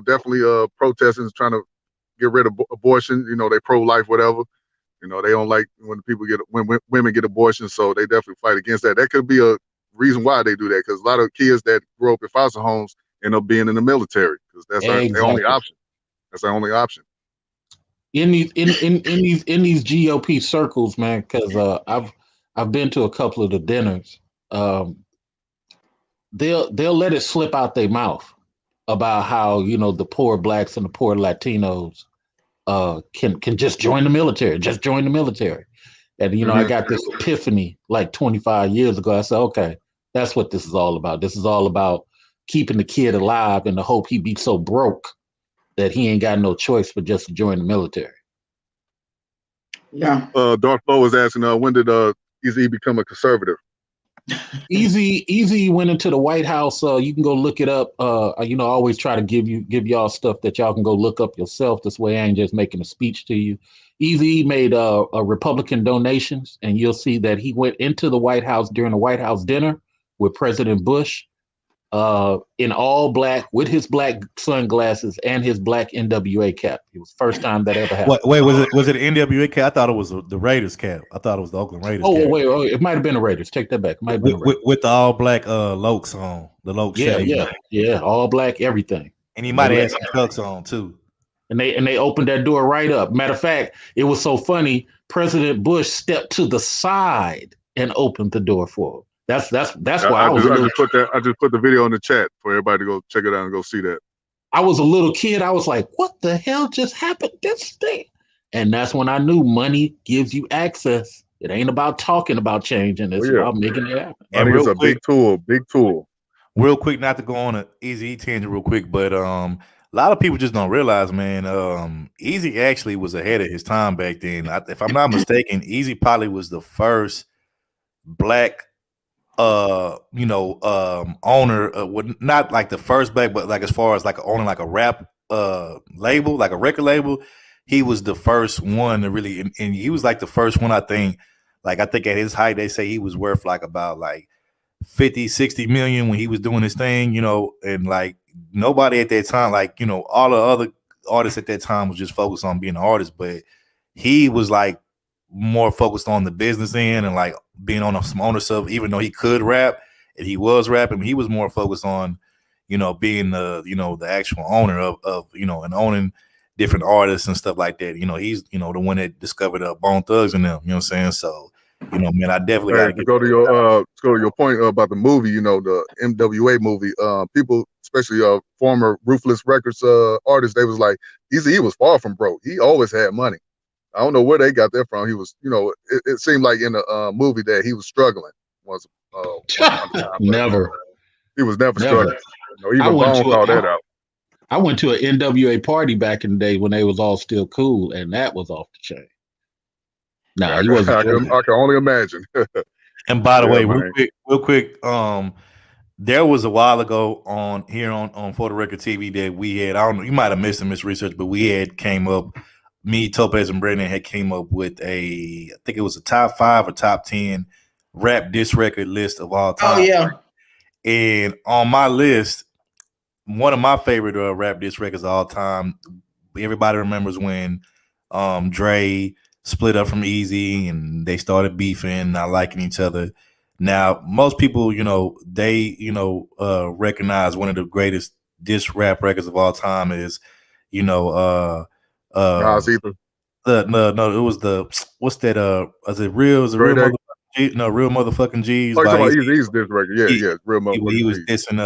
definitely protesting, trying to get rid of abortion. You know, they pro-life, whatever. You know, they don't like when women get abortions, so they definitely fight against that. That could be a reason why they do that, because a lot of kids that grow up in foster homes end up being in the military, because that's their only option. That's their only option. In these GOP circles, man, because I've been to a couple of the dinners. They'll let it slip out their mouth about how the poor blacks and the poor Latinos can just join the military, And, I got this epiphany like 25 years ago. I said, okay, that's what this is all about. This is all about keeping the kid alive in the hope he be so broke that he ain't got no choice but just to join the military. Yeah. Darth Flo was asking, when did Eazy become a conservative? Easy went into the White House. You can go look it up. I always try to give y'all stuff that y'all can go look up yourself. This way, I ain't just making a speech to you. Easy made a Republican donations, and you'll see that he went into the White House during the White House dinner with President Bush, in all black with his black sunglasses and his black NWA cap. It was the first time that ever happened. Wait, was it an NWA cap? I thought it was the Raiders cap. I thought it was the Oakland Raiders. Oh, cap. wait, it might have been the Raiders. Take that back. It might have been with the all black Lokes on the Loke shade. Yeah, all black everything. And he might have had some trucks on too. And they opened that door right up. Matter of fact, it was so funny. President Bush stepped to the side and opened the door for him. That's why I just put the video in the chat for everybody to go check it out and go see that. I was a little kid. I was like, what the hell just happened? This thing. And that's when I knew money gives you access. It ain't about talking about changing. It's about making it happen. I think it's a big tool. Real quick, not to go on an Easy tangent real quick, but a lot of people just don't realize, man, Easy actually was ahead of his time back then. If I'm not mistaken, Easy probably was the first black owner, not like the first black, but like as far as like owning like a rap label, like a record label, he was the first one to really, and he was like the first one, I think at his height, they say he was worth like about like 50-60 million when he was doing his thing, and like nobody at that time, like, all the other artists at that time was just focused on being an artist, but he was like more focused on the business end and like being on some owner stuff, even though he could rap and he was rapping, he was more focused on, being the actual owner of and owning different artists and stuff like that. He's, the one that discovered Bone Thugs and them, you know what I'm saying? So, man, I definitely got to go to your point about the movie, the MWA movie. People, especially former Ruthless Records artists, they was like, he was far from broke. He always had money. I don't know where they got that from. He was, it seemed like in the movie that he was struggling. Never. He was never struggling. Even Bone called that out. I went to an NWA party back in the day when they was all still cool, and that was off the chain. No, he wasn't. I can only imagine. And by the way, real quick, there was a while ago on For the Record TV that we had, I don't know, you might have missed some research, but we had came up, me, Topaz, and Brandon had came up with I think it was a top 5 or top 10 rap diss record list of all time. Oh, yeah. And on my list, one of my favorite rap diss records of all time, everybody remembers when Dre split up from Easy and they started beefing, not liking each other. Now, most people, they, recognize one of the greatest diss rap records of all time is, Nas Ether. No, it was what's that? Is it real? Is it real? Real motherfucking G's. Oh, about Easy's diss record. Yeah, real motherfucking G's. He was dissing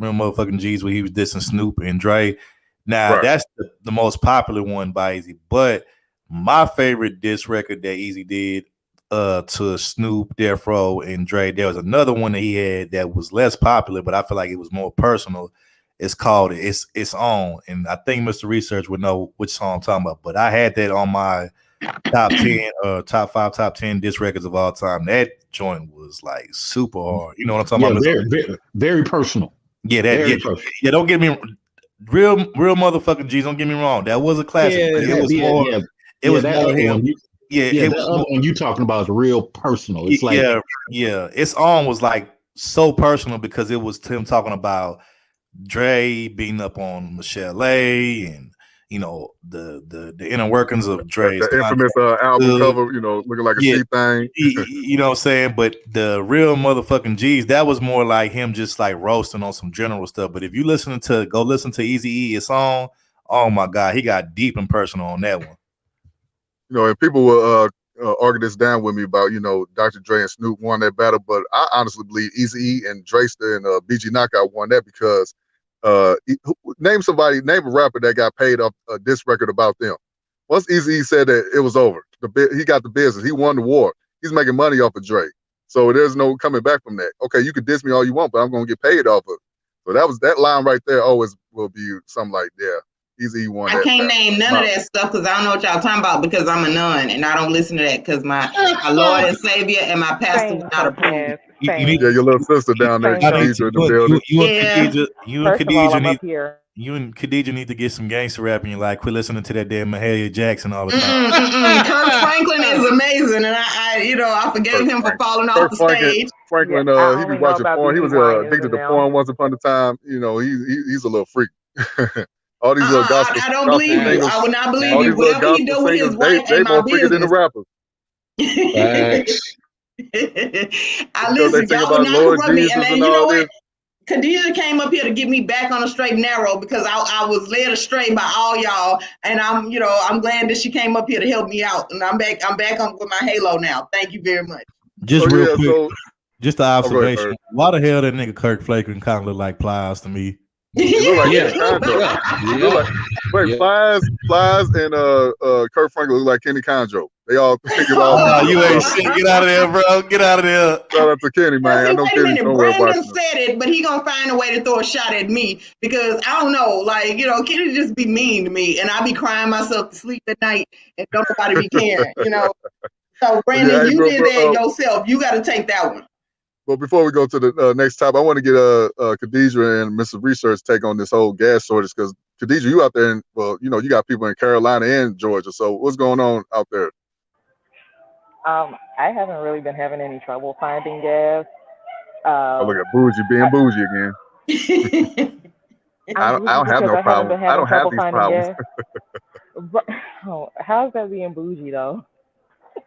real motherfucking G's where he was dissing Snoop and Dre. Now that's the most popular one by Easy, but my favorite diss record that Easy did to Snoop, Death Row, and Dre, there was another one that he had that was less popular, but I feel like it was more personal. It's called It's On, and I think Mr. Research would know which song I'm talking about. But I had that on my top 10, top 5, top 10 diss records of all time. That joint was like super hard. You know what I'm talking about? Very, very personal. Yeah, yeah. Don't get me real motherfucking G's. Don't get me wrong. That was a classic. It was more. It was more him. The other one you talking about is real personal. It's like It's On was like so personal because it was him talking about Dre beating up on Michelle A. and the inner workings of Dre's the infamous album cover, looking like a sea thing. You know what I'm saying? But the real motherfucking G's, that was more like him just like roasting on some general stuff. But if you go listen to Eazy-E, It's On, oh my God, he got deep and personal on that one. And people will argue this down with me about, Dr. Dre and Snoop won that battle, but I honestly believe Eazy-E and Dresta and BG Knockout won that because name a rapper that got paid off a diss record about them. Once Eazy-E said that, it was over. He got the business. He won the war. He's making money off of Dre. So there's no coming back from that. Okay, you can diss me all you want, but I'm going to get paid off of it. So that line right there always will be something like, yeah, He's E1. I can't name none of that stuff because I don't know what y'all talking about because I'm a nun and I don't listen to that because my Lord and Savior and my pastor will not approve. Yeah, your little sister down there, Khadijah, in the building. You and Khadijah need to get some gangster rap in your life. Quit listening to that damn Mahalia Jackson all the time. Kirk Franklin is amazing, and I forgave him for falling off the stage. Franklin, he be watching porn. He was addicted to porn once upon a time. You know, he's a little freak. All these little gospel. I don't believe you. I would not believe you. Whatever he do with his wife they ain't my more freaker than the business. rappers. I listen, y'all would not corrupt me. And then you know what? Khadijah came up here to get me back on a straight and narrow because I was led astray by all y'all, and I'm glad that she came up here to help me out, and I'm back on with my halo now. Thank you very much. Just real quick, just an observation. Why the hell that nigga Kirk Franklin kind of look like Plies to me? Plies and Kirk Franklin look like Kenny Conjo. They all think it all. You ain't shit. Get out of there, bro. Get out of there. Shout out to Kenny, man. I know Kenny's somewhere Brandon said it, but he gonna find a way to throw a shot at me because I don't know, Kenny just be mean to me, and I be crying myself to sleep at night, and don't nobody be caring, So Brandon, you did that yourself. You got to take that one. Well, before we go to the next topic, I want to get Khadijah and Mr. Research take on this whole gas shortage because Khadijah, you out there, and you got people in Carolina and Georgia. So what's going on out there? I haven't really been having any trouble finding gas. Look at bougie being bougie again. I don't have no problem. I don't have these problems. How's that being bougie though?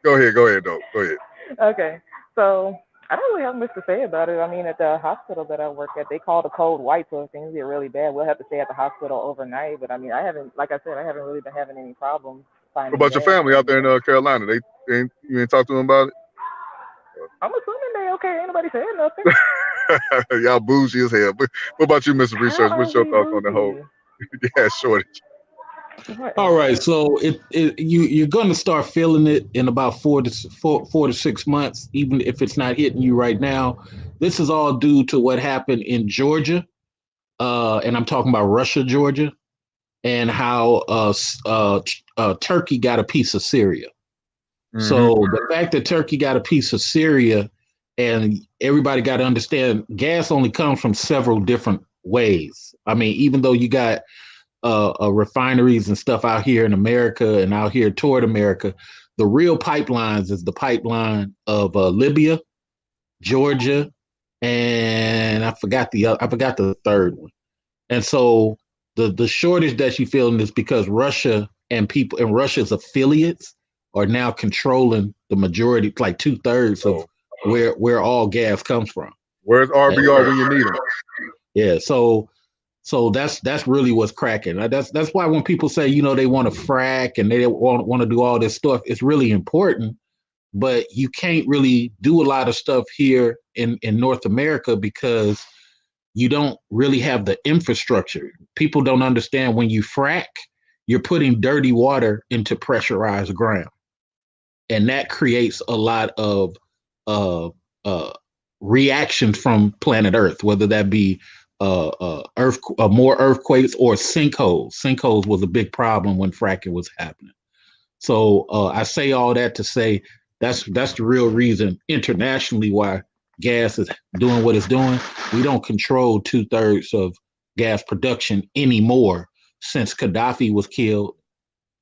Go ahead, though. Go ahead. Okay, so I don't really have much to say about it. I mean, at the hospital that I work at, they call the code white, so if things get really bad, we'll have to stay at the hospital overnight. But I mean, I haven't really been having any problems finding. What about your family out there in Carolina? You ain't talk to them about it? I'm assuming they okay. Ain't nobody saying nothing. Y'all bougie as hell. But what about you, Mr. Research? What's your thoughts on the whole gas shortage? All right, so you're going to start feeling it in about 4 to 6 months, even if it's not hitting you right now. This is all due to what happened in Georgia, and I'm talking about Russia, Georgia, and how Turkey got a piece of Syria. Mm-hmm. So the fact that Turkey got a piece of Syria, and everybody got to understand, gas only comes from several different ways. I mean, even though you got refineries and stuff out here in America and out here toward America, the real pipelines is the pipeline of Libya, Georgia, and I forgot the third one. And so the shortage that you're feeling is because Russia and people and Russia's affiliates are now controlling the majority, like 2/3 of where all gas comes from. Where's RBR when you need them? Yeah, so that's really what's cracking. That's why when people say, they want to frack and they want to do all this stuff, it's really important, but you can't really do a lot of stuff here in North America because you don't really have the infrastructure. People don't understand when you frack, you're putting dirty water into pressurized ground. And that creates a lot of reaction from planet Earth, whether that be more earthquakes or sinkholes. Sinkholes was a big problem when fracking was happening. So I say all that to say that's the real reason internationally why gas is doing what it's doing. We don't control 2/3 of gas production anymore since Gaddafi was killed,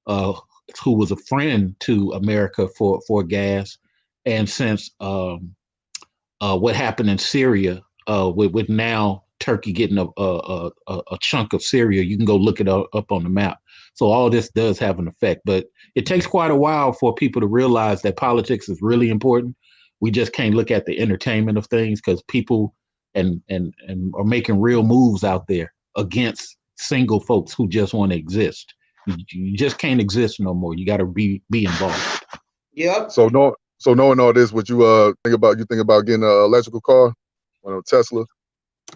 who was a friend to America for gas, and since what happened in Syria with now Turkey getting a chunk of Syria. You can go look it up on the map. So all this does have an effect, but it takes quite a while for people to realize that politics is really important. We just can't look at the entertainment of things because people and are making real moves out there against single folks who just want to exist. You just can't exist no more. You got to be involved. Yep. So knowing all this, would you think about getting an electrical car, one of Tesla?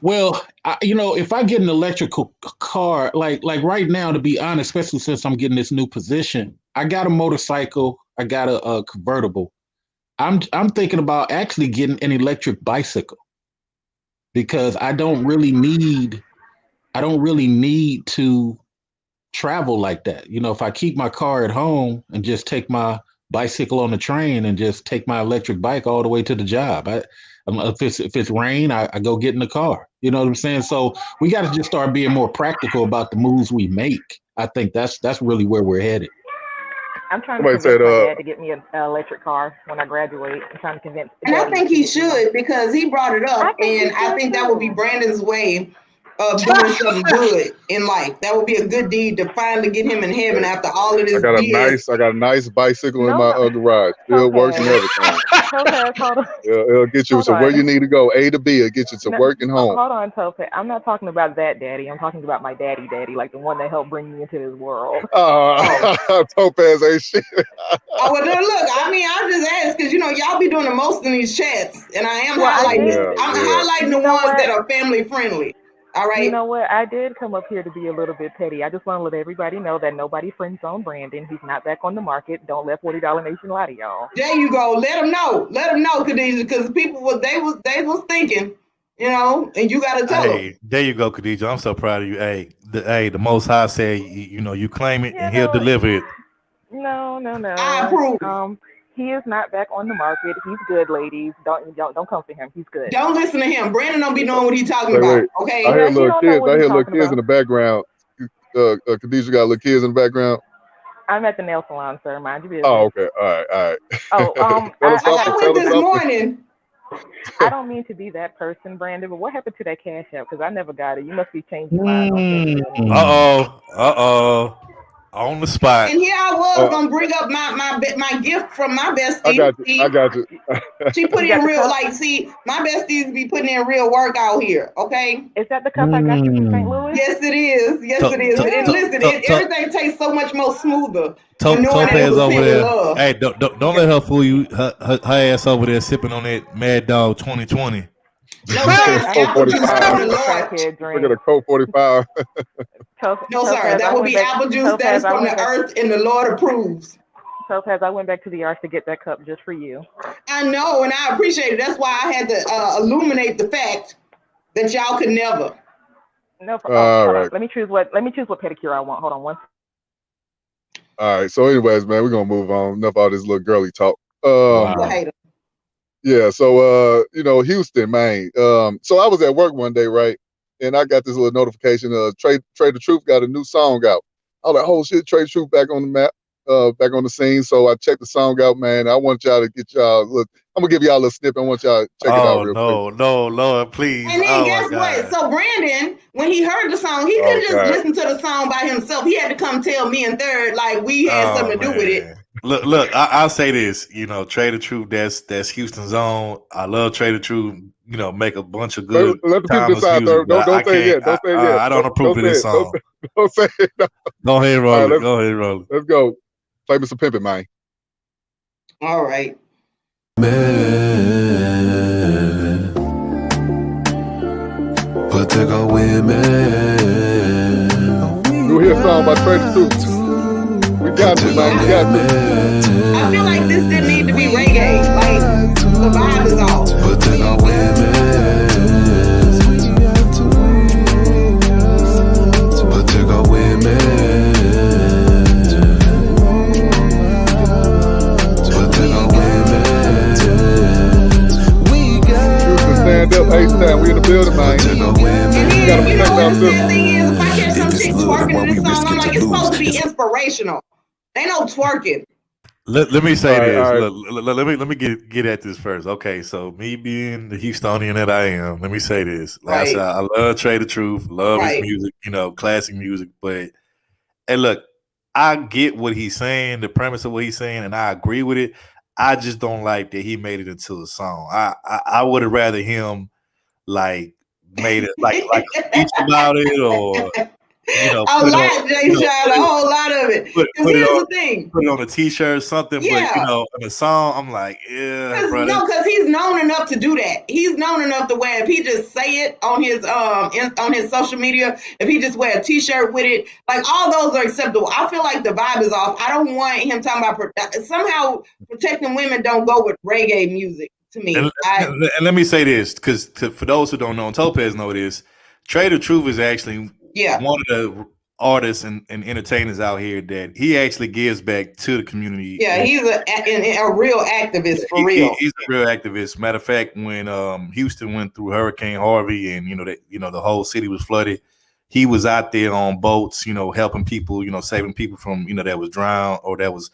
Well, if I get an electrical car, like right now, to be honest, especially since I'm getting this new position, I got a motorcycle, I got a convertible. I'm thinking about actually getting an electric bicycle because I don't really need to travel like that. You know, if I keep my car at home and just take my bicycle on the train and just take my electric bike all the way to the job. If it's rain, I go get in the car. You know what I'm saying? So we got to just start being more practical about the moves we make. I think that's really where we're headed. I'm trying to convince my dad to get me an electric car when I graduate. I'm trying to convince. And I think he should, because he brought it up, and I think that would be Brandon's way of doing something good in life. That would be a good deed to finally get him in heaven after all of this. I got a nice bicycle in my garage. Still works and everything. It'll get you to where you need to go, A to B. It'll get you to work and home. Hold on, Topaz. I'm not talking about that daddy. I'm talking about my daddy, like the one that helped bring me into this world. Topaz ain't shit. Oh, well, look, I mean, I just asked because, you know, y'all be doing the most in these chats, and I am highlighting. I'm highlighting the ones that are family friendly. All right. You know what? I did come up here to be a little bit petty. I just want to let everybody know that nobody friend zone Brandon. He's not back on the market. Don't let $40 Nation lie to y'all. There you go. Let them know. Let them know, Khadijah, because people they was thinking, you know, and you got to tell them. There you go, Khadijah. I'm so proud of you. The Most High said, you know, you claim it and He'll deliver it. No. I approve. He is not back on the market. He's good, ladies. Don't come for him. He's good. Don't listen to him. Brandon don't be knowing what he's talking about. Okay. I hear little kids in the background. Khadijah got little kids in the background. I'm at the nail salon, sir. Mind your business. Oh, okay. All right. Oh, I went this morning. I don't mean to be that person, Brandon, but what happened to that Cash App? Because I never got it. You must be changing your mind. Uh-oh. On the spot. And here I was gonna bring up my gift from my bestie. I got you. She put in real, my besties be putting in real work out here. Okay. Is that the cup I got you from St. Louis? Yes, it is. And listen, everything tastes so much more smoother. Topaz over there. Hey, don't let her fool you. Her ass over there sipping on that Mad Dog 2020. No, sir. Look at a Coke 45. No, sir. That will be apple juice. That is from the earth, and the Lord approves. Topaz, I went back to the yard to get that cup just for you. I know, and I appreciate it. That's why I had to illuminate the fact that y'all could never. No problem. Right. Let me choose what pedicure I want. Hold on one. All right. So, anyways, man, we're gonna move on. Enough all this little girly talk. Yeah, so you know, Houston, man. So I was at work one day, right? And I got this little notification Trey the Truth got a new song out. I was like, oh shit, Trey the Truth back on the map, back on the scene. So I checked the song out, man. I want y'all to get y'all look. I'm gonna give y'all a little snippet. I want y'all to check it out real quick. No, Lord, please. And then guess what? So Brandon, when he heard the song, he couldn't just listen to the song by himself. He had to come tell me and Third like we had something to do with it. Look, I'll say this, you know, Trey the Truth, that's Houston's own. I love Trey the Truth, you know, make a bunch of good. Let the people decide, Don't say it yet. Don't say it yet. I don't approve of this song. Don't say it. No. Go ahead and roll it. Go ahead and roll it. Let's go. Play me some pimping, man. All right. Man, but they go women. You hear a song by Trey the Truth. We got you, man. We got you. I feel like this didn't need to be reggae. Like, the vibe is off. But they got women. But they got women. But they got women. We got Houston, stand up, H-Town. We in the building, man. And then, you know what the sad thing is? If I catch some chick twerking in this song, I'm like, it's supposed to be inspirational. They no twerking. Let me say this. Right. Let me get at this first. Okay, so me being the Houstonian that I am, let me say this. Like I said, I love Trey the Truth, love his music, you know, classic music. But hey, look, I get what he's saying, the premise of what he's saying, and I agree with it. I just don't like that he made it into a song. I would have rather him like made it like a speech about it, or you know, a lot, Jay Sean, a whole lot of it. Because here's the thing. Put it on a t-shirt or something, yeah. But you know, in a song, I'm like, yeah, brother. No, because he's known enough to do that. He's known enough to wear, if he just say it on his on his social media, if he just wear a t-shirt with it, like all those are acceptable. I feel like the vibe is off. I don't want him talking about somehow protecting women don't go with reggae music to me. And let me say this, because for those who don't know, and Topaz know this, Trey the Truth is actually one of the artists and entertainers out here that he actually gives back to the community. Yeah, he's a real activist for real. He's a real activist. Matter of fact, when Houston went through Hurricane Harvey and the whole city was flooded, he was out there on boats, helping people, saving people from that was drowned or that was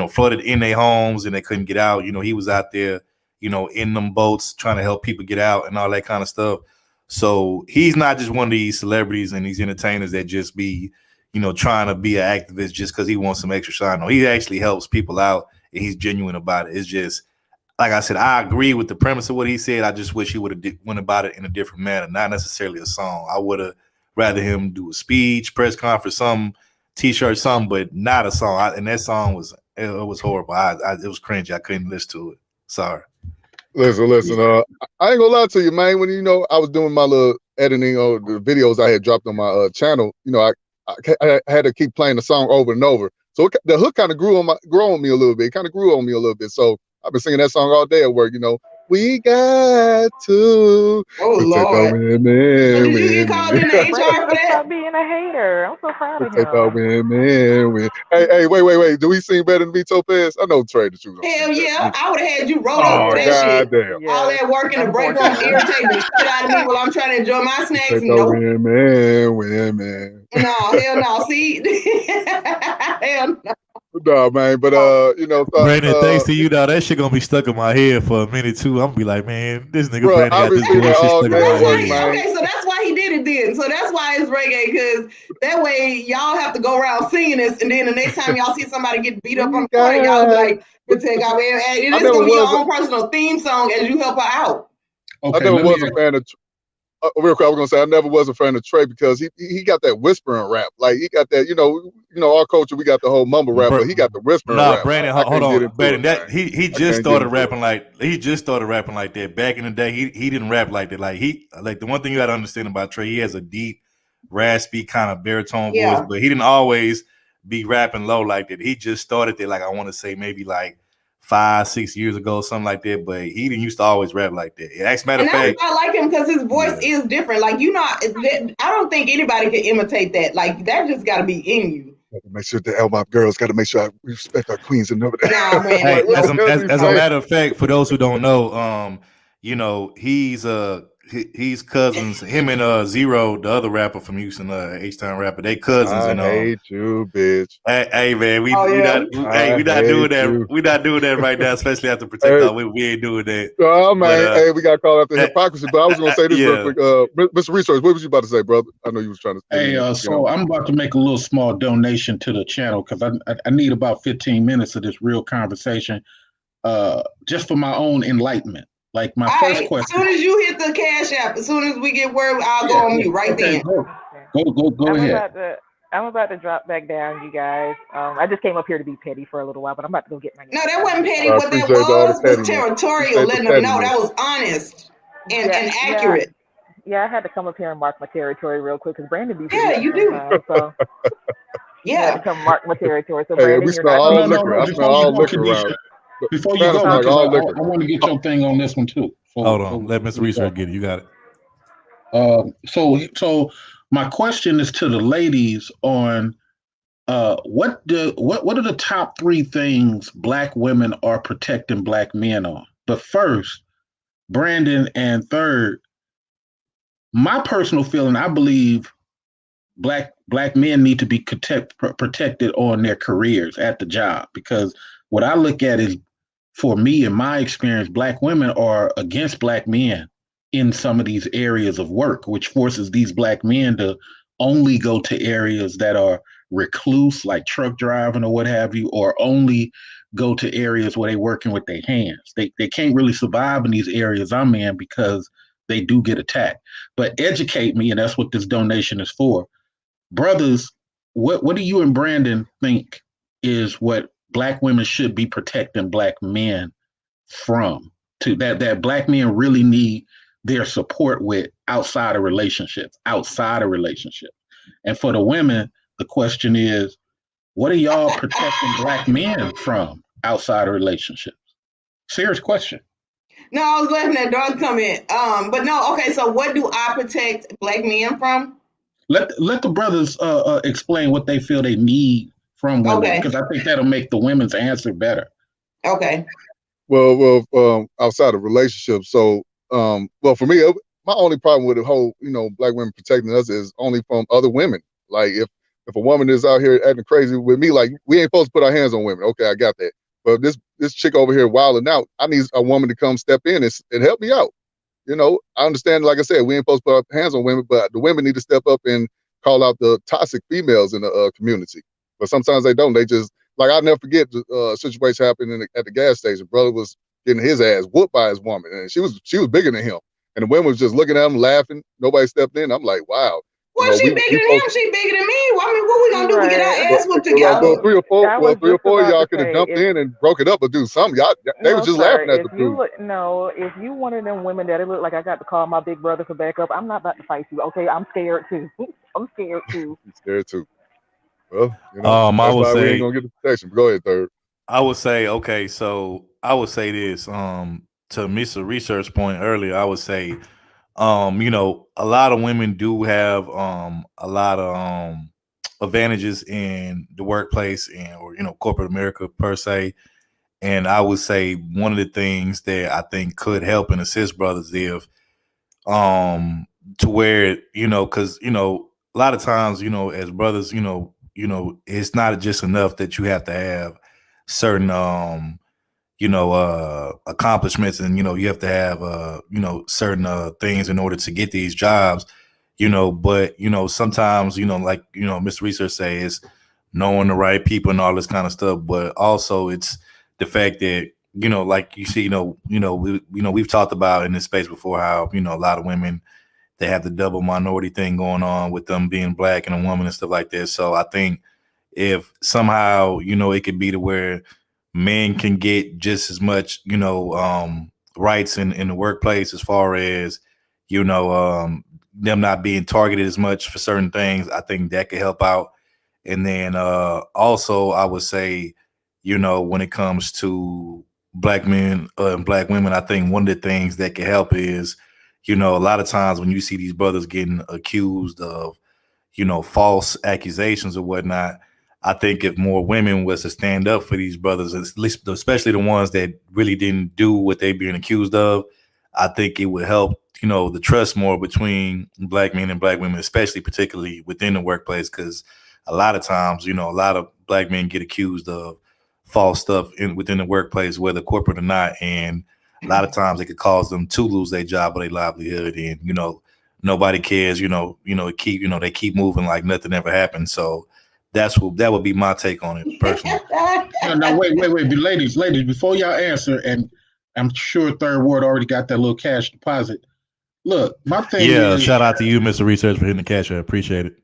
flooded in their homes and they couldn't get out. He was out there, in them boats trying to help people get out and all that kind of stuff. So he's not just one of these celebrities and these entertainers that just be, trying to be an activist just because he wants some extra shine. No, he actually helps people out and he's genuine about it. It's just, like I said, I agree with the premise of what he said. I just wish he would have went about it in a different manner, not necessarily a song. I would have rather him do a speech, press conference, some T-shirt, something, but not a song. And that song was horrible. It was cringy. I couldn't listen to it. Sorry. Listen. I ain't gonna lie to you, man. When I was doing my little editing of the videos I had dropped on my channel, I had to keep playing the song over and over. So the hook kind of grew on me a little bit. It kind of grew on me a little bit. So I've been singing that song all day at work. We got to protect our women. Did you get called in the HR for that? Stop being a hater. I'm so proud of Protect our women. Hey, wait. Do we sing better than Vito Pez? I know Trey the truth. Hell yeah. I would have had you roll up for that shit. Damn. All that work in the break room irritating the shit out of me while I'm trying to enjoy my snacks. Protect No. our women. No, hell no. See? Hell no. No, man, but Brandon, thanks to you, that shit gonna be stuck in my head for a minute too. I'm gonna be like, man, this nigga Bro, Brandon got this bullshit stuck in my head. Okay, so that's why he did it then. So that's why it's reggae, because that way y'all have to go around singing this, and then the next time y'all see somebody get beat up on the corner, y'all be like, protect our women. And it is gonna be your own personal theme song as you help her out. Okay, I never was a fan of. Real quick, I was gonna say I never was a fan of Trey because he got that whispering rap. Like he got that, our culture, we got the whole mumble rap, but he got the whispering rap. Brandon, hold on, Brandon. He just started rapping like that. Back in the day, he didn't rap like that. Like the one thing you gotta understand about Trey, he has a deep, raspy kind of baritone voice, but he didn't always be rapping low like that. He just started there, like I want to say maybe like 5-6 years ago, something like that, but he didn't used to always rap like that. As a matter of fact, I like him because his voice is different. Like I don't think anybody can imitate that. Like that just got to be in you. Make sure the L-Mop girls got to make sure I respect our queens and everything. Nah, man. Hey, as a matter of fact, for those who don't know, he's cousins. Him and Zero, the other rapper from Houston, H-Town rapper, they cousins. I hate you, bitch. Hey, man, we not doing that. We not doing that right now, especially after Protect Our Women. We ain't doing that. Oh man, we got called out the hypocrisy. But I was gonna say this real quick, Mr. Research. What was you about to say, brother? I know you was trying to. Hey, so I'm about to make a little small donation to the channel because I need about 15 minutes of this real conversation, just for my own enlightenment. Like my first question. As soon as you hit the Cash App, as soon as we get word, I'll go on mute right then. Go ahead. I'm about to drop back down, you guys. I just came up here to be petty for a little while, but I'm about to go get my. No, that wasn't petty. What that was territorial, letting them know that was honest and accurate. Yeah, I had to come up here and mark my territory real quick because Brandon be. Yeah, you do. So. Yeah. I had to come mark my territory. So hey, Brandon, we smell all liquor. I smell all liquor around. Before you go, I want to get your thing on this one too. Hold on, let Mr. Research get it. You got it. So my question is to the ladies on what are the top 3 things Black women are protecting Black men on? But first, Brandon, and third, my personal feeling, I believe Black men need to be protected on their careers at the job, because what I look at is, for me, in my experience, Black women are against Black men in some of these areas of work, which forces these Black men to only go to areas that are recluse, like truck driving or what have you, or only go to areas where they're working with their hands. They can't really survive in these areas I'm in because they do get attacked. But educate me, and that's what this donation is for. Brothers, what do you and Brandon think is what Black women should be protecting Black men from, that Black men really need their support with outside of relationships? And for the women, the question is, what are y'all protecting Black men from outside of relationships? Serious question. No, I was letting that dog come in. But no, okay, so what do I protect Black men from? Let the brothers explain what they feel they need from women, because I think that'll make the women's answer better. Okay. Well, outside of relationships, so well, for me, my only problem with the whole, black women protecting us is only from other women. Like if a woman is out here acting crazy with me, like we ain't supposed to put our hands on women. Okay, I got that. But this chick over here wilding out, I need a woman to come step in and help me out. I understand, like I said, we ain't supposed to put our hands on women, but the women need to step up and call out the toxic females in the community. But sometimes they don't. They just, like, I'll never forget the situation happened at the gas station. Brother was getting his ass whooped by his woman, and she was bigger than him. And the women was just looking at him, laughing. Nobody stepped in. I'm like, wow. Well, she bigger than him. She bigger than me. I mean, what we gonna do? We get our ass whooped together. Well, three or four of y'all could have jumped in and broke it up or do something. Y'all, they was just laughing at the dude. If you one of them women that it look like I got to call my big brother for backup, I'm not about to fight you. Okay, I'm scared too. I'm scared too. I'm scared too. Well, that's I would why say we ain't gonna get the protection. Go ahead, Third. I would say, okay, so I would say this, to Mr. Research point earlier, I would say, a lot of women do have a lot of advantages in the workplace or corporate America per se. And I would say one of the things that I think could help and assist brothers if to where, because a lot of times, as brothers, it's not just enough that you have to have certain accomplishments, and you have to have certain things in order to get these jobs, but sometimes like Mr. Research says, knowing the right people and all this kind of stuff, but also it's the fact that like you see, we've talked about in this space before how a lot of women, they have the double minority thing going on with them being black and a woman and stuff like that. So I think if somehow it could be to where men can get just as much, rights in the workplace as far as, them not being targeted as much for certain things, I think that could help out. And then also I would say, when it comes to black men and black women, I think one of the things that can help is, a lot of times when you see these brothers getting accused of, false accusations or whatnot, I think if more women was to stand up for these brothers, at least especially the ones that really didn't do what they being accused of, I think it would help, the trust more between black men and black women, especially particularly within the workplace. Because a lot of times, a lot of black men get accused of false stuff within the workplace, whether corporate or not. And a lot of times it could cause them to lose their job or their livelihood. And, nobody cares, they keep moving like nothing ever happened. So that would be my take on it personally. No, wait, ladies, before y'all answer, and I'm sure Third Ward already got that little cash deposit. Look, my thing is, shout out to you, Mr. Research, for hitting the cash. I appreciate it.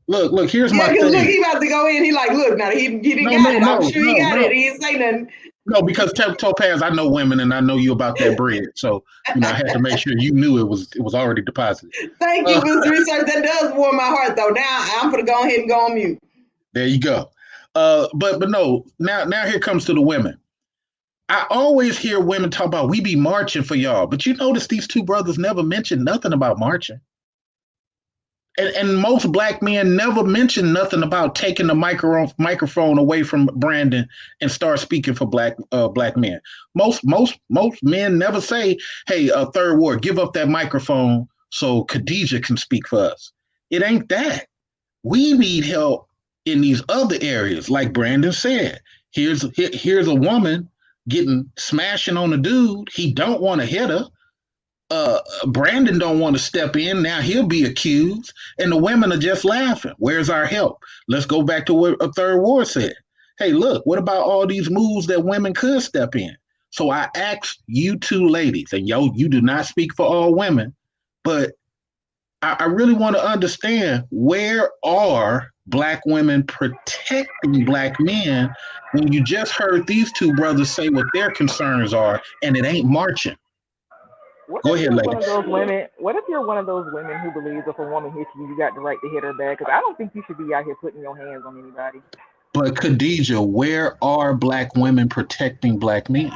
Look, here's my thing. Look, he about to go in. He like, look, now he didn't got it. I'm sure he got it. He didn't say nothing. No, because Topaz, I know women and I know you about that bread. So, I had to make sure you knew it was already deposited. Thank you, Mr. Research. That does warm my heart, though. Now I'm going to go ahead and go on mute. There you go. But no, now here comes to the women. I always hear women talk about, we be marching for y'all. But you notice these two brothers never mentioned nothing about marching. And most black men never mention nothing about taking the microphone away from Brandon and start speaking for black men. Most men never say, hey, Third Ward, give up that microphone so Khadijah can speak for us. It ain't that. We need help in these other areas. Like Brandon said, here's a woman smashing on a dude. He don't want to hit her. Brandon don't want to step in. Now he'll be accused, and the women are just laughing. Where's our help? Let's go back to what a Third Ward said. Hey, look, what about all these moves that women could step in? So I asked you two ladies, and you do not speak for all women, but I really want to understand, where are black women protecting black men when you just heard these two brothers say what their concerns are, and it ain't marching? Go ahead, ladies. What if you're one of those women who believes if a woman hits you, you got the right to hit her back? Because I don't think you should be out here putting your hands on anybody. But Khadijah, where are black women protecting black men?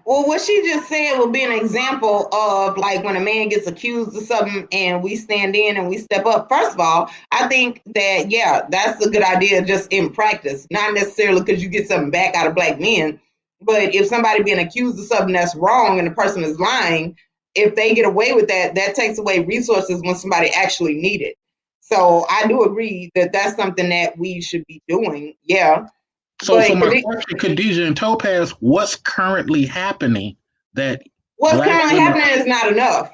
Well, what she just said would be an example of like when a man gets accused of something and we stand in and we step up. First of all, I think that, yeah, that's a good idea just in practice, not necessarily because you get something back out of black men. But if somebody being accused of something that's wrong and the person is lying, if they get away with that, that takes away resources when somebody actually need it. So I do agree that that's something that we should be doing. Yeah. So my question, Khadijah and Topaz, what's currently happening that what's black currently women- happening is not enough.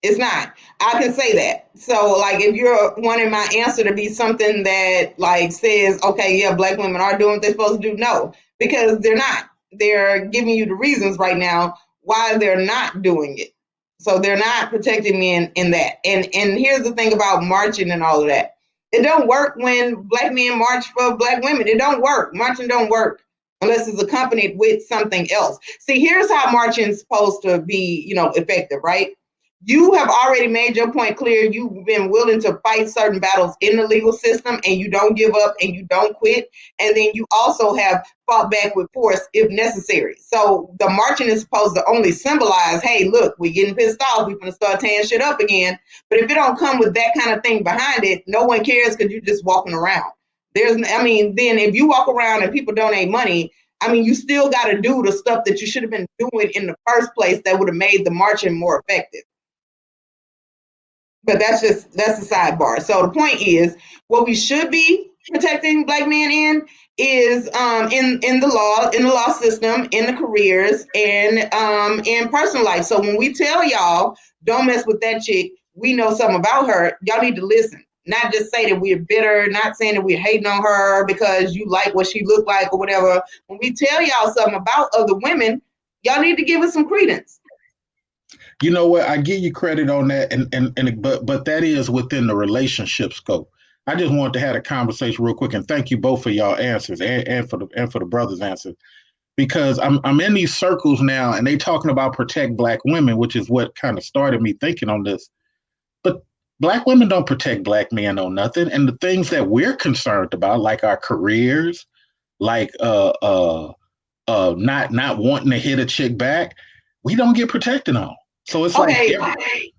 It's not. I can say that. So like if you're wanting my answer to be something that like says, okay, yeah, black women are doing what they're supposed to do, no, because they're not. They're giving you the reasons right now why they're not doing it. So they're not protecting men in that. And here's the thing about marching and all of that. It don't work when black men march for black women. It don't work. Marching don't work unless it's accompanied with something else. See, here's how marching is supposed to be, effective, right? You have already made your point clear. You've been willing to fight certain battles in the legal system and you don't give up and you don't quit. And then you also have fought back with force if necessary. So the marching is supposed to only symbolize, hey, look, we're getting pissed off. We're going to start tearing shit up again. But if it don't come with that kind of thing behind it, no one cares because you're just walking around. Then if you walk around and people donate money, you still got to do the stuff that you should have been doing in the first place that would have made the marching more effective. But that's the sidebar. So the point is, what we should be protecting black men in is in the law system, in the careers, and in personal life. So when we tell y'all, don't mess with that chick, we know something about her, y'all need to listen. Not just say that we're bitter, not saying that we're hating on her because you like what she looked like or whatever. When we tell y'all something about other women, y'all need to give us some credence. You know what? I give you credit on that, but that is within the relationship scope. I just wanted to have a conversation real quick, and thank you both for y'all answers and for the brothers' answers, because I'm in these circles now, and they talking about protect black women, which is what kind of started me thinking on this. But black women don't protect black men on nothing, and the things that we're concerned about, like our careers, like not wanting to hit a chick back, we don't get protected on. So it's okay.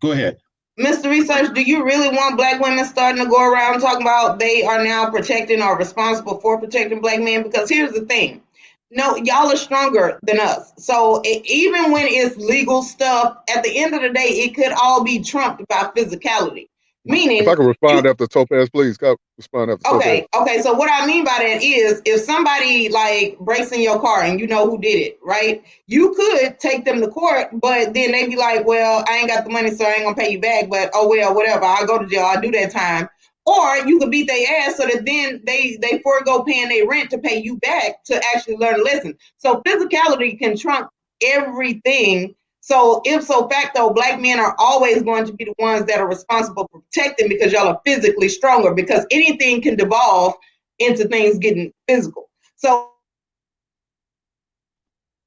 Go ahead. Mr. Research, do you really want black women starting to go around talking about they are now protecting or responsible for protecting black men? Because here's the thing. No, y'all are stronger than us. So even when it's legal stuff, at the end of the day, it could all be trumped by physicality. Meaning, if I can respond after Topaz, please. Respond after Topaz. Okay. So what I mean by that is, if somebody like breaks in your car and you know who did it, right? You could take them to court, but then they be like, "Well, I ain't got the money, so I ain't gonna pay you back." But oh well, whatever. I'll go to jail. I'll do that time. Or you could beat their ass so that then they forego paying their rent to pay you back to actually learn a lesson. So physicality can trump everything. So ipso facto, black men are always going to be the ones that are responsible for protecting because y'all are physically stronger, because anything can devolve into things getting physical. So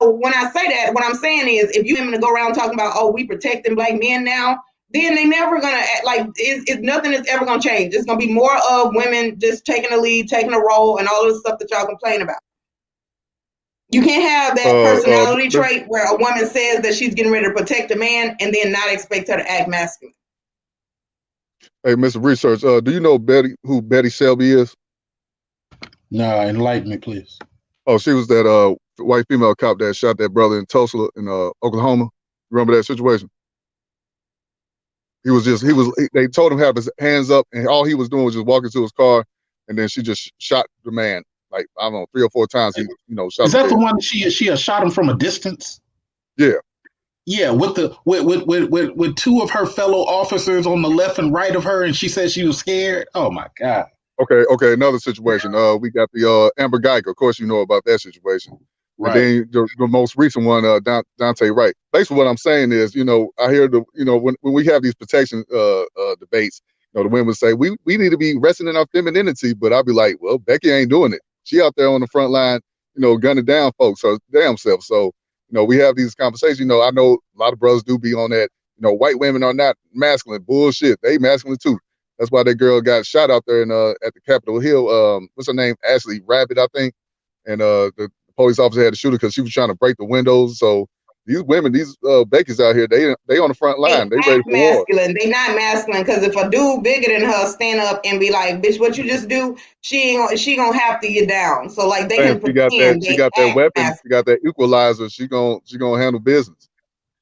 when I say that, what I'm saying is, if you women to go around talking about, oh, we protecting black men now, then they never gonna act like nothing is ever gonna change. It's gonna be more of women just taking the lead, taking a role, and all of the stuff that y'all complain about. You can't have that personality trait where a woman says that she's getting ready to protect a man and then not expect her to act masculine. Hey, Mr. Research, do you know who Betty Shelby is? No, enlighten me, please. Oh, she was that white female cop that shot that brother in Tulsa in Oklahoma. Remember that situation? They told him to have his hands up, and all he was doing was just walking to his car, and then she just shot the man. Like, I don't know, 3 or 4 times. He, shot. Is that the one she shot him from a distance? Yeah. Yeah, with 2 of her fellow officers on the left and right of her, and she said she was scared. Oh my God. Okay. Another situation. We got the Amber Geiger. Of course, you know about that situation. Right. And then the most recent one, Dante Wright. Basically, what I'm saying is, I hear when we have these protection debates, the women say we need to be resting in our femininity, but I'll be like, well, Becky ain't doing it. She out there on the front line, gunning down folks, her damn self. So, we have these conversations. I know a lot of brothers do be on that. White women are not masculine. Bullshit. They masculine too. That's why that girl got shot out there at the Capitol Hill. What's her name? Ashley Rabbit, I think. And the police officer had to shoot her because she was trying to break the windows. So, these women, these Becky's out here, they on the front line. They ready for war. Masculine. They not masculine because if a dude bigger than her stand up and be like, "Bitch, what you just do?" She gonna have to get down. So like they can pretend she got that weapon. She got that equalizer. She gonna handle business.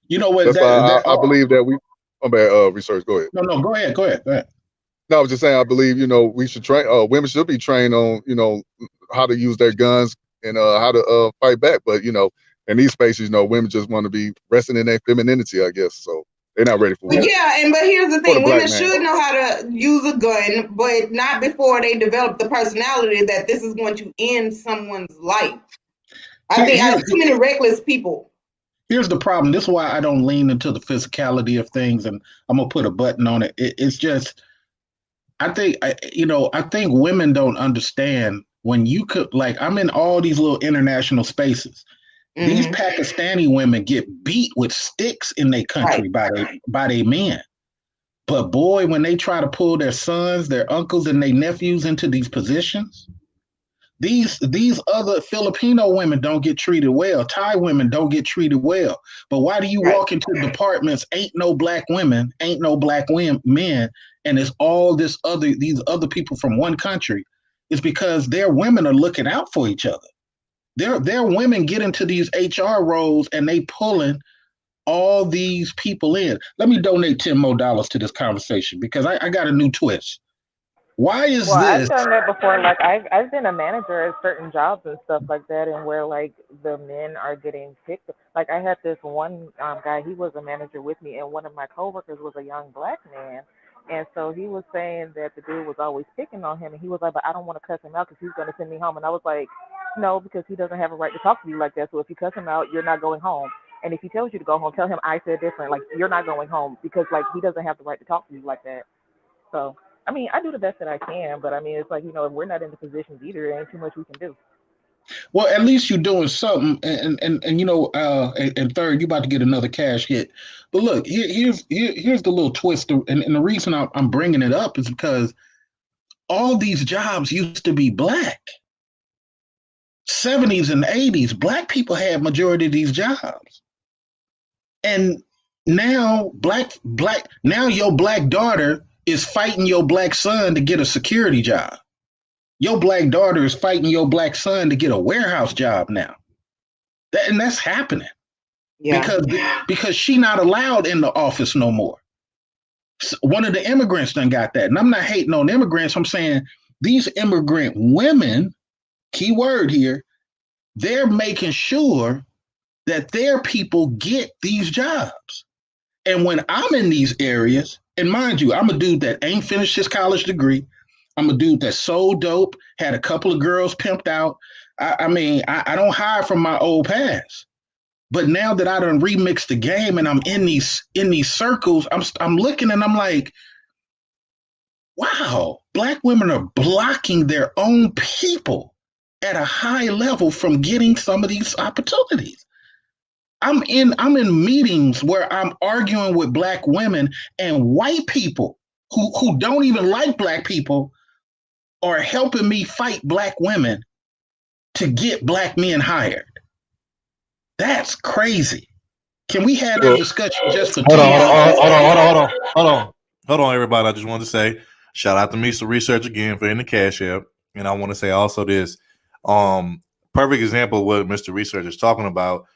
You know what? That's why I believe that we. I'm bad. Research. Go ahead. No, go ahead. Go ahead. No, I was just saying. I believe we should train. Women should be trained on how to use their guns and how to fight back. But in these spaces, women just want to be resting in their femininity, I guess. So they're not ready for war. Yeah, but here's the thing: women should know how to use a gun, but not before they develop the personality that this is going to end someone's life. I think I have too many reckless people. Here's the problem. This is why I don't lean into the physicality of things, and I'm gonna put a button on it. It's just, I think women don't understand when you could, like, I'm in all these little international spaces. Mm-hmm. These Pakistani women get beat with sticks in their country by their men. But boy, when they try to pull their sons, their uncles, and their nephews into these positions, these other Filipino women don't get treated well. Thai women don't get treated well. But why do you walk into departments, ain't no black women, ain't no black men, and it's all these other people from one country? It's because their women are looking out for each other. Their women get into these HR roles and they pulling all these people in. Let me donate $10 more to this conversation because I got a new twist. Why is this? I've done that before. Like I've been a manager at certain jobs and stuff like that, and where like the men are getting picked. Like I had this one guy, he was a manager with me, and one of my coworkers was a young black man. And so he was saying that the dude was always picking on him, and he was like, "But I don't want to cuss him out because he's going to send me home." And I was like, "No, because he doesn't have a right to talk to you like that. So if you cuss him out, you're not going home. And if he tells you to go home, tell him I said different. Like you're not going home because like he doesn't have the right to talk to you like that." So I mean, I do the best that I can, but I mean, it's like if we're not in the positions either, there ain't too much we can do. Well, at least you're doing something, and third, you're about to get another cash hit. But look, here's the little twist, and the reason I'm bringing it up is because all these jobs used to be black. 70s and 80s, black people had majority of these jobs, and now now your black daughter is fighting your black son to get a security job. Your black daughter is fighting your black son to get a warehouse job now. And that's happening. Yeah. Because she not allowed in the office no more. One of the immigrants done got that. And I'm not hating on immigrants. I'm saying these immigrant women, key word here, they're making sure that their people get these jobs. And when I'm in these areas, and mind you, I'm a dude that ain't finished his college degree. I'm a dude that's so dope, had a couple of girls pimped out. I mean, I don't hide from my old past. But now that I done remixed the game and I'm in these circles, I'm looking and I'm like, wow, black women are blocking their own people at a high level from getting some of these opportunities. I'm in meetings where I'm arguing with black women, and white people who don't even like black people are helping me fight black women to get black men hired. That's crazy. Can we have that discussion just for hold on, everybody. I just wanted to say shout out to Mr. Research again for in the Cash App. And I want to say also this. Perfect example of what Mr. Research is talking about.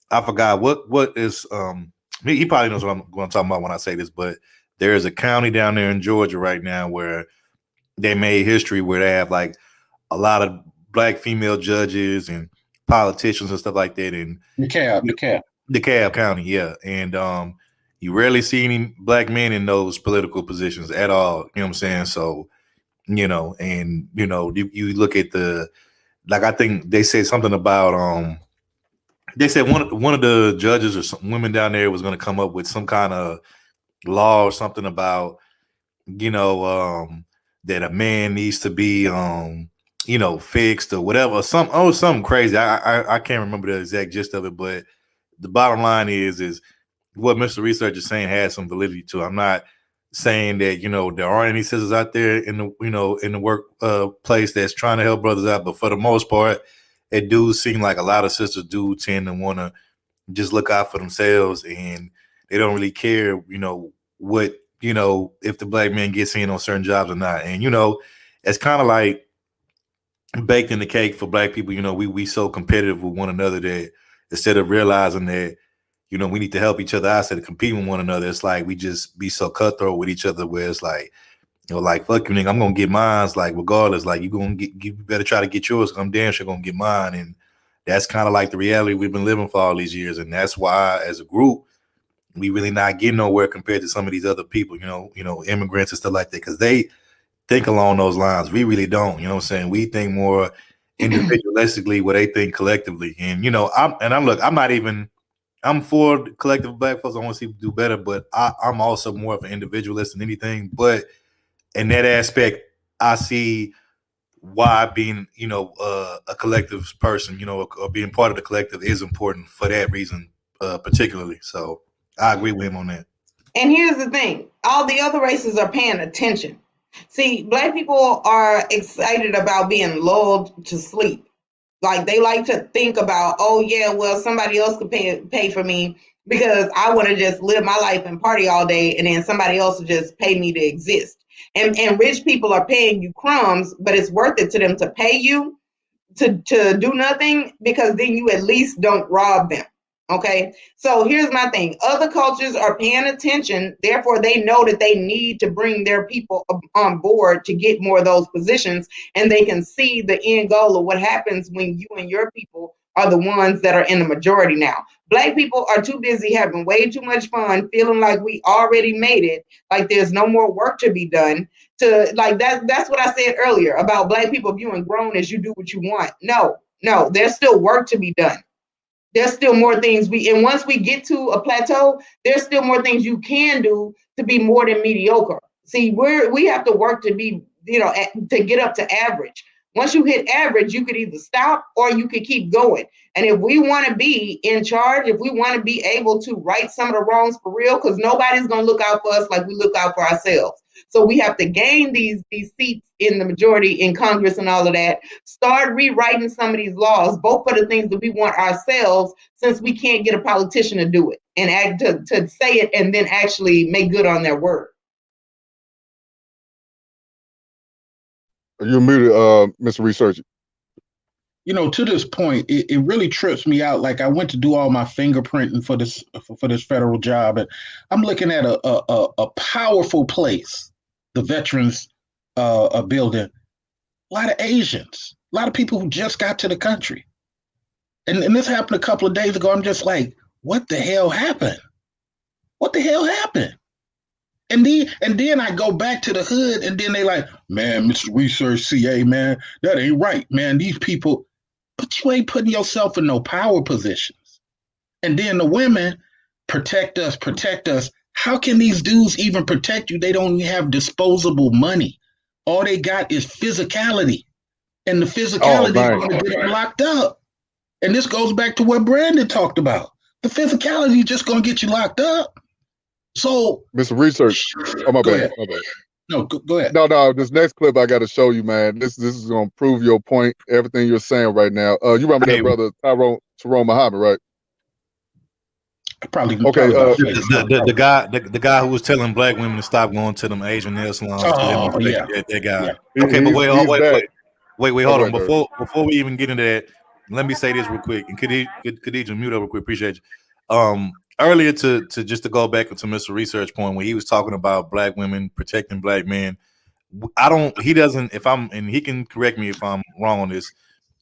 I forgot what is he probably knows what I'm going to talk about when I say this, but there is a county down there in Georgia right now where they made history where they have like a lot of black female judges and politicians and stuff like that in DeKalb County, yeah. And you rarely see any black men in those political positions at all. You know what I'm saying? So, you look at I think they said something about they said one of the judges or some women down there was going to come up with some kind of law or something about, that a man needs to be, fixed or whatever. Something crazy. I can't remember the exact gist of it, but the bottom line is what Mr. Research is saying has some validity to it. I'm not saying that, there aren't any sisters out there in the work place that's trying to help brothers out, but for the most part, it do seem like a lot of sisters do tend to want to, just look out for themselves, and they don't really care, what, if the black man gets in on certain jobs or not. And, it's kind of like baked in the cake for black people. We so competitive with one another that instead of realizing that, we need to help each other out instead of competing with one another, it's like we just be so cutthroat with each other where it's like, like, fuck you, nigga, I'm gonna get mine. Like, regardless, like, you better try to get yours. I'm damn sure gonna get mine. And that's kind of like the reality we've been living for all these years. And that's why, as a group, we really not getting nowhere compared to some of these other people, immigrants and stuff like that, because they think along those lines. We really don't. You know what I'm saying? We think more individualistically what they think collectively. And I'm for collective black folks. I want to see people do better, but I'm also more of an individualist than anything. But in that aspect, I see why being, a collective person, or being part of the collective is important for that reason, particularly. So I agree with him on that. And here's the thing. All the other races are paying attention. See, black people are excited about being lulled to sleep. Like, they like to think about, oh yeah, well, somebody else could pay for me because I want to just live my life and party all day, and then somebody else will just pay me to exist. And rich people are paying you crumbs, but it's worth it to them to pay you to do nothing, because then you at least don't rob them. Okay, so here's my thing. Other cultures are paying attention, therefore they know that they need to bring their people on board to get more of those positions, and they can see the end goal of what happens when you and your people are the ones that are in the majority now. Black people are too busy having way too much fun, feeling like we already made it, like there's no more work to be done. That's what I said earlier about black people viewing grown as you do what you want. No, there's still work to be done. There's still more things and once we get to a plateau, there's still more things you can do to be more than mediocre. See, we have to work to be, to get up to average. Once you hit average, you could either stop or you could keep going. And if we want to be in charge, if we want to be able to right some of the wrongs for real, because nobody's going to look out for us like we look out for ourselves. So we have to gain these seats in the majority in Congress and all of that. Start rewriting some of these laws, both for the things that we want ourselves, since we can't get a politician to do it and act to say it and then actually make good on their word. You're muted, Mr. Researcher. To this point, it really trips me out. Like, I went to do all my fingerprinting for this federal job, and I'm looking at a powerful place, the Veterans building. A lot of Asians, a lot of people who just got to the country, and this happened a couple of days ago. I'm just like, what the hell happened? What the hell happened? And then I go back to the hood, and then they like, man, Mr. Research CA, man, that ain't right, man. These people, but you ain't putting yourself in no power positions. And then the women protect us. How can these dudes even protect you? They don't even have disposable money. All they got is physicality, and the physicality is going to get them locked up. And this goes back to what Brandon talked about. The physicality is just going to get you locked up. So, Mr. Research, my bad. No, go ahead. No, this next clip I got to show you, man. This is going to prove your point, everything you're saying right now. You remember that brother Tyrone Muhammad, right? Probably. Okay. The guy who was telling black women to stop going to them Asian nail salons. That guy. Yeah. Okay, but wait, hold on. Before we even get into that, let me say this real quick. And Khadija, mute up real quick. Appreciate you. Earlier, to go back to Mr. Research point, when he was talking about black women protecting black men, he can correct me if I'm wrong on this.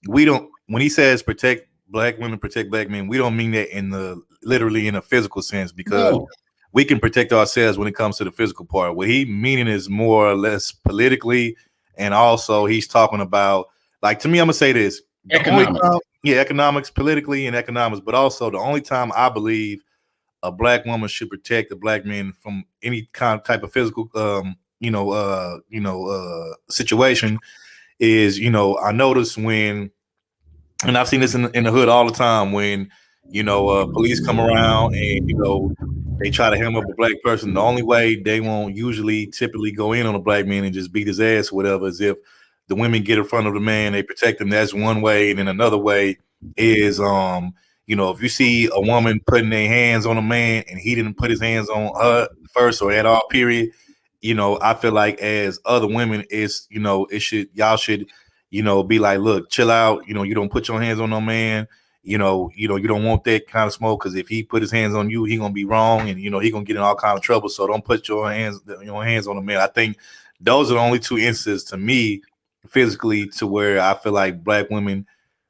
When he says protect black women, protect black men, we don't mean that literally in a physical sense, because we can protect ourselves when it comes to the physical part. What he meaning is more or less politically, and also he's talking about, like, to me, I'm gonna say this: economics, politically and economics, but also the only time I believe a black woman should protect a black man from any type of physical, situation is, I notice when, and I've seen this in the hood all the time, when, police come around and, they try to hem up a black person. The only way they won't typically go in on a black man and just beat his ass or whatever is if the women get in front of the man, they protect him. That's one way. And then another way is, You know, if you see a woman putting their hands on a man and he didn't put his hands on her first or at all, period, you know, I feel like as other women, it's, you know, y'all should, you know, be like, look, chill out. You know, you don't put your hands on no man. You don't want that kind of smoke, because if he put his hands on you, he gonna be wrong, and you know he gonna get in all kind of trouble. So don't put your hands on a man. I think those are the only two instances to me physically to where I feel like black women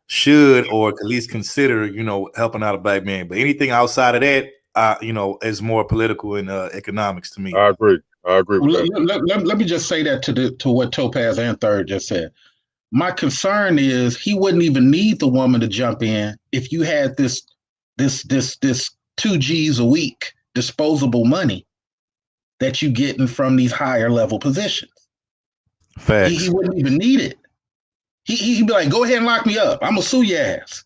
should or at least consider, you know, helping out a black man. But anything outside of that, you know, is more political and economics to me. I agree with that. Let me just say that to what Topaz and Third just said. My concern is he wouldn't even need the woman to jump in if you had this 2 G's a week disposable money that you getting from these higher level positions. Facts. He wouldn't even need it. He'd be like, go ahead and lock me up. I'm gonna sue your ass.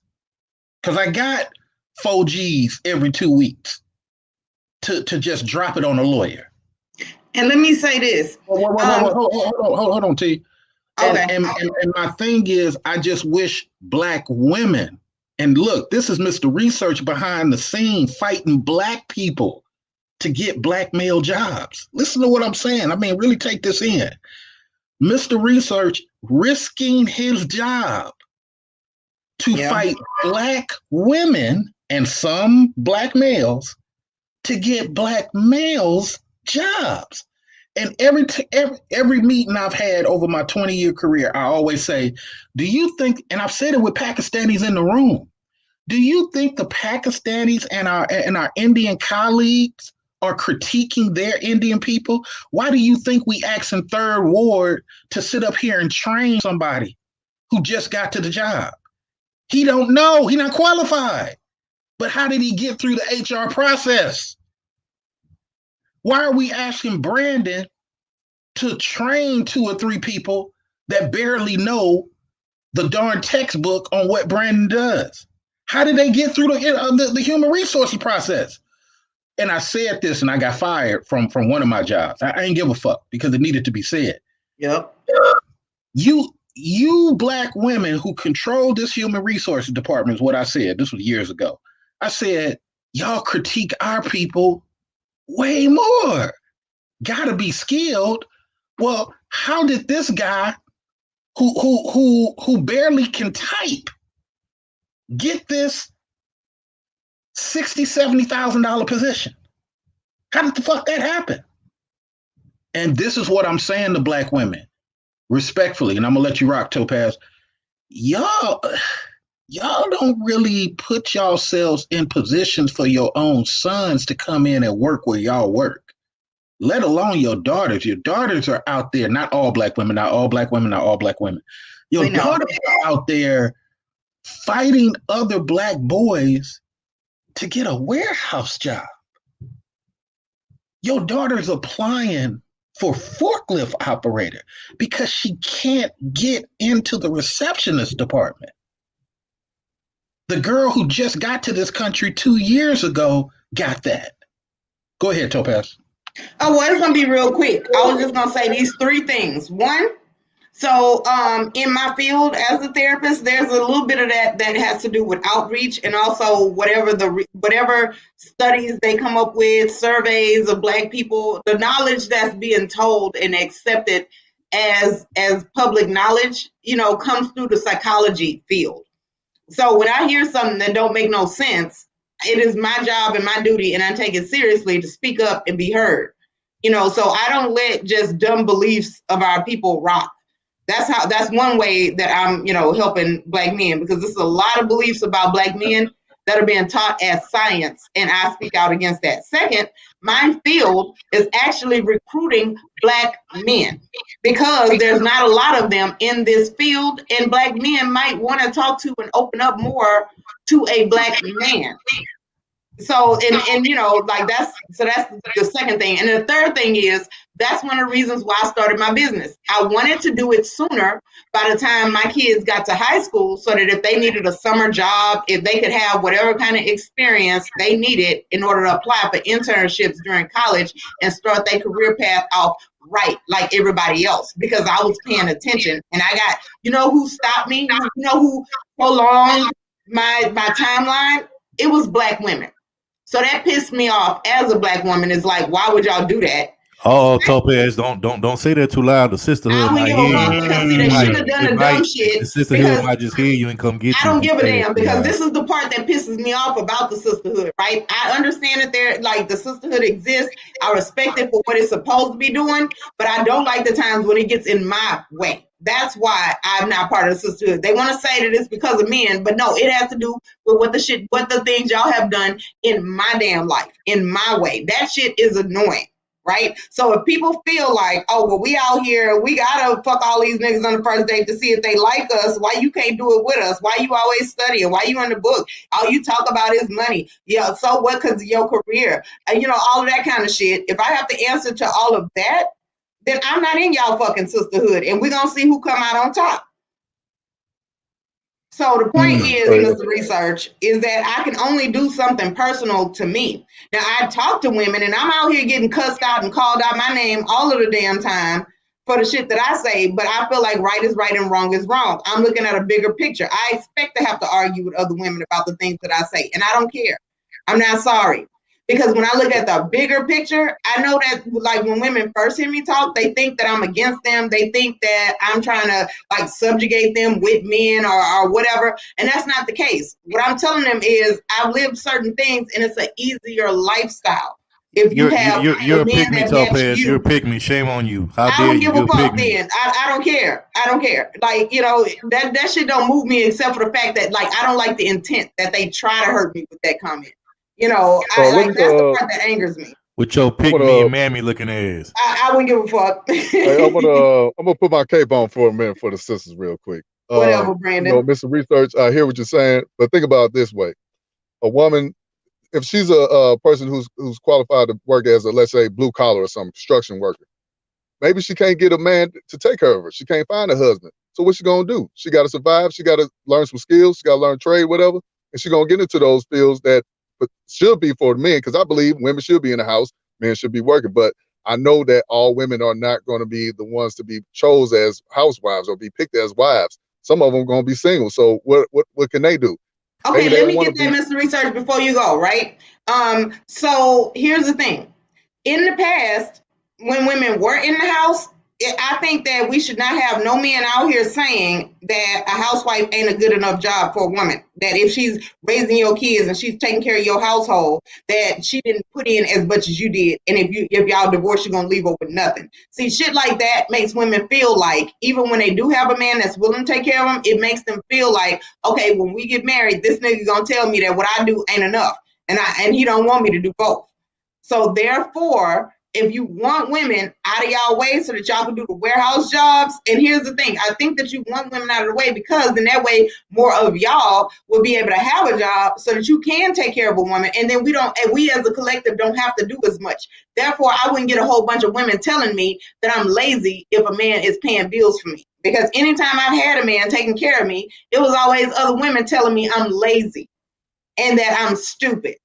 Cause I got 4 G's every 2 weeks to just drop it on a lawyer. And let me say this. Hold on, T. Okay. And my thing is, I just wish black women, and look, this is Mr. Research behind the scene fighting black people to get black male jobs. Listen to what I'm saying. I mean, really take this in. Mr. Research risking his job to fight black women and some black males to get black males jobs. And every meeting I've had over my 20-year career, I always say, do you think, and I've said it with Pakistanis in the room, do you think the Pakistanis and our Indian colleagues are critiquing their Indian people? Why do you think we asking Third Ward to sit up here and train somebody who just got to the job? He don't know. He not qualified. But how did he get through the HR process? Why are we asking Brandon to train 2 or 3 people that barely know the darn textbook on what Brandon does? How did they get through the human resources process? And I said this and I got fired from one of my jobs. I ain't give a fuck because it needed to be said. Yep. You black women who control this human resources department is what I said. This was years ago. I said, y'all critique our people way more. Gotta be skilled. Well, how did this guy who barely can type get this $60,000-$70,000 position? How did the fuck that happen? And this is what I'm saying to black women, respectfully, and I'm gonna let you rock, Topaz. Y'all don't really put yourselves in positions for your own sons to come in and work where y'all work, let alone your daughters. Your daughters are out there, not all black women, not all black women, not all black women. Your daughters are out there fighting other black boys to get a warehouse job. Your daughter's applying for forklift operator because she can't get into the receptionist department. The girl who just got to this country 2 years ago got that. Go ahead, Topaz. Oh, well, it's going to be real quick. I was just going to say these 3 things. One, so in my field as a therapist, there's a little bit of that has to do with outreach, and also whatever studies they come up with, surveys of black people, the knowledge that's being told and accepted as public knowledge, you know, comes through the psychology field. So when I hear something that don't make no sense, it is my job and my duty, and I take it seriously, to speak up and be heard. You know, so I don't let just dumb beliefs of our people rock. That's one way that I'm, you know, helping black men, because there's a lot of beliefs about black men that are being taught as science, and I speak out against that. Second, my field is actually recruiting black men, because there's not a lot of them in this field, and black men might want to talk to and open up more to a black man. So, and you know, like that's the second thing. And the third thing is, that's one of the reasons why I started my business. I wanted to do it sooner, by the time my kids got to high school, so that if they needed a summer job, if they could have whatever kind of experience they needed in order to apply for internships during college and start their career path off right, like everybody else, because I was paying attention. And I got, you know who stopped me? You know who prolonged my timeline? it was black women. So that pissed me off as a black woman. It's like, why would y'all do that? Oh, Topaz, don't say that too loud. The sisterhood I don't might give hear a fuck you. because see, they shouldn't have done the dumb shit. The sisterhood might just hear you and come get you. I don't give a damn because this is the part that pisses me off about the sisterhood, right? I understand that they're like the sisterhood exists. I respect it for what it's supposed to be doing, but I don't like the times when it gets in my way. That's why I'm not part of the sisterhood. They want to say that it's because of men, but no, it has to do with what the things y'all have done in my damn life, in my way. That shit is annoying. Right? So if people feel like, oh, well, we out here, we gotta fuck all these niggas on the first date to see if they like us, why you can't do it with us? Why you always studying? Why you in the book? All you talk about is money. Yeah, so what? Because of your career. And, all of that kind of shit. If I have to answer to all of that, then I'm not in y'all fucking sisterhood. And we're gonna see who come out on top. So the point is, Mr. Research, is that I can only do something personal to me. Now, I talk to women, and I'm out here getting cussed out and called out my name all of the damn time for the shit that I say, but I feel like right is right and wrong is wrong. I'm looking at a bigger picture. I expect to have to argue with other women about the things that I say, and I don't care. I'm not sorry. Because when I look at the bigger picture, I know that like when women first hear me talk, they think that I'm against them. They think that I'm trying to like subjugate them with men or whatever. And that's not the case. What I'm telling them is I've lived certain things and it's an easier lifestyle. If you're a pick me, Topaz. You're a pick me. Shame on you. How dare you? I don't give a fuck then. I don't care. I don't care. Like, that shit don't move me except for the fact that like I don't like the intent that they try to hurt me with that comment. That's the part that angers me. With your pick me and mammy looking ass. I wouldn't give a fuck. Hey, I'm gonna put my cape on for a minute for the sisters real quick. Whatever, Brandon. Mr. Research, I hear what you're saying, but think about it this way. A woman, if she's a person who's qualified to work as a, let's say, blue collar or some construction worker, maybe she can't get a man to take care of her. She can't find a husband. So what's she gonna do? She gotta survive, she gotta learn some skills, she gotta learn trade, whatever, and she gonna get into those fields that should be for the men, because I believe women should be in the house, men should be working. But I know that all women are not going to be the ones to be chose as housewives or be picked as wives. Some of them are going to be single. So what can they do? Okay, let me get that, Mr. Research, before you go, right? So here's the thing. In the past, when women were in the house, I think that we should not have no men out here saying that a housewife ain't a good enough job for a woman. That if she's raising your kids and she's taking care of your household, that she didn't put in as much as you did. And if y'all divorce, you're gonna leave her with nothing. See, shit like that makes women feel like, even when they do have a man that's willing to take care of them, it makes them feel like, okay, when we get married, this nigga gonna tell me that what I do ain't enough, and he don't want me to do both. So therefore, if you want women out of y'all way so that y'all can do the warehouse jobs, and here's the thing, I think that you want women out of the way because in that way, more of y'all will be able to have a job so that you can take care of a woman, and then we as a collective don't have to do as much. Therefore, I wouldn't get a whole bunch of women telling me that I'm lazy if a man is paying bills for me. Because anytime I've had a man taking care of me, it was always other women telling me I'm lazy and that I'm stupid.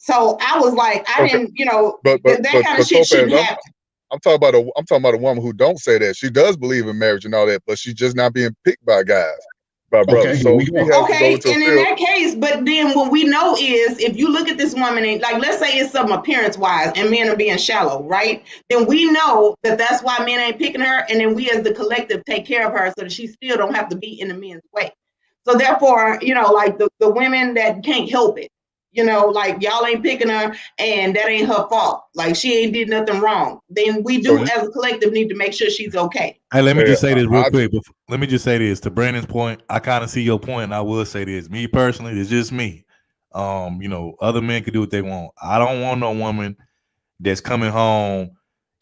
So I was like, I didn't, that kind of shit shouldn't happen. I'm talking about a woman who don't say that. She does believe in marriage and all that, but she's just not being picked by guys, by brothers. So okay, and in that case, but then what we know is if you look at this woman and like, let's say it's some appearance wise and men are being shallow, right? Then we know that that's why men ain't picking her, and then we as the collective take care of her so that she still don't have to be in the men's way. So therefore, like the women that can't help it. Like y'all ain't picking her and that ain't her fault. Like she ain't did nothing wrong. Then we do as a collective need to make sure she's okay. Hey, let me just say this real quick. Let me just say this to Brandon's point. I kind of see your point, and I will say this. Me personally, it's just me. Other men can do what they want. I don't want no woman that's coming home,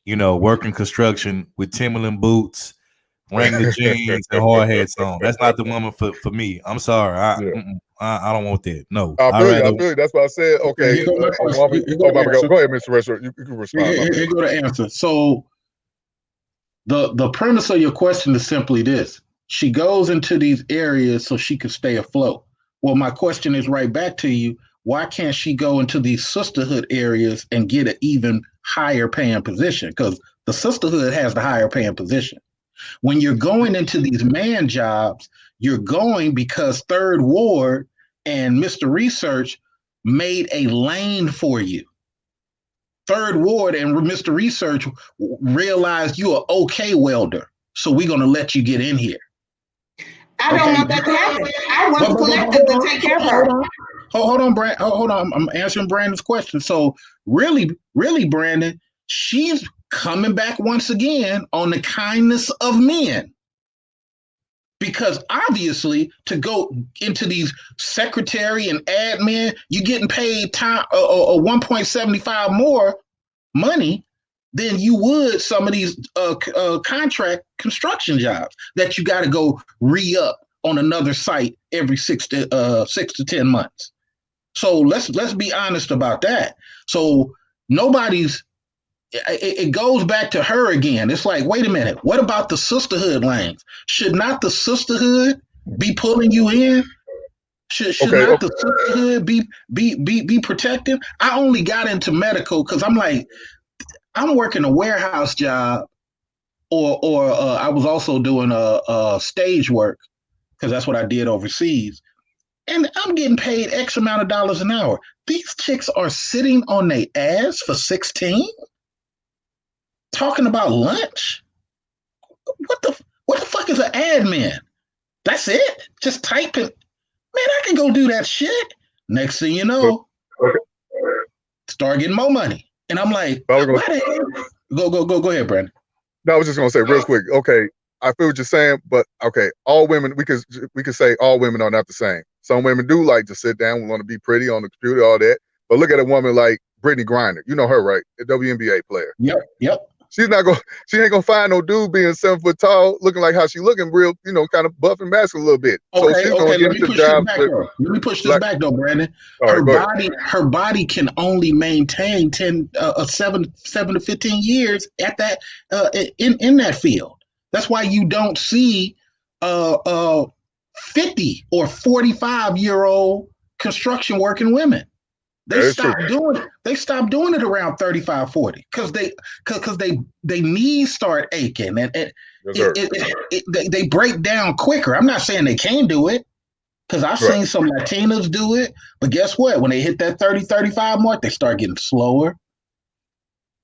working construction with Timberland boots, Wrangler jeans, and hard hats on. That's not the woman for me. I'm sorry. I don't want that. No. I feel you. That's what I said. Okay. Go ahead, Mr. Restaurant. You can respond. Here go the answer. So the premise of your question is simply this. She goes into these areas so she can stay afloat. Well, my question is right back to you. Why can't she go into these sisterhood areas and get an even higher paying position? Because the sisterhood has the higher paying position. When you're going into these man jobs, you're going because Third Ward and Mr. Research made a lane for you. Third Ward and Mr. Research realized you're an okay welder, so we're going to let you get in here. I don't want that to happen. I want the collective to take care of her. Hold on, Brandon. Hold on. I'm answering Brandon's question. So really, Brandon, she's coming back once again on the kindness of men. Because obviously, to go into these secretary and admin, you're getting paid time 1.75 more money than you would some of these contract construction jobs that you got to go re-up on another site every 6 to 10 months. So let's be honest about that. So it goes back to her again. It's like, wait a minute, what about the sisterhood lanes? Should not the sisterhood be pulling you in? Should not the sisterhood be protected? I only got into medical because I'm like, I'm working a warehouse job, or I was also doing a stage work because that's what I did overseas, and I'm getting paid X amount of dollars an hour. These chicks are sitting on their ass for 16. Talking about lunch? What the fuck is an admin? That's it? Just typing. Man, I can go do that shit. Next thing you know, start getting more money. And I'm like, why the hell? Go ahead, Brandon. No, I was just gonna say real quick. Okay, I feel what you're saying, but okay, all women, we could say all women are not the same. Some women do like to sit down, want to be pretty on the computer, all that. But look at a woman like Brittany Griner. You know her, right? A WNBA player. Yep. She ain't gonna find no dude being 7 foot tall, looking like how she looking, real, kind of buff and masculine a little bit. Okay, let me push this back though, Brandon. Her body can only maintain 7 to 15 years at that in that field. That's why you don't see 50 or 45-year-old construction working women. They stopped doing it. They stopped doing it around 35, 40 because they knees start aching and they break down quicker. I'm not saying they can't do it because I've seen some Latinas do it, but guess what? When they hit that 30, 35 mark, they start getting slower.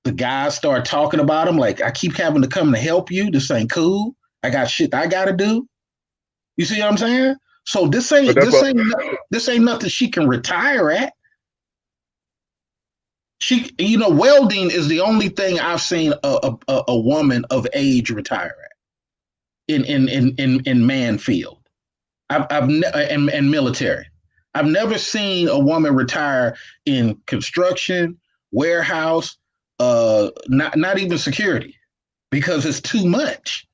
The guys start talking about them like, I keep having to come to help you. This ain't cool. I got shit I got to do. You see what I'm saying? So this ain't nothing she can retire at. Welding is the only thing I've seen a woman of age retire at in man field. And military. I've never seen a woman retire in construction, warehouse, not even security, because it's too much.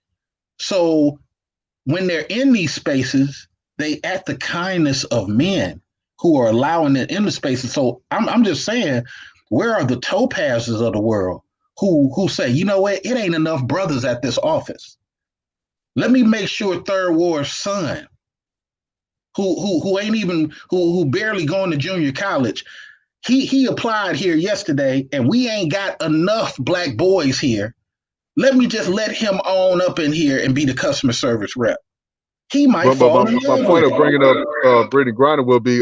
So when they're in these spaces, they at the kindness of men who are allowing it in the spaces. So I'm just saying, where are the Topazes of the world who say, you know what, it ain't enough brothers at this office. Let me make sure Third Ward's son, who barely going to junior college, he applied here yesterday, and we ain't got enough black boys here. Let me just let him on up in here and be the customer service rep. He might fall in love. My point of bringing up Brittany Griner will be,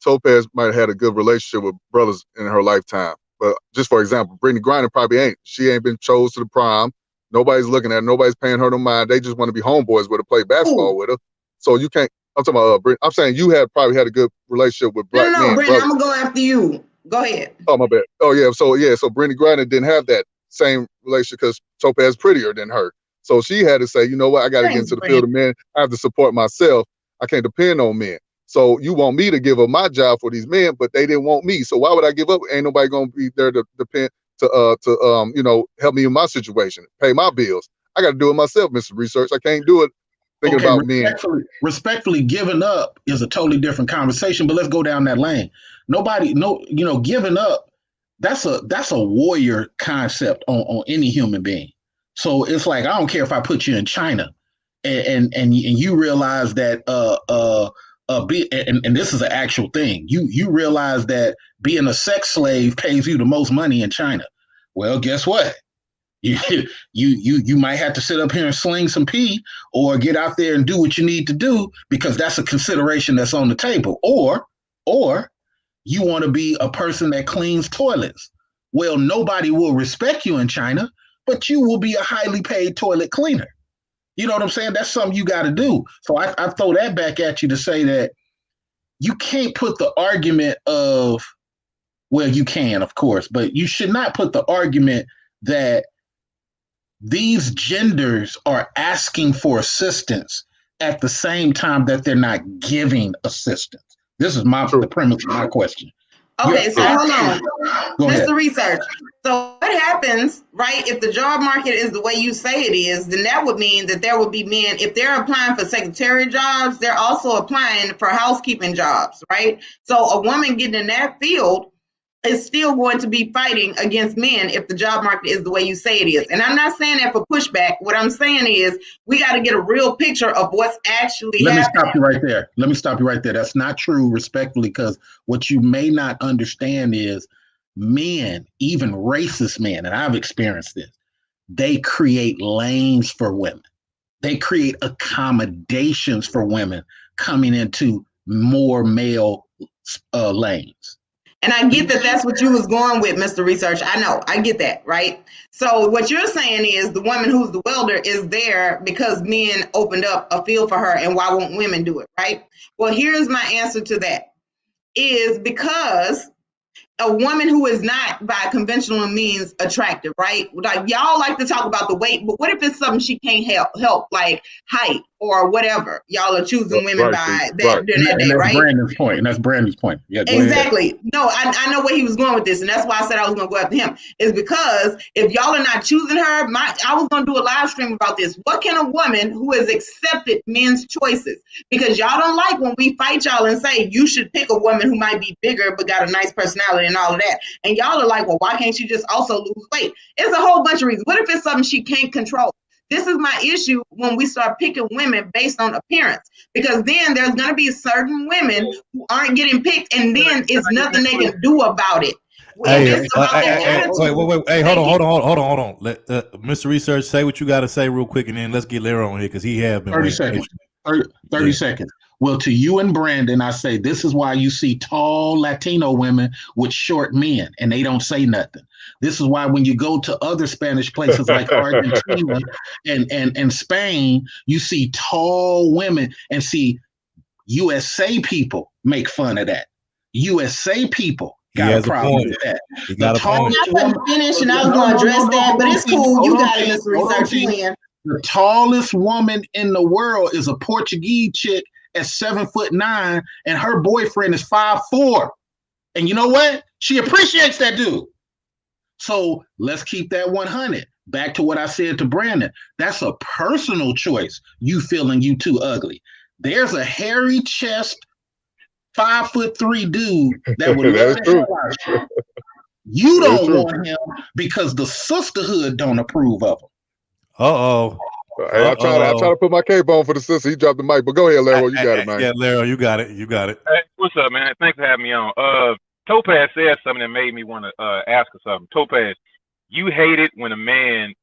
Topaz might have had a good relationship with brothers in her lifetime. But just for example, Brittany Griner probably ain't. She ain't been chose to the prom. Nobody's looking at her. Nobody's paying her no mind. They just want to be homeboys with her, play basketball with her. So you can't. I'm talking about Brittany. I'm saying you probably had a good relationship with black men. No, Brittany, I'm going to go after you. Go ahead. Oh, my bad. Oh, yeah. So Brittany Griner didn't have that same relationship because Topaz prettier than her. So she had to say, you know what, I got to get into the field of men. I have to support myself. I can't depend on men. So you want me to give up my job for these men, but they didn't want me. So why would I give up? Ain't nobody going to be there to depend to help me in my situation, pay my bills. I got to do it myself, Mr. Research. I can't do it thinking about men. Respectfully, giving up is a totally different conversation, but let's go down that lane. Giving up, that's a warrior concept on any human being. So it's like, I don't care if I put you in China and you realize that and this is an actual thing. You realize that being a sex slave pays you the most money in China. Well, guess what? You might have to sit up here and sling some pee or get out there and do what you need to do, because that's a consideration that's on the table. Or You want to be a person that cleans toilets. Well, nobody will respect you in China, but you will be a highly paid toilet cleaner. You know what I'm saying? That's something you got to do. So I throw that back at you to say that you can't put the argument of, well, you can, of course, but you should not put the argument that these genders are asking for assistance at the same time that they're not giving assistance. This is the premise of my question. Okay, so hold on. Mr. Research. So what happens, right, if the job market is the way you say it is, then that would mean that there would be men, if they're applying for secretary jobs, they're also applying for housekeeping jobs, right? So a woman getting in that field is still going to be fighting against men if the job market is the way you say it is. And I'm not saying that for pushback. What I'm saying is we got to get a real picture of what's actually happening. Let me stop you right there. That's not true, respectfully, because what you may not understand is men, even racist men, and I've experienced this, they create lanes for women. They create accommodations for women coming into more male lanes. And I get that that's what you was going with, Mr. Research. I know, I get that, right? So what you're saying is the woman who's the welder is there because men opened up a field for her, and why won't women do it, right? Well, here's my answer to that, is because a woman who is not by conventional means attractive, right? Like y'all like to talk about the weight, but what if it's something she can't help like height or whatever? Y'all are choosing women by that day, right? That's Brandon's point. Yeah, exactly. No, I know where he was going with this, and that's why I said I was going to go after him. Is because if y'all are not choosing her, I was going to do a live stream about this. What can a woman who has accepted men's choices? Because y'all don't like when we fight y'all and say you should pick a woman who might be bigger but got a nice personality and all of that. And y'all are like, well, why can't she just also lose weight? It's a whole bunch of reasons. What if it's something she can't control? This is my issue when we start picking women based on appearance, because then there's going to be certain women who aren't getting picked, and then it's nothing they can do about it. Hey, hold on. Let Mr. Research say what you got to say real quick, and then let's get Larry on here because he have been 30 seconds. 30 seconds. Well, to you and Brandon, I say this is why you see tall Latino women with short men, and they don't say nothing. This is why when you go to other Spanish places like Argentina and Spain, you see tall women, and see USA people make fun of that. USA people got a problem with that. I couldn't finish, and I was going to address that, but it's cool. You got it, Mr. Research. The tallest woman in the world is a Portuguese chick at 7'9", and her boyfriend is 5'4". And you know what? She appreciates that dude. So let's keep that 100. Back to what I said to Brandon. That's a personal choice. You feeling you too ugly. There's a hairy chest, 5'3" dude that would love the hell out of you. You don't want him because the sisterhood don't approve of him. Hey, I try to put my cape on for the sister. He dropped the mic, but go ahead, Larry. You got it, man. Yeah, Larry, you got it. Hey, what's up, man? Thanks for having me on. Topaz said something that made me want to ask her something. Topaz, you hate it when a man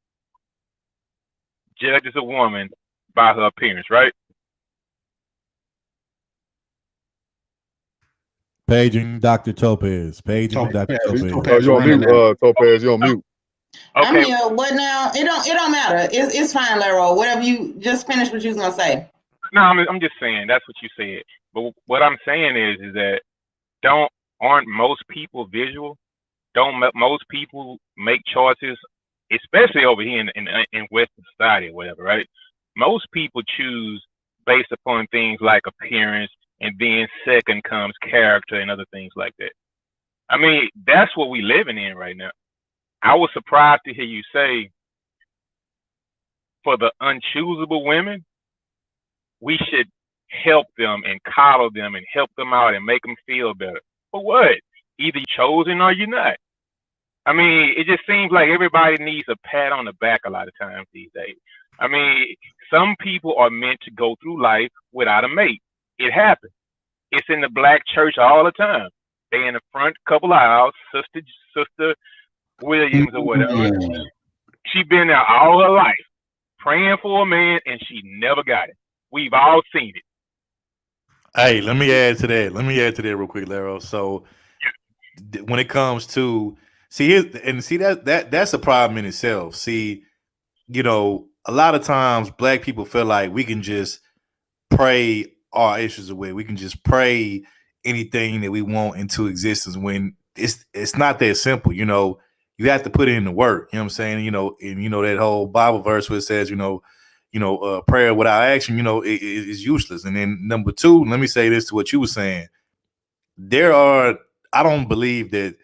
judges a woman by her appearance, right? Paging Dr. Topaz. Paging Dr. Topaz. Oh, you're on mute, Topaz. You're on mute. Okay. I'm here. What now? It don't matter. It's fine, Laro. Whatever, you just finish what you was gonna say. No, I'm just saying that's what you said. But what I'm saying is that aren't most people visual? Don't most people make choices, especially over here in Western society or whatever, right? Most people choose based upon things like appearance, and then second comes character and other things like that. I mean, that's what we living in right now. I was surprised to hear you say for the unchoosable women, we should help them and coddle them and help them out and make them feel better. For what? Either you're chosen or you're not. I mean, it just seems like everybody needs a pat on the back a lot of times these days. I mean, some people are meant to go through life without a mate. It happens. It's in the black church all the time. They in the front couple aisles, Sister Williams or whatever. She been there all her life praying for a man, and she never got it. We've all seen it. Hey, let me add to that real quick, Laro. So when it comes to that's a problem in itself. See, you know, a lot of times black people feel like we can just pray our issues away. We can just pray anything that we want into existence when it's not that simple. You know, you have to put in the work. You know what I'm saying? You know, and you know that whole Bible verse where it says, prayer without action, is useless. And then number two, let me say this to what you were saying. I don't believe that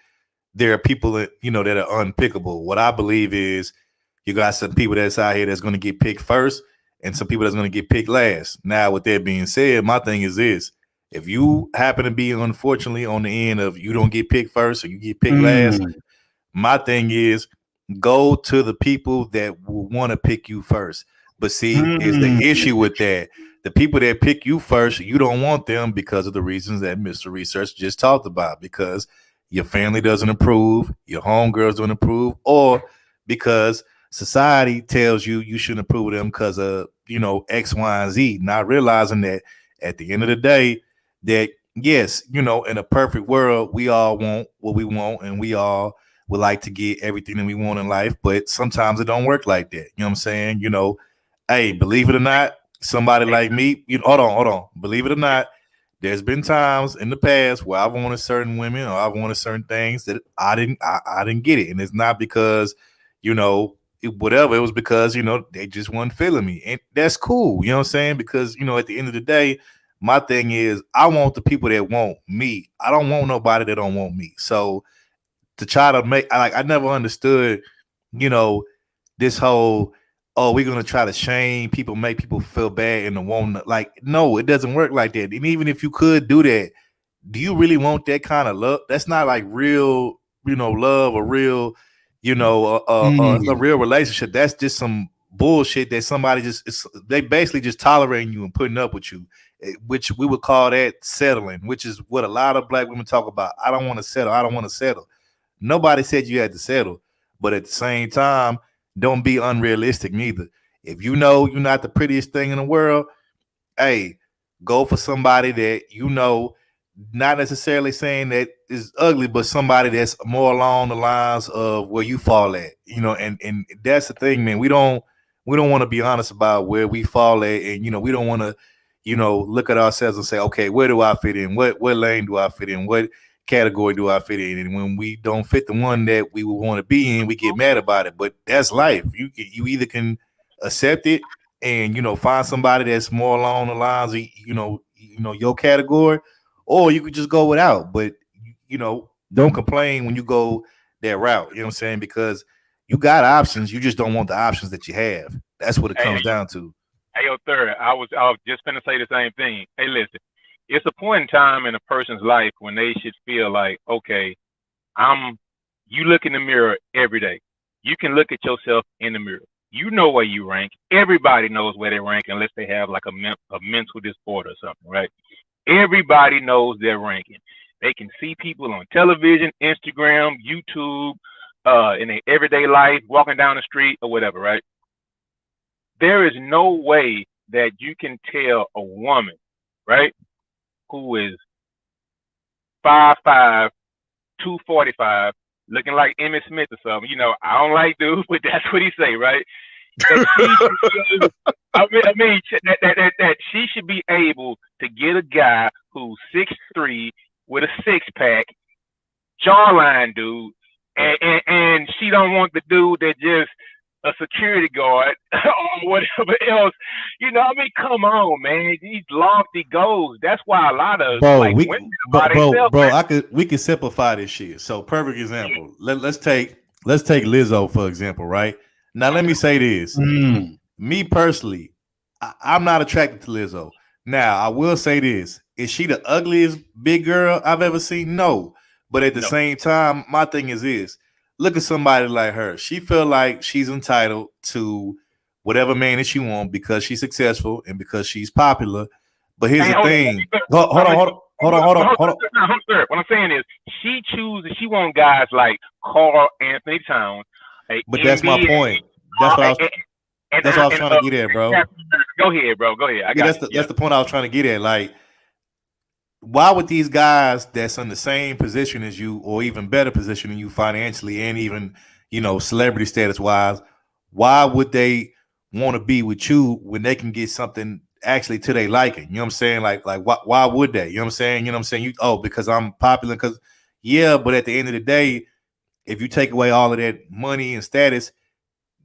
there are people that, that are unpickable. What I believe is you got some people that's out here that's going to get picked first and some people that's going to get picked last. Now, with that being said, my thing is this. If you happen to be, unfortunately, on the end of you don't get picked first or you get picked last, my thing is go to the people that will want to pick you first. But see, is the issue with that. The people that pick you first, you don't want them because of the reasons that Mr. Research just talked about, because your family doesn't approve, your homegirls don't approve, or because society tells you you shouldn't approve of them because of, X, Y, and Z, not realizing that at the end of the day, that yes, in a perfect world, we all want what we want and we all would like to get everything that we want in life, but sometimes it don't work like that. You know what I'm saying? Hey, believe it or not, somebody like me, hold on. Believe it or not, there's been times in the past where I've wanted certain women or I've wanted certain things that I didn't get it. And it's not because, whatever. It was because, they just weren't feeling me. And that's cool. You know what I'm saying? Because, at the end of the day, my thing is I want the people that want me. I don't want nobody that don't want me. So to try to I never understood, this whole, we're going to try to shame people, make people feel bad and won't, no, it doesn't work like that. And even if you could do that, do you really want that kind of love? That's not like real, love or real, a real relationship. That's just some bullshit that somebody they basically just tolerating you and putting up with you, which we would call that settling, which is what a lot of black women talk about. I don't want to settle. I don't want to settle. Nobody said you had to settle, but at the same time, don't be unrealistic neither. If you know you're not the prettiest thing in the world, hey, go for somebody that not necessarily saying that is ugly, but somebody that's more along the lines of where you fall at. And that's the thing, man. We don't want to be honest about where we fall at, and we don't want to, look at ourselves and say, okay, where do I fit in? What lane do I fit in? What category do I fit in? And when we don't fit the one that we would want to be in, we get mad about it. But that's life. You either can accept it and find somebody that's more along the lines of your category, or you could just go without. But don't complain when you go that route. You know what I'm saying? Because you got options, you just don't want the options that you have. That's what it comes down to. Hey, yo, Third, I was just gonna say the same thing. Hey, listen. It's a point in time in a person's life when they should feel like, okay, you look in the mirror every day. You can look at yourself in the mirror. You know where you rank. Everybody knows where they rank unless they have like a mental disorder or something, right? Everybody knows their ranking. They can see people on television, Instagram, YouTube, in their everyday life, walking down the street or whatever, right? There is no way that you can tell a woman, right, who is 5'5", 245, looking like Emmitt Smith or something. I don't like dudes, but that's what he say, right? That she should be able to get a guy who's 6'3" with a six-pack, jawline dude, and she don't want the dude that just a security guard or whatever else. Come on, man. These lofty goals. That's why a lot of we can simplify this shit. So perfect example. Let's take Lizzo, for example, right? Now let me say this. Me personally, I'm not attracted to Lizzo. Now I will say this. Is she the ugliest big girl I've ever seen? No. But at the same time, my thing is this. Look at somebody like her. She feel like she's entitled to whatever man that she wants because she's successful and because she's popular. But here's the thing. Hold on. What I'm saying is she wants guys like Carl Anthony Towns. But that's my point. That's what I was trying to get at, bro. Go ahead, bro. Go ahead. That's the point I was trying to get at. Like, why would these guys that's in the same position as you, or even better position than you financially, and even celebrity status wise, why would they want to be with you when they can get something actually to their liking? You know what I'm saying? Like why would they? You know what I'm saying? You know what I'm saying? Because I'm popular. Because but at the end of the day, if you take away all of that money and status,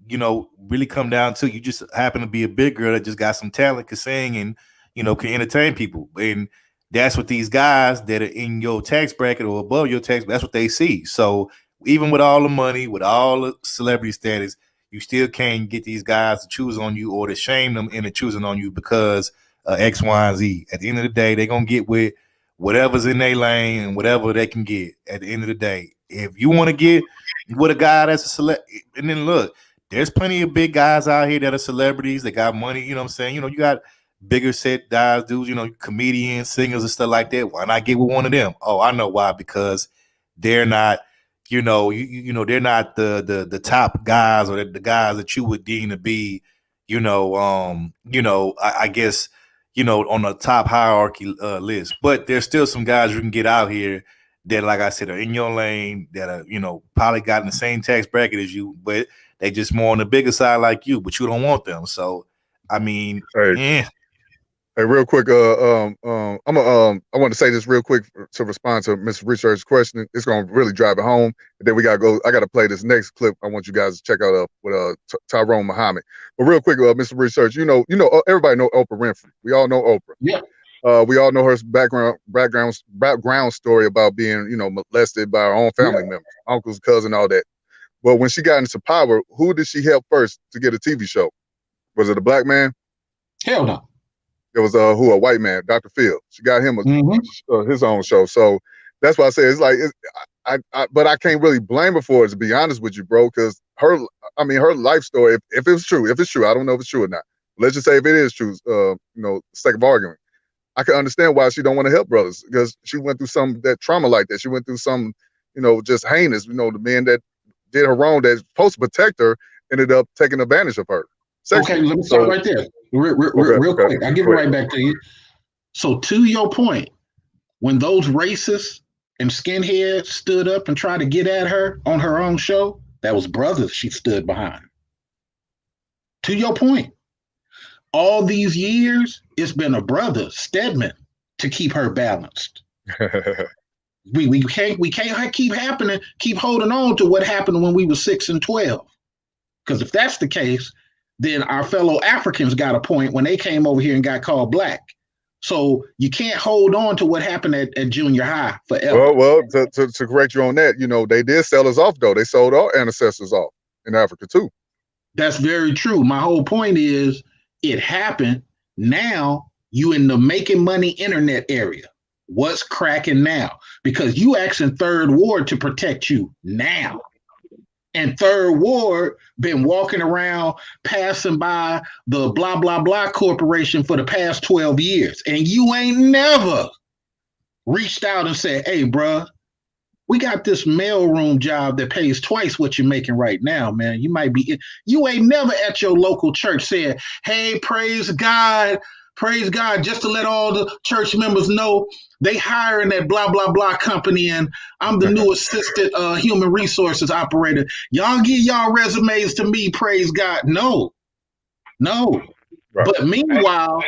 really come down to you just happen to be a big girl that just got some talent, can sing, and can entertain people. And that's what these guys that are in your tax bracket or above your tax, that's what they see. So even with all the money, with all the celebrity status, you still can't get these guys to choose on you or to shame them into choosing on you because X, Y, and Z. At the end of the day, they're going to get with whatever's in their lane and whatever they can get at the end of the day. If you want to get with a guy that's a celebrity, and then look, there's plenty of big guys out here that are celebrities. They got money, you know what I'm saying? You got bigger set guys, dudes, comedians, singers, and stuff like that. Why not get with one of them? Oh, I know why. Because they're not, they're not the top guys or the guys that you would deem to be, I guess, on the top hierarchy list. But there's still some guys you can get out here that, like I said, are in your lane, that are, probably got in the same tax bracket as you, but they just more on the bigger side like you, but you don't want them. So, I mean, Hey, real quick, I want to say this real quick to respond to Mr. Research's question. It's gonna really drive it home. And then we gotta go. I gotta play this next clip. I want you guys to check out with Tyrone Muhammad. But real quick, Mr. Research, everybody know Oprah Winfrey. We all know Oprah. Yeah. We all know her background story about being, molested by her own family members, uncles, cousin, all that. But when she got into power, who did she help first to get a TV show? Was it a black man? Hell no. It was a white man, Dr. Phil. She got him his own show. So that's why I say it's like, but I can't really blame her for it, to be honest with you, bro. Because her life story, if it's true, I don't know if it's true or not. Let's just say if it is true, sake of argument, I can understand why she don't want to help brothers, because she went through some that trauma like that. She went through some, just heinous. The men that did her wrong, that's supposed to protect her, ended up taking advantage of her. Okay, let me start right there. Real quick. I'll give it right back to you. So to your point, when those racists and skinheads stood up and tried to get at her on her own show, that was brothers she stood behind. To your point, all these years, it's been a brother, Stedman, to keep her balanced. we can't keep holding on to what happened when we were 6 and 12. Because if that's the case, then our fellow Africans got a point when they came over here and got called black. So you can't hold on to what happened at junior high forever. Well, to correct you on that, they did sell us off, though. They sold our ancestors off in Africa, too. That's very true. My whole point is it happened. Now you in the making money internet area. What's cracking now? Because you asking Third Ward to protect you now. And Third Ward been walking around passing by the blah, blah, blah corporation for the past 12 years. And you ain't never reached out and said, hey, bruh, we got this mailroom job that pays twice what you're making right now, man. You ain't never at your local church said, hey, praise God, just to let all the church members know they hiring that blah, blah, blah company, and I'm the new assistant human resources operator. Y'all give y'all resumes to me, praise God. No. Right. But meanwhile,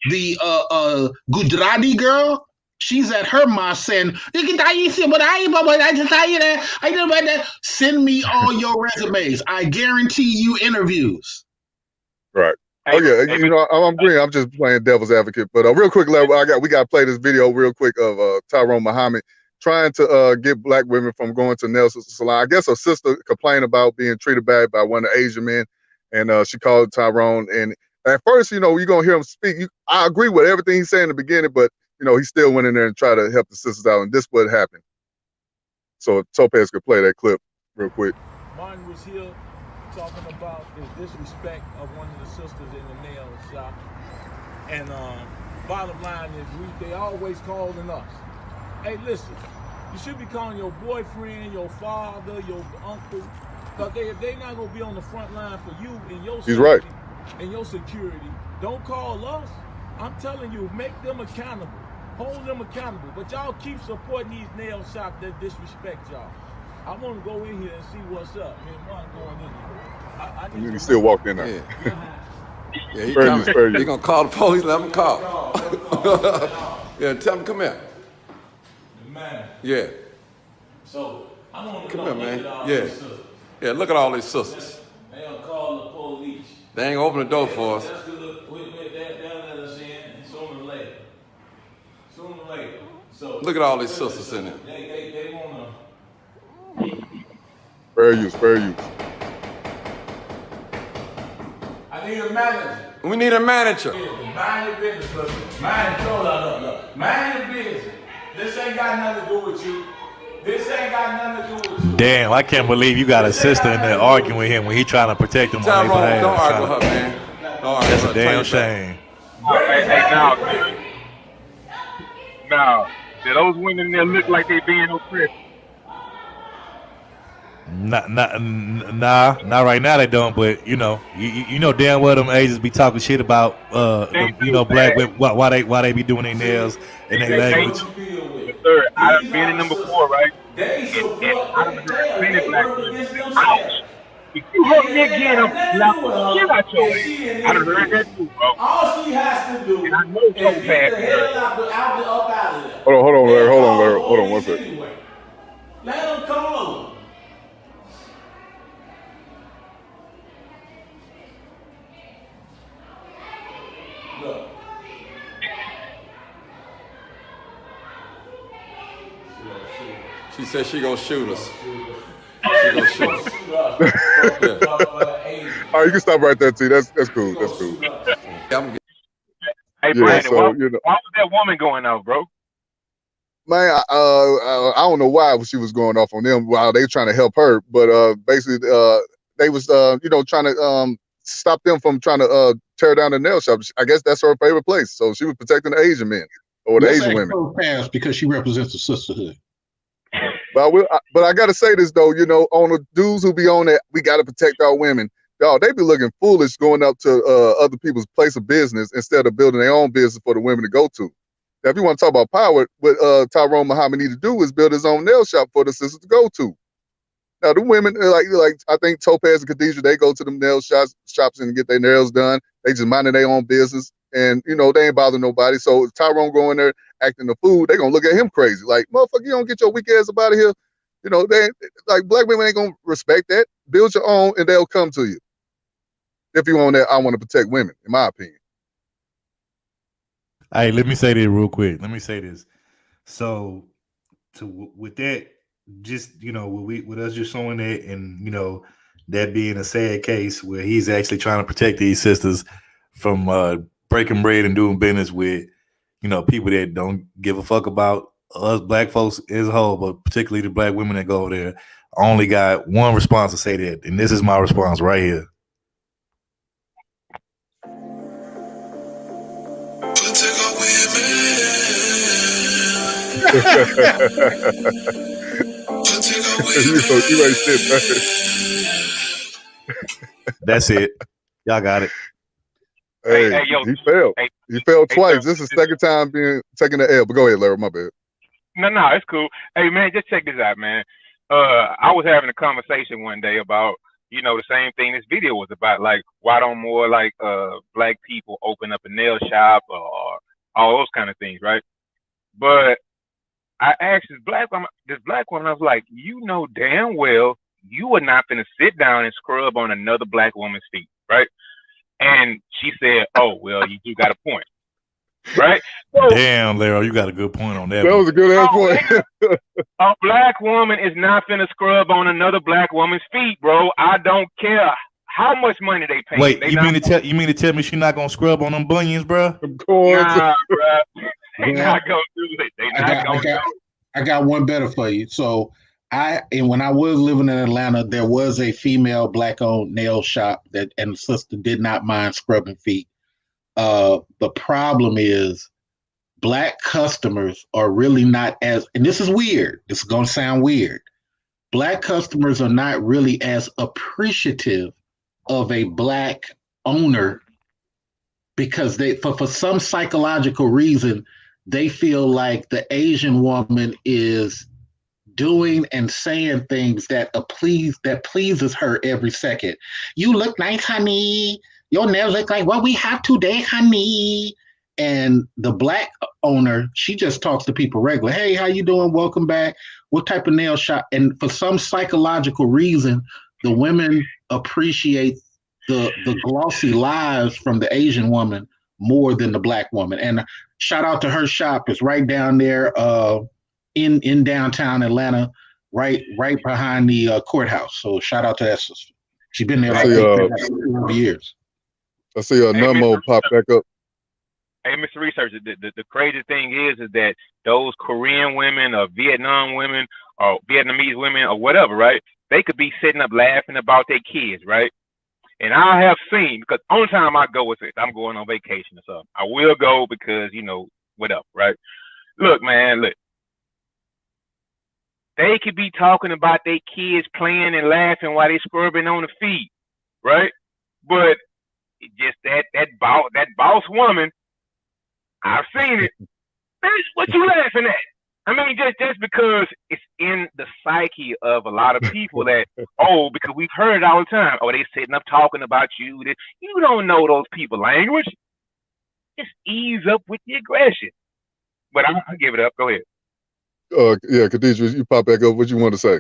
the Gujarati girl, she's at her mosque saying, send me all your resumes. I guarantee you interviews. Right. Oh yeah, I'm agreeing. I'm just playing devil's advocate. But real quick, we got to play this video real quick of Tyrone Muhammad trying to get black women from going to Nelson's salon. I guess her sister complained about being treated bad by one of the Asian men, and she called Tyrone. And at first, you're gonna hear him speak. I agree with everything he said in the beginning, but he still went in there and tried to help the sisters out, and this what happened. So Topaz could play that clip real quick. Martin was here talking about the disrespect of one of the sisters in the nail shop, and bottom line is they always calling us. Hey, listen, you should be calling your boyfriend, your father, your uncle, because if they're not gonna be on the front line for you and your safety, he's right, and your security, don't call us. I'm telling you, make them accountable. Hold them accountable. But y'all keep supporting these nail shops that disrespect y'all. I want to go in here and see what's up. Man, I'm going in here. He still walked in there. Yeah, he coming. He gonna call the police. Let him call. Yeah, tell him come here. Man. Yeah. So I want to Come here, man. Yeah. Yeah. Look at all these sisters. They gonna call the police. They ain't gonna open the door for us. That's good. They'll let us in sooner or later. Sooner or later. So Look at all these sisters in there. They wanna. Fair use, fair use. I need a manager. We need a manager. Mind your business, brother. Mind your business. This ain't got nothing to do with you. This ain't got nothing to do with you. Damn, I can't believe you got a sister in there arguing with him when he trying to protect him on their behalf. Don't argue with her, man. That's a damn shame. Now, do those women there look like they being oppressed? Not right now they don't. But you know damn well them agents be talking shit about black women, why they be doing their nails and their language. Sir, I've been in them before, right? And I done heard many black women. Ouch! If you hurt me again, I'm slap the shit out your ass. I done heard that too, bro. All she has to do And I know so is get bad. the hell up out of there. Hold on, Larry. Hold on one second. Anyway. Let them call them. Look. She said she gonna shoot us. She gonna shoot us. All right, you can stop right there, T. That's cool. That's cool. Hey, Brandon, why was that woman going out, bro? Man, I don't know why she was going off on them while they trying to help her, but basically they was trying to stop them from trying to tear down the nail shop. I guess that's her favorite place, so she was protecting the Asian men or the Asian women. Pass because she represents the sisterhood. But I gotta say this though, on the dudes who be on that, we gotta protect our women. Y'all, they be looking foolish going up to other people's place of business instead of building their own business for the women to go to. Now, if you want to talk about power, what Tyrone Muhammad need to do is build his own nail shop for the sisters to go to. Now, the women, like I think Topaz and Khadijah, they go to them nail shops and get their nails done. They just minding their own business, and they ain't bother nobody. So if Tyrone go in there acting the fool, they gonna look at him crazy, like, motherfucker, you don't get your weak ass up out of here. They like black women ain't gonna respect that. Build your own, and they'll come to you. If you want that, I want to protect women, in my opinion. Hey, let me say this real quick. Let me say this. So, with that, just with us just showing that, and that being a sad case where he's actually trying to protect these sisters from breaking bread and doing business with people that don't give a fuck about us black folks as a whole, but particularly the black women that go over there. I only got one response to say that, and this is my response right here. You ain't shit, man. That's it. Y'all got it. Hey, yo, he failed. Hey, he failed twice. sir. This is the second time taking the L. But go ahead, Larry. My bad. No, it's cool. Hey, man, just check this out, man. I was having a conversation one day about, the same thing this video was about, like, why don't more, like, black people open up a nail shop or all those kind of things, right? But I asked this black woman, I was like, damn well you are not going to sit down and scrub on another black woman's feet, right? And she said, oh, well, you do got a point, right? So, damn, Larry, you got a good point on that. That was a good ass point. A black woman is not going to scrub on another black woman's feet, bro. I don't care how much money they pay. Wait, you mean to tell me she's not going to scrub on them bunions, bro? Of course. Nah, bro. They not going to do it. They not going to do it. I got one better for you. So when I was living in Atlanta, there was a female black-owned nail shop and the sister did not mind scrubbing feet. The problem is black customers are really not and this is weird. This is going to sound weird. Black customers are not really as appreciative of a black owner because for some psychological reason, they feel like the Asian woman is doing and saying things that pleases her every second. You look nice, honey. Your nails look like what we have today, honey. And the black owner, she just talks to people regular. Hey, how you doing? Welcome back. What type of nail shop? And for some psychological reason, the women appreciate the glossy lies from the Asian woman more than the black woman. And shout out to her shop. It's right down there in downtown Atlanta, right behind the courthouse. So shout out to that sister. She's been there like 2 years. I see a Numo pop back up. Hey, Mr. Researcher, the crazy thing is that those Korean women or Vietnam women or Vietnamese women or whatever, right? They could be sitting up laughing about their kids, right? And I have seen, because only time I go is if I'm going on vacation or something. I will go because, whatever, right? Look, man, look. They could be talking about their kids playing and laughing while they scrubbing on the feet, right? But just that boss woman, I've seen it. What you laughing at? I mean, just because it's in the psyche of a lot of people that, because we've heard it all the time. Oh, they sitting up talking about you. You don't know those people language. Just ease up with the aggression. But I'll give it up. Go ahead. Yeah, Khadijah, you pop back up. What you want to say?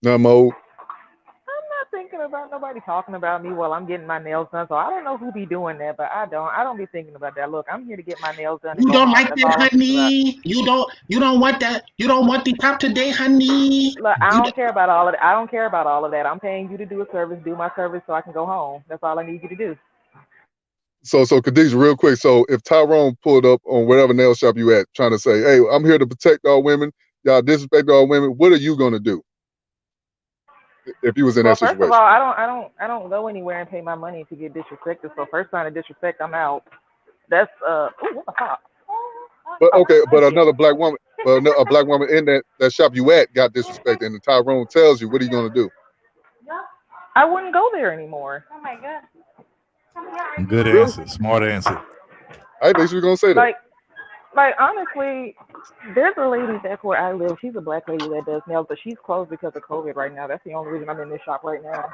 Numo. I'm not thinking about nobody talking about me while I'm getting my nails done. So I don't know who be doing that, but I don't be thinking about that. Look, I'm here to get my nails done. You don't like that, honey. You don't want that. You don't want the top today, honey. Look, I don't care about all of that. I don't care about all of that. I'm paying you to do a service, do my service so I can go home. That's all I need you to do. So Khadijah, real quick. So if Tyrone pulled up on whatever nail shop you at, trying to say, "Hey, I'm here to protect all women. Y'all disrespect all women," what are you gonna do? If you was in that situation? First of all, I don't go anywhere and pay my money to get disrespected. So first sign of disrespect, I'm out. That's what the fuck? But okay, but another black woman, a black woman in that shop you at got disrespected, and Tyrone tells you, what are you gonna do? I wouldn't go there anymore. Oh my god. Good answer. Smart answer. I think she was gonna say that. Like honestly, there's a lady that's where I live. She's a black lady that does nails, but she's closed because of COVID right now. That's the only reason I'm in this shop right now.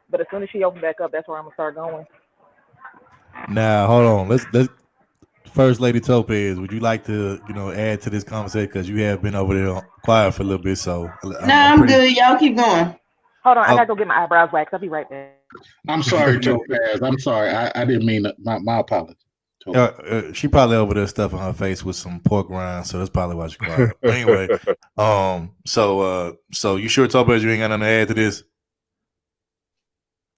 But as soon as she opens back up, that's where I'm gonna start going. Now hold on. Let's First Lady Topaz, would you like to add to this conversation, because you have been over there quiet for a little bit? So I'm good. Y'all keep going. Hold on, I gotta go get my eyebrows waxed. I'll be right back. I'm sorry, Topaz. I'm sorry. I didn't mean that. My apologies. She probably over there stuffing her face with some pork rinds, so that's probably why she quiet. Anyway, so you sure, Topaz, you ain't got nothing to add to this?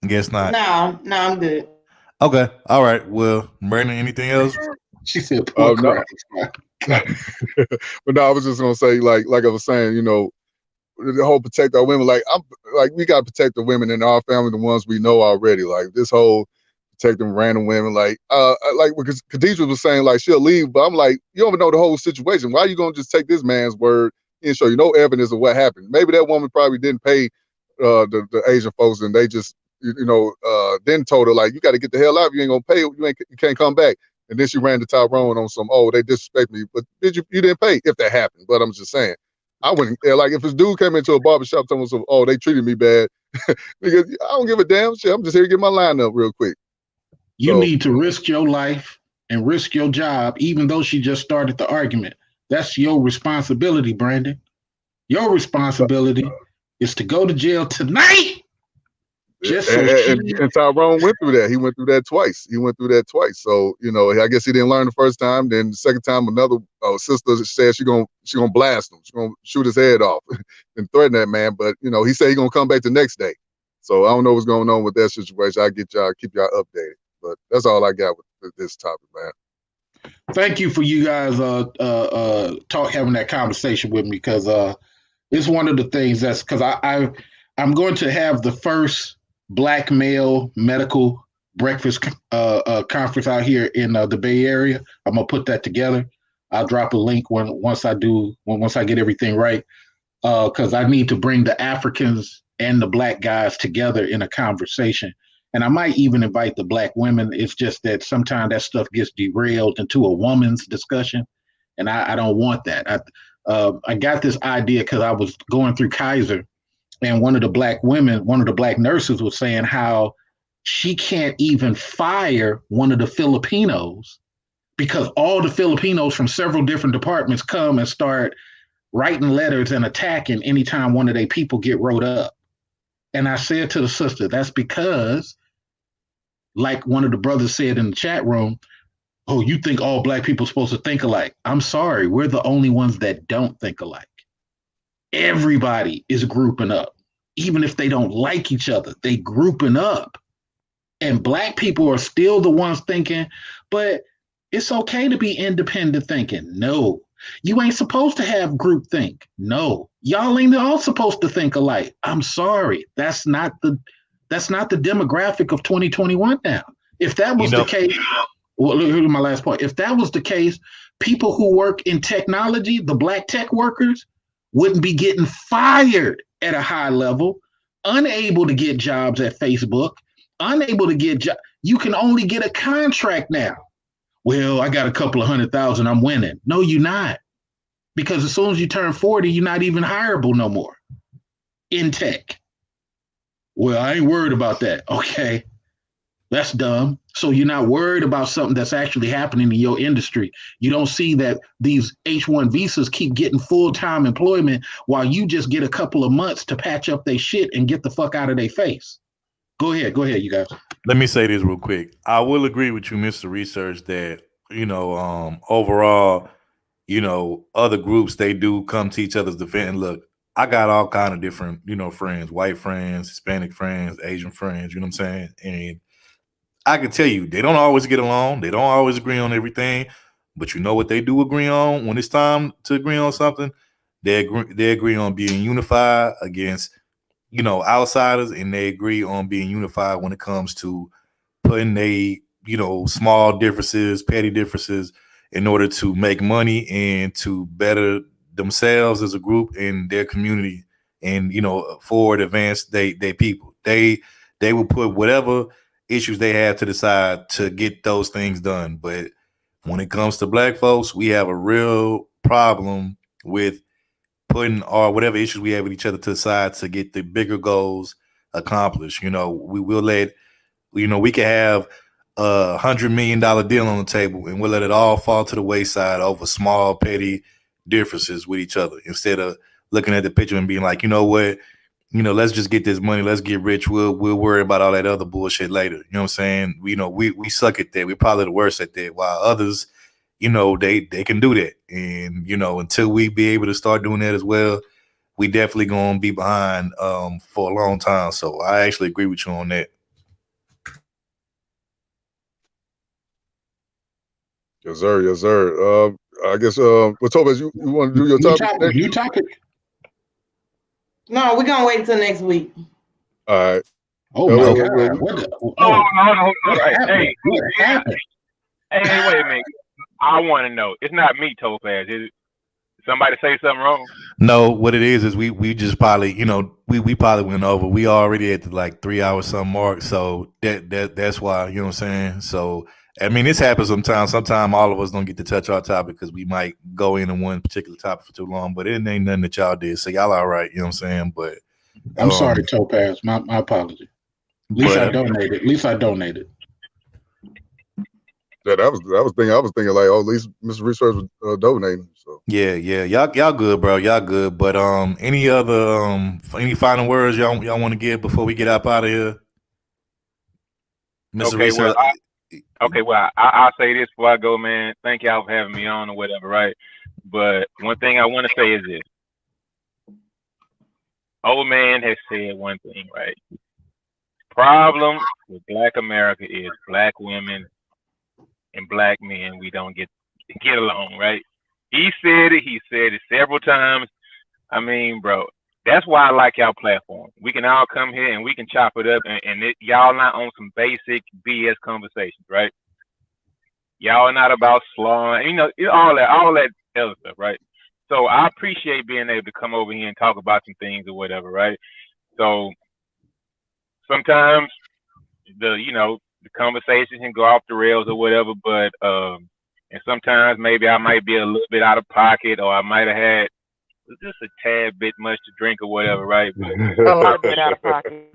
Guess not. No, I'm good. Okay, all right. Well, Brandon, anything else? She said pork rinds. But no, I was just gonna say, like I was saying, the whole protect our women. We gotta protect the women in our family, the ones we know already. Like this whole protecting random women, because Khadijah was saying, like, she'll leave, but I'm like, you don't even know the whole situation. Why are you gonna just take this man's word and show you no evidence of what happened? Maybe that woman probably didn't pay the Asian folks, and they just then told her, like, you got to get the hell out. If you ain't gonna pay, you can't come back. And then she ran to Tyrone on some, they disrespect me, but you didn't pay if that happened. But I'm just saying, I wouldn't, like, if this dude came into a barbershop telling us, they treated me bad, because I don't give a damn shit. I'm just here to get my line up real quick. You need to risk your life and risk your job, even though she just started the argument. That's your responsibility, Brandon. Your responsibility is to go to jail tonight. And Tyrone went through that. He went through that twice. So, I guess he didn't learn the first time. Then the second time, another sister said she gonna blast him. She's gonna shoot his head off and threaten that man. But, he said he gonna come back the next day. So I don't know what's going on with that situation. I'll keep y'all updated. But that's all I got with this topic, man. Thank you for you guys having that conversation with me, because it's one of the things that's, because I'm going to have the first Black male medical breakfast conference out here in the Bay Area. I'm gonna put that together. I'll drop a link once I get everything right, because I need to bring the Africans and the Black guys together in a conversation. And I might even invite the Black women. It's just that sometimes that stuff gets derailed into a woman's discussion, and I don't want that. I got this idea because I was going through Kaiser, and one of the black nurses was saying how she can't even fire one of the Filipinos because all the Filipinos from several different departments come and start writing letters and attacking anytime one of their people get wrote up. And I said to the sister, that's because, like one of the brothers said in the chat room, oh, you think all black people are supposed to think alike. I'm sorry, we're the only ones that don't think alike. Everybody is grouping up. Even if they don't like each other, they grouping up. And black people are still the ones thinking, but it's okay to be independent thinking. No, you ain't supposed to have group think. No, y'all ain't all supposed to think alike. I'm sorry. That's not the demographic of 2021 now. If that was the case, well, here's my last point. If that was the case, people who work in technology, the black tech workers, wouldn't be getting fired at a high level, unable to get jobs at Facebook, unable to get jobs. You can only get a contract now. Well, I got a couple of 100,000, I'm winning. No, you're not. Because as soon as you turn 40, you're not even hireable no more in tech. Well, I ain't worried about that. Okay, that's dumb. So you're not worried about something that's actually happening in your industry. You don't see that these H-1 visas keep getting full-time employment while you just get a couple of months to patch up their shit and get the fuck out of their face. Go ahead, you guys. Let me say this real quick. I will agree with you, Mr. Research, that, overall, other groups, they do come to each other's defense. And look, I got all kind of different, friends, white friends, Hispanic friends, Asian friends, you know what I'm saying? And I can tell you, they don't always get along. They don't always agree on everything. But you know what they do agree on? When it's time to agree on something, they agree on being unified against, outsiders, and they agree on being unified when it comes to putting small differences, petty differences, in order to make money and to better themselves as a group in their community and, forward advance they people. They will put whatever issues they have to the side to get those things done. But when it comes to black folks, we have a real problem with putting whatever issues we have with each other to the side to get the bigger goals accomplished. We will let, we can have a $100 million deal on the table and we'll let it all fall to the wayside over small petty differences with each other, instead of looking at the picture and being like, you know what, let's just get this money, let's get rich, we'll worry about all that other bullshit later. You know what I'm saying? We suck at that. We're probably the worst at that, while others, they can do that. And until we be able to start doing that as well, we definitely gonna be behind for a long time. So I actually agree with you on that. Yes, sir. Yes, sir. I guess Topaz, you want to do your topic? New topic. No, we're gonna wait till next week. All right. Oh my God! Hey, wait a minute. I want to know. It's not me, Topaz. Is it? Somebody say something wrong? No, what it is we just probably, we probably went over. We already at the like 3 hours some mark, so that's why, you know what I'm saying. So I mean, this happens sometimes. Sometimes all of us don't get to touch our topic because we might go into one particular topic for too long. But it ain't nothing that y'all did, so y'all all right. You know what I'm saying? But I'm sorry, Topaz. My apology. At least I donated. Yeah, I was thinking like, oh, at least Mr. Research was donating. So yeah, y'all good, bro. Y'all good. But any other any final words y'all want to give before we get up out of here, Mr. Research? Well, I'll say this before I go, man. Thank y'all for having me on or whatever, right? But one thing I want to say is this. Old man has said one thing, right? Problem with Black America is Black women and Black men, we don't get along, right? He said it several times. I mean, bro, that's why I like y'all platform. We can all come here and we can chop it up, and y'all not on some basic BS conversations, right? Y'all are not about slawing, all that other stuff, right? So I appreciate being able to come over here and talk about some things or whatever, right? So sometimes the conversation can go off the rails or whatever, but And sometimes maybe I might be a little bit out of pocket, or I might have had just a tad bit much to drink or whatever, right? A little bit out of pocket.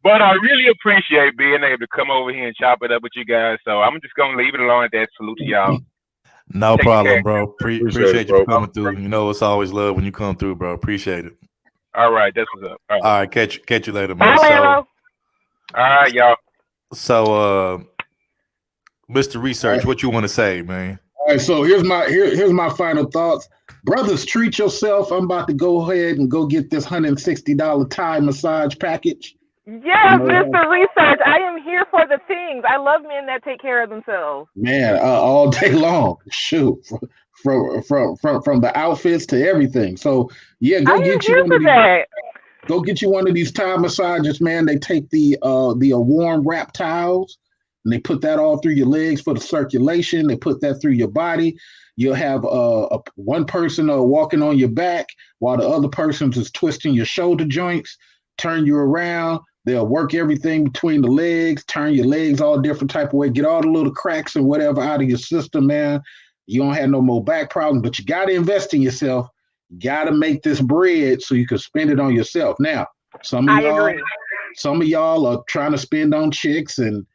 But I really appreciate being able to come over here and chop it up with you guys. So I'm just gonna leave it alone at that. Salute to y'all. No Take problem, care. bro. Appreciate you for coming through. You know, it's always love when you come through, bro. Appreciate it. All right, that's what's up. All right, catch you later, man. All right, y'all. So, Mr. Research, what you want to say, man? All right, so here's my final thoughts. Brothers, treat yourself. I'm about to go ahead and go get this $160 Thai massage package. Yes, Mr. Research. I am here for the things. I love men that take care of themselves. Man, all day long. Shoot, from the outfits to everything. So yeah, go get you one of these Thai massages, man. They take the warm wrap towels and they put that all through your legs for the circulation. They put that through your body. You'll have one person walking on your back while the other person's is twisting your shoulder joints, turn you around. They'll work everything between the legs, turn your legs all different type of way, get all the little cracks and whatever out of your system, man. You don't have no more back problems, but you got to invest in yourself. You got to make this bread so you can spend it on yourself. Now, some of y'all are trying to spend on chicks, and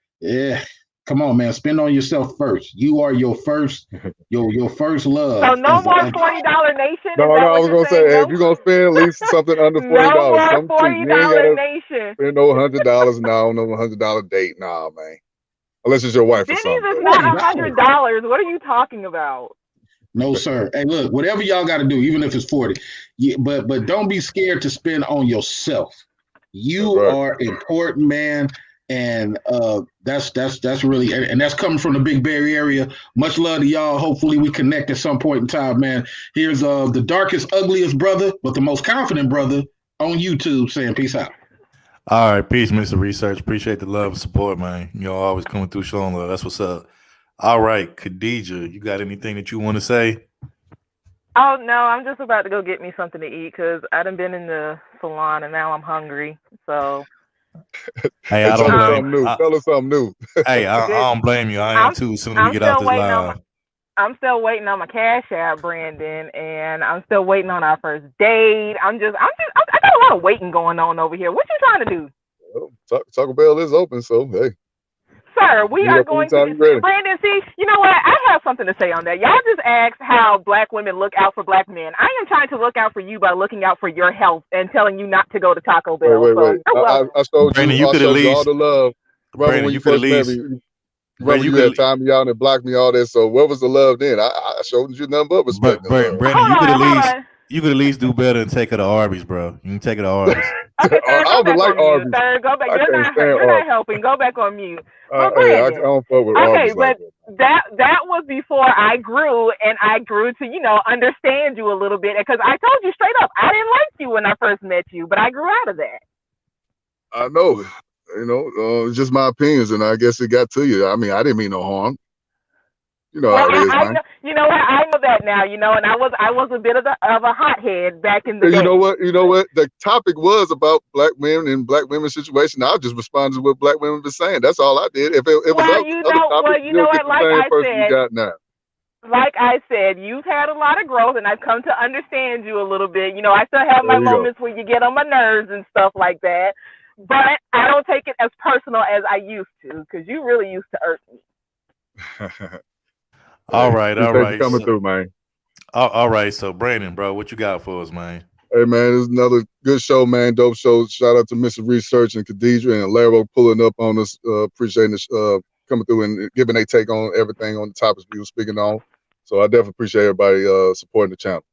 come on, man, spend on yourself first. You are your first love. So no more $40 Nation. No, I was gonna say, if you're gonna spend at least something under $40, no more $40 Nation. Spend no $100 now, no $100 date, nah, man. Unless it's your wife or something. Denny's is not $100. What are you talking about? No, sir. Hey, look, whatever y'all got to do, even if it's 40, but don't be scared to spend on yourself. You are important, man. And that's really, and that's coming from the Big Bear area. Much love to y'all. Hopefully we connect at some point in time, man. Here's the darkest, ugliest brother, but the most confident brother on YouTube saying peace out. All right, peace, Mr. Research. Appreciate the love and support, man. You know, always coming through showing love. That's what's up. All right, Khadijah, you got anything that you want to say? Oh, no, I'm just about to go get me something to eat because I done been in the salon and now I'm hungry. So... Hey, I don't blame you. Tell us something new. Hey, I don't blame you. I am too. As soon as we get out this live. I'm still waiting on my Cash App, Brandon, and I'm still waiting on our first date. I got a lot of waiting going on over here. What you trying to do? Well, Taco Bell is open, so hey. Sir, we are going to Brandon, see, you know what? I have something to say on that. Y'all just asked how black women look out for black men. I am trying to look out for you by looking out for your health and telling you not to go to Taco Bell. Wait. I showed Brandon, you all the love. Brandon, when you could at least. Remember you had timed me out and blocked me all that. So what was the love then? I showed you nothing but respect. Brandon, you could at least do better and take her to Arby's, bro. You can take her to Arby's. Okay, sir, I don't like Arby's. Sir, go back. You're not helping. Go back on mute. Hey, I don't fuck with Arby's. Okay, but that was before I grew, and I grew to understand you a little bit. Because I told you straight up, I didn't like you when I first met you, but I grew out of that. I know. It's just my opinions, and I guess it got to you. I mean, I didn't mean no harm. You know how it is, man. You know what? I know that now. And I was a bit of a hothead back in the day. You know what? The topic was about black men and black women's situation. I just responded to what black women were saying. That's all I did. If it was topic, you know what? Like I said, you got now. Like I said, you've had a lot of growth, and I've come to understand you a little bit. I still have my moments where you get on my nerves and stuff like that. But I don't take it as personal as I used to, because you really used to irk me. All right. Coming through, man. All right. So, Brandon, bro, what you got for us, man? Hey, man, it's another good show, man. Dope show. Shout out to Mr. Research and Khadijah and Larry pulling up on us, appreciating this, coming through and giving their take on everything on the topics we were speaking on. So I definitely appreciate everybody supporting the channel.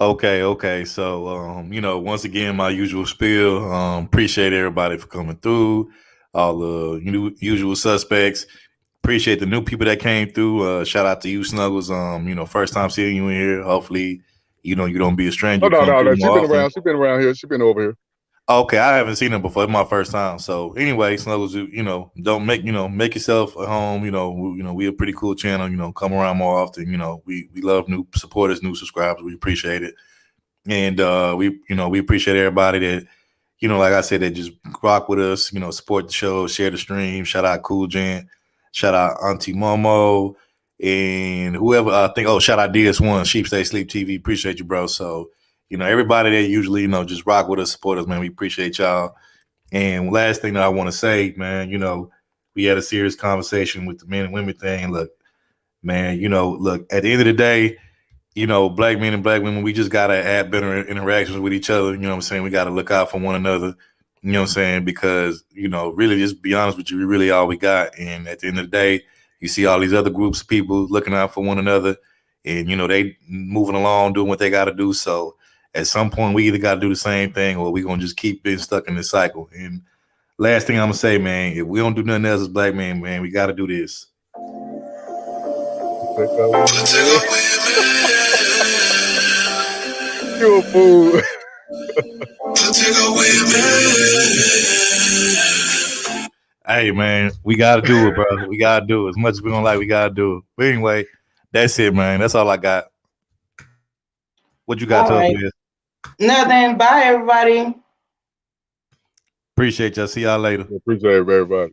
Okay. So, once again, my usual spiel. Appreciate everybody for coming through. All the usual suspects. Appreciate the new people that came through. Shout out to you, Snuggles. First time seeing you in here. Hopefully, you don't be a stranger. Oh, no. She's been around. She's been around here. She's been over here. Okay, I haven't seen her before. It's my first time. So anyway, Snuggles, don't make yourself at home. We're a pretty cool channel. Come around more often. We love new supporters, new subscribers. We appreciate it, and we appreciate everybody that like I said, that just rock with us. Support the show, share the stream. Shout out Cool Jan. Shout out Auntie Momo and whoever. I think. Oh, shout out DS1 Sheep Stay Sleep TV. Appreciate you, bro. So everybody that usually just rock with us, support us, man. We appreciate y'all. And last thing that I want to say, man, we had a serious conversation with the men and women thing. Look, man, look, at the end of the day, black men and black women, we just got to have better interactions with each other. You know what I'm saying? We got to look out for one another, you know what I'm saying? Because, really, just be honest with you, we really all we got. And at the end of the day, you see all these other groups of people looking out for one another and, they moving along, doing what they got to do. So at some point, we either got to do the same thing or we're going to just keep being stuck in this cycle. And last thing I'm going to say, man, if we don't do nothing else as black men, man, we got to do this. You a fool. Hey, man, we got to do it, bro. We got to do it. As much as we don't like, we got to do it. But anyway, that's it, man. That's all I got. What you got to right. Liz? Nothing. Bye, everybody. Appreciate y'all. See y'all later. Appreciate everybody.